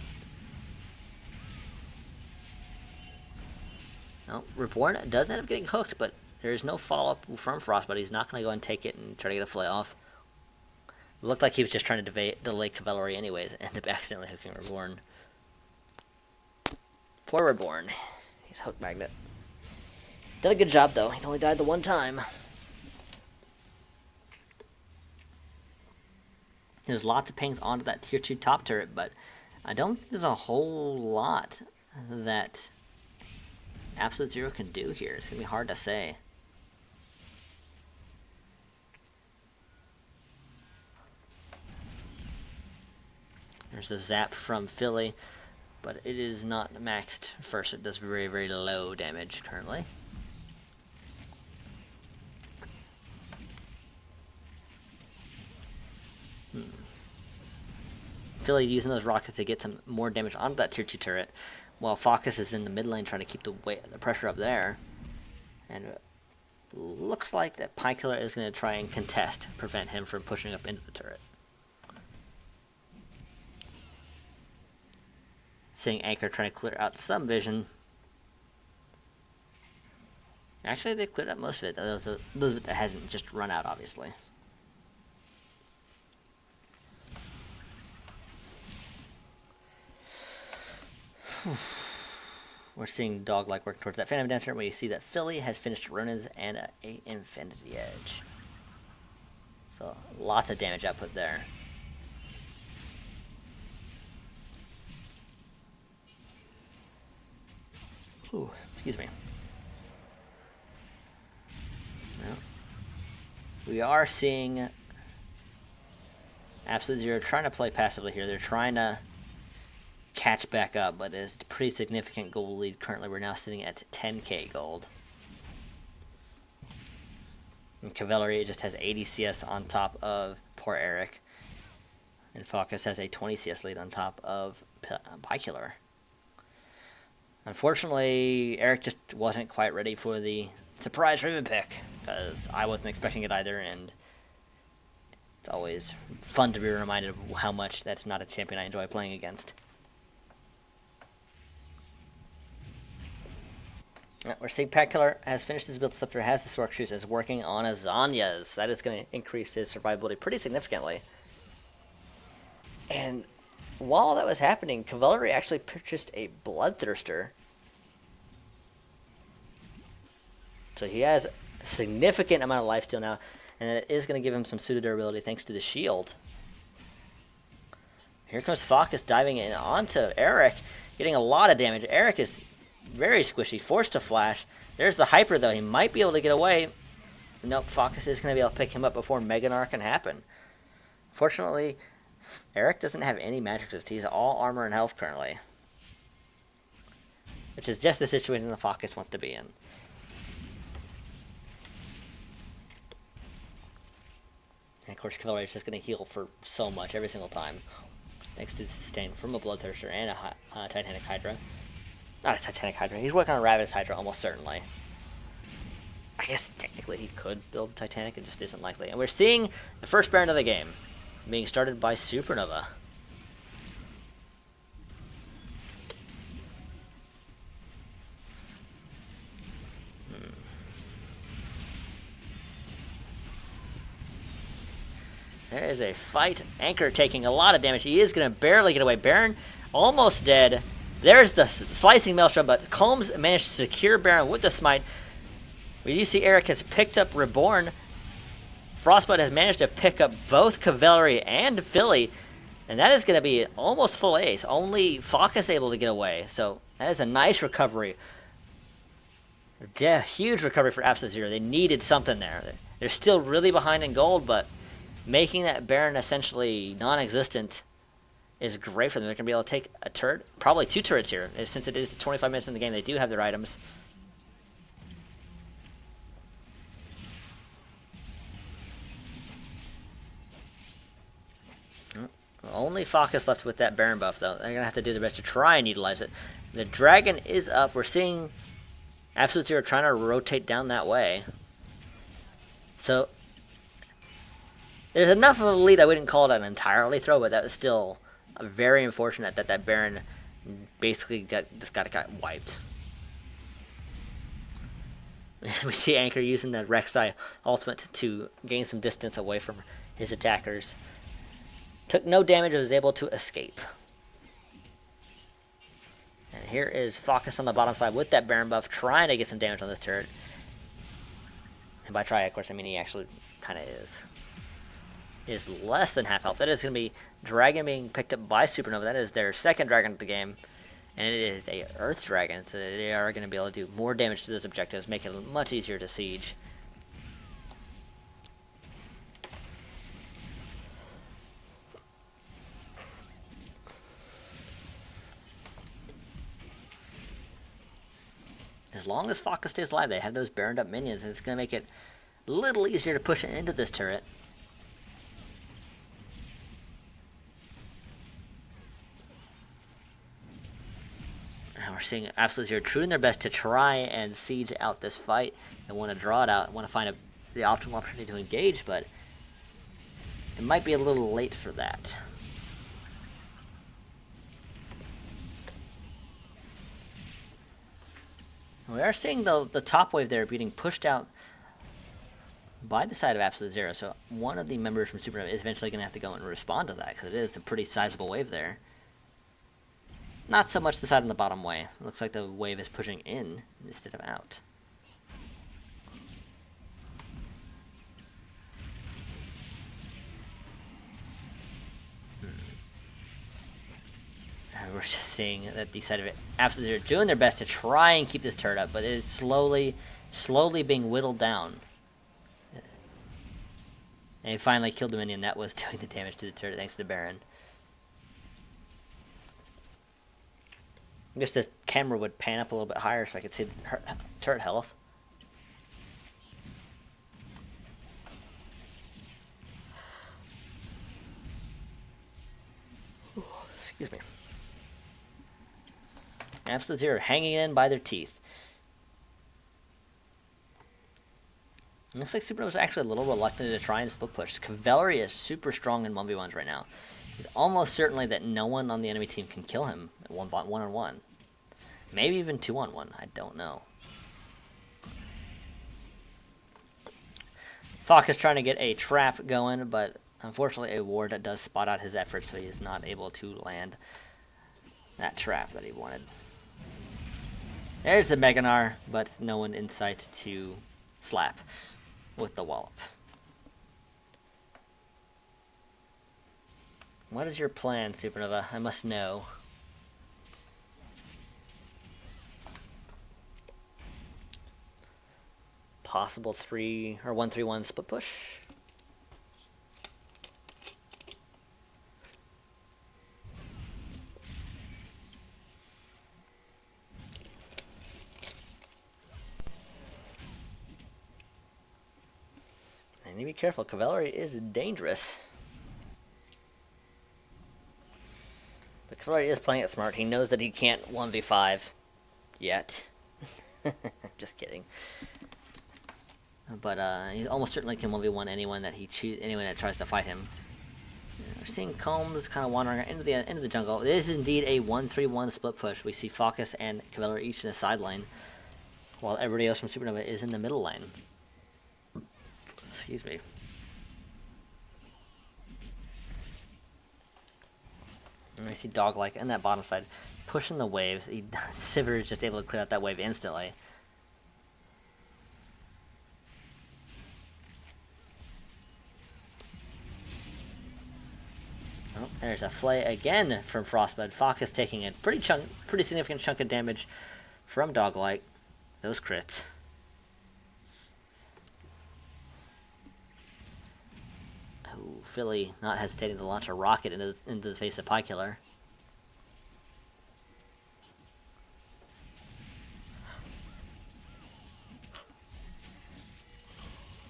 Well, Reborn does end up getting hooked, but there's no follow-up from Frost, but he's not going to go and take it and try to get a flay off. It looked like he was just trying to delay Cavalry anyways, and ended up accidentally hooking Reborn. Poor Reborn. He's hook magnet. Did a good job, though. He's only died the one time. There's lots of pings onto that tier 2 top turret, but I don't think there's a whole lot that Absolute Zero can do here. It's going to be hard to say. There's a zap from Philly, but it is not maxed first. It does very, very low damage currently. Philly using those rockets to get some more damage onto that tier 2 turret, while Focus is in the mid lane trying to keep the pressure up there. And it looks like that Pykiller is going to try and contest, prevent him from pushing up into the turret. Seeing Anchor trying to clear out some vision. Actually, they cleared up most of it. Those of it that hasn't just run out, obviously. We're seeing Dog-like working towards that Phantom Dancer, where you see that Philly has finished Runas and a Infinity Edge. So, lots of damage output there. Ooh, excuse me. Well, we are seeing Absolute Zero trying to play passively here. They're trying to catch back up, but it's a pretty significant gold lead. Currently, we're now sitting at 10k gold. And Cavalry just has 80 CS on top of poor Eric. And Focus has a 20 CS lead on top of Pykiller. Unfortunately, Eric just wasn't quite ready for the surprise Riven pick, because I wasn't expecting it either, and it's always fun to be reminded of how much that's not a champion I enjoy playing against. We're seeing Pykiller has finished his build disruptor, has the Sork Shoes, is working on a Zanya's. That is going to increase his survivability pretty significantly. And while that was happening, Cavalry actually purchased a Bloodthirster. So he has a significant amount of lifesteal now, and it is going to give him some pseudo durability thanks to the shield. Here comes Focus diving in onto Eric, getting a lot of damage. Eric is very squishy, forced to flash. There's the Hyper, though. He might be able to get away. Nope, Focus is going to be able to pick him up before Meganar can happen. Fortunately, Eric doesn't have any magic resist. He's all armor and health currently, which is just the situation the Focus wants to be in. And of course, Cavalry is just going to heal for so much every single time, thanks to the sustain from a Bloodthirster and a Titanic Hydra. Not a Titanic Hydra. He's working on a Ravenous Hydra almost certainly. I guess technically he could build Titanic, it just isn't likely. And we're seeing the first Baron of the game being started by Supernova. There is a fight. Anchor taking a lot of damage. He is going to barely get away. Baron almost dead. There's the slicing maelstrom, but Combs managed to secure Baron with the smite. We do see Eric has picked up Reborn. Frostbite has managed to pick up both Cavalry and Philly, and that is going to be almost full ace. Only Focus able to get away, so that is a nice recovery. Yeah, huge recovery for Absolute Zero. They needed something there. They're still really behind in gold, but making that Baron essentially non-existent is great for them. They're going to be able to take a turret, probably 2 turrets here. Since it is 25 minutes in the game, they do have their items. Only Focus left with that Baron buff, though. They're going to have to do their best to try and utilize it. The Dragon is up. We're seeing Absolute Zero trying to rotate down that way. So, there's enough of a lead I wouldn't call it an entirely throw, but that was still very unfortunate that that Baron basically got wiped. We see Anchor using the Rek'Sai ultimate to gain some distance away from his attackers. Took no damage and was able to escape. And here is Focus on the bottom side with that Baron buff, trying to get some damage on this turret. And by try, of course, I mean he actually kind of is. He is less than half health. That is going to be Dragon being picked up by Supernova. That is their second Dragon of the game. And it is a Earth Dragon, so they are going to be able to do more damage to those objectives, make it much easier to siege. As long as Focus stays alive, they have those Baroned up minions, and it's going to make it a little easier to push it into this turret. And we're seeing Absolute Zero doing their best to try and siege out this fight. They want to draw it out, want to find the optimal opportunity to engage, but it might be a little late for that. We are seeing the top wave there being pushed out by the side of Absolute Zero, so one of the members from Supernova is eventually going to have to go and respond to that, because it is a pretty sizable wave there. Not so much the side on the bottom way. It looks like the wave is pushing in instead of out. We're just seeing that the side of it, Absolute Zero doing their best to try and keep this turret up, but it is slowly being whittled down. And he finally killed the minion that was doing the damage to the turret thanks to the Baron. I guess the camera would pan up a little bit higher so I could see the turret health. Excuse me. Absolute Zero hanging in by their teeth. It looks like Supernova's actually a little reluctant to try and split push. Reverie is super strong in 1v1s right now. It's almost certainly that no one on the enemy team can kill him at one-on-one. Maybe even 2-on-1, I don't know. Fox is trying to get a trap going, but unfortunately a ward that does spot out his efforts, so he is not able to land that trap that he wanted. There's the Meganar, but no one in sight to slap with the wallop. What is your plan, Supernova? I must know. Possible 1-3-1 split push. I need to be careful. Cavalry is dangerous. But Cavalry is playing it smart. He knows that he can't 1v5 yet. Just kidding. But he almost certainly can 1v1 anyone that anyone that tries to fight him. We're seeing Combs kind of wandering into the jungle. It is indeed a 1-3-1 split push. We see Focus and Cavalry each in the side lane, while everybody else from Supernova is in the middle lane. Excuse me. And I see Doglike in that bottom side pushing the waves. Sivir is just able to clear out that wave instantly. Oh, there's a flay again from Frostbud. Focus taking a pretty significant chunk of damage from Doglike. Those crits. Ooh, Philly not hesitating to launch a rocket into the face of Pie Killer.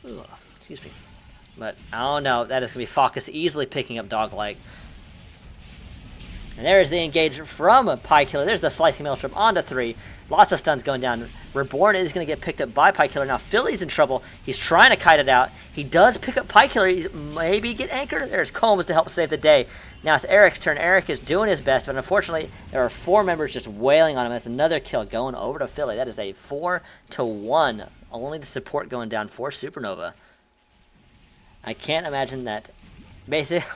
Ugh, excuse me. But, oh no, that is going to be Focus easily picking up Dog-like. And there's the engage from Pie Killer. There's the Slicing Maelstrom onto 3. Lots of stuns going down. Reborn is going to get picked up by Pie Killer. Now Philly's in trouble. He's trying to kite it out. He does pick up Pie Killer. He's maybe get anchored. There's Combs to help save the day. Now it's Eric's turn. Eric is doing his best, but unfortunately there are 4 members just wailing on him. That's another kill going over to Philly. That is a 4-1. Only the support going down for Supernova. I can't imagine that.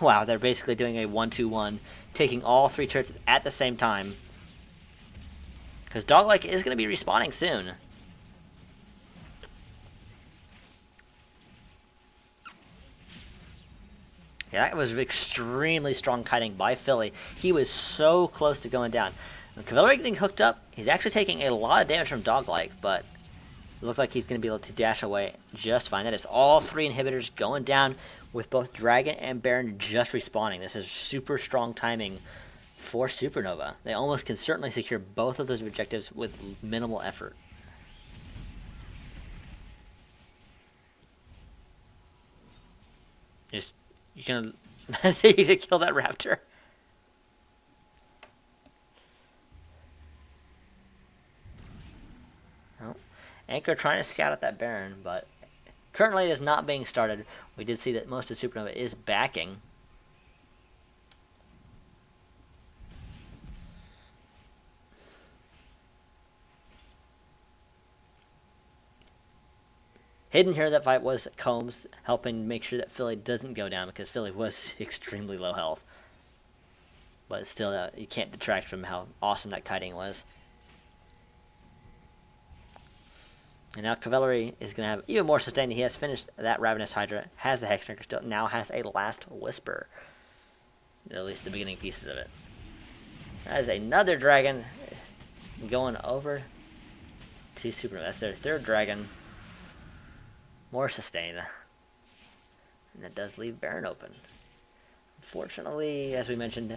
Wow, they're basically doing a 1-2-1, taking all 3 turrets at the same time. Because Dog-like is going to be respawning soon. Yeah, that was extremely strong kiting by Philly. He was so close to going down. With Cavalry getting hooked up, he's actually taking a lot of damage from Dog-like, but it looks like he's going to be able to dash away just fine. That is all 3 inhibitors going down with both Dragon and Baron just respawning. This is super strong timing for Supernova. They almost can certainly secure both of those objectives with minimal effort. You can you to kill that raptor. Oh, Anchor trying to scout out that Baron, but currently it is not being started. We did see that most of Supernova is backing. Hidden here, that fight was Combs helping make sure that Philly doesn't go down because Philly was extremely low health. But still, you can't detract from how awesome that kiting was. And now Cavalry is going to have even more sustain. He has finished that Ravenous Hydra, has the Hexmaker still, now has a Last Whisper. At least the beginning pieces of it. That is another dragon going over to Supernova. That's their 3rd dragon. More sustain. And that does leave Baron open. Unfortunately, as we mentioned,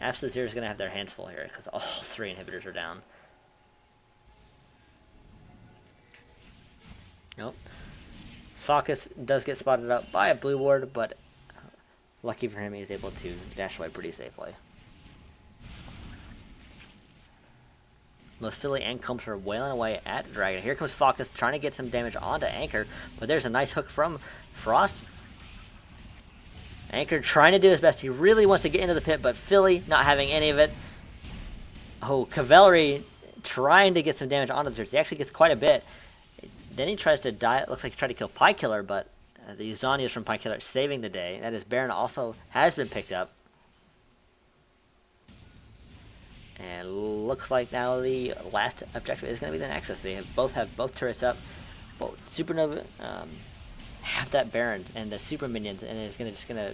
Absolute Zero is going to have their hands full here because all 3 inhibitors are down. Nope. Focus does get spotted up by a blue ward, but lucky for him, he was able to dash away pretty safely. Both Philly and Combs are wailing away at the Dragon. Here comes Focus trying to get some damage onto Anchor, but there's a nice hook from Frost. Anchor trying to do his best. He really wants to get into the pit, but Philly not having any of it. Oh, Cavalry trying to get some damage onto the turrets. He actually gets quite a bit. Then he tries to die. It looks like he tried to kill Pie Killer, but the Zonias from Pie Killer saving the day. That is, Baron also has been picked up. And looks like now the last objective is going to be the Nexus. They have both turrets up. Both Supernova have that Baron and the Super Minions, and it's just gonna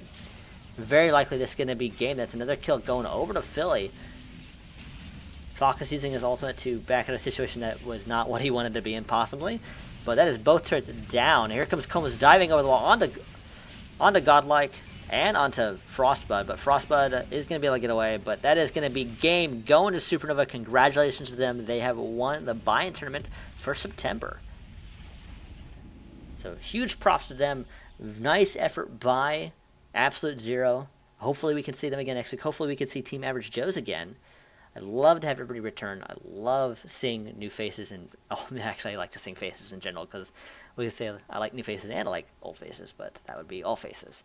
very likely this is going to be game. That's another kill going over to Philly. Focus using his ultimate to back in a situation that was not what he wanted to be in, possibly. But that is both turrets down. Here comes Combs diving over the wall onto Godlike and onto Frostbud. But Frostbud is going to be able to get away. But that is going to be game going to Supernova. Congratulations to them. They have won the buy-in tournament for September. So huge props to them. Nice effort by Absolute Zero. Hopefully we can see them again next week. Hopefully we can see Team Average Joe's again. I'd love to have everybody return. I love seeing new faces, and actually I like to sing faces in general, because we could say I like new faces and I like old faces, but that would be all faces.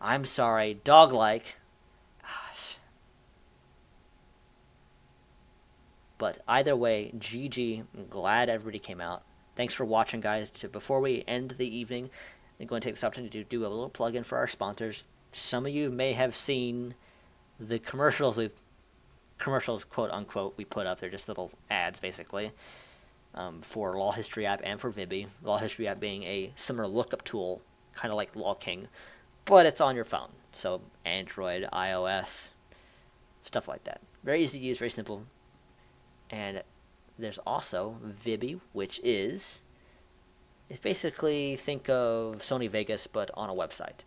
I'm sorry, Dog-like. Gosh. But either way, GG. I'm glad everybody came out. Thanks for watching, guys. Before we end the evening, I'm going to take this opportunity to do a little plug-in for our sponsors. Some of you may have seen the commercials, quote unquote, we put up. They're just little ads, basically, for Law History app and for Vibby. Law History app being a similar lookup tool, kind of like Law King, but it's on your phone. So Android, iOS, stuff like that. Very easy to use, very simple. And there's also Vibby, which is It's basically think of Sony Vegas, but on a website.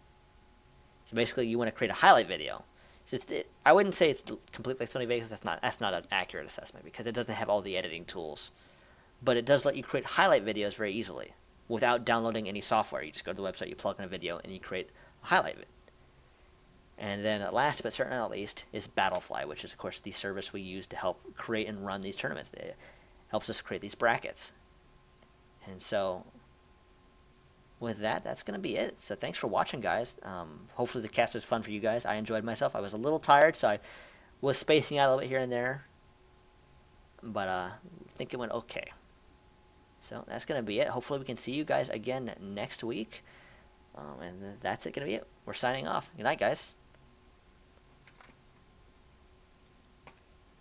So basically, you want to create a highlight video. So I wouldn't say it's completely like Sony Vegas. That's not an accurate assessment because it doesn't have all the editing tools. But it does let you create highlight videos very easily without downloading any software. You just go to the website, you plug in a video, and you create a highlight of it. And then last but certainly not least is Battlefly, which is of course the service we use to help create and run these tournaments. It helps us create these brackets. And so with that, that's going to be it. So thanks for watching, guys. Hopefully the cast was fun for you guys. I enjoyed myself. I was a little tired, so I was spacing out a little bit here and there. But I think it went okay. So that's going to be it. Hopefully we can see you guys again next week. And that's it going to be it. We're signing off. Good night, guys.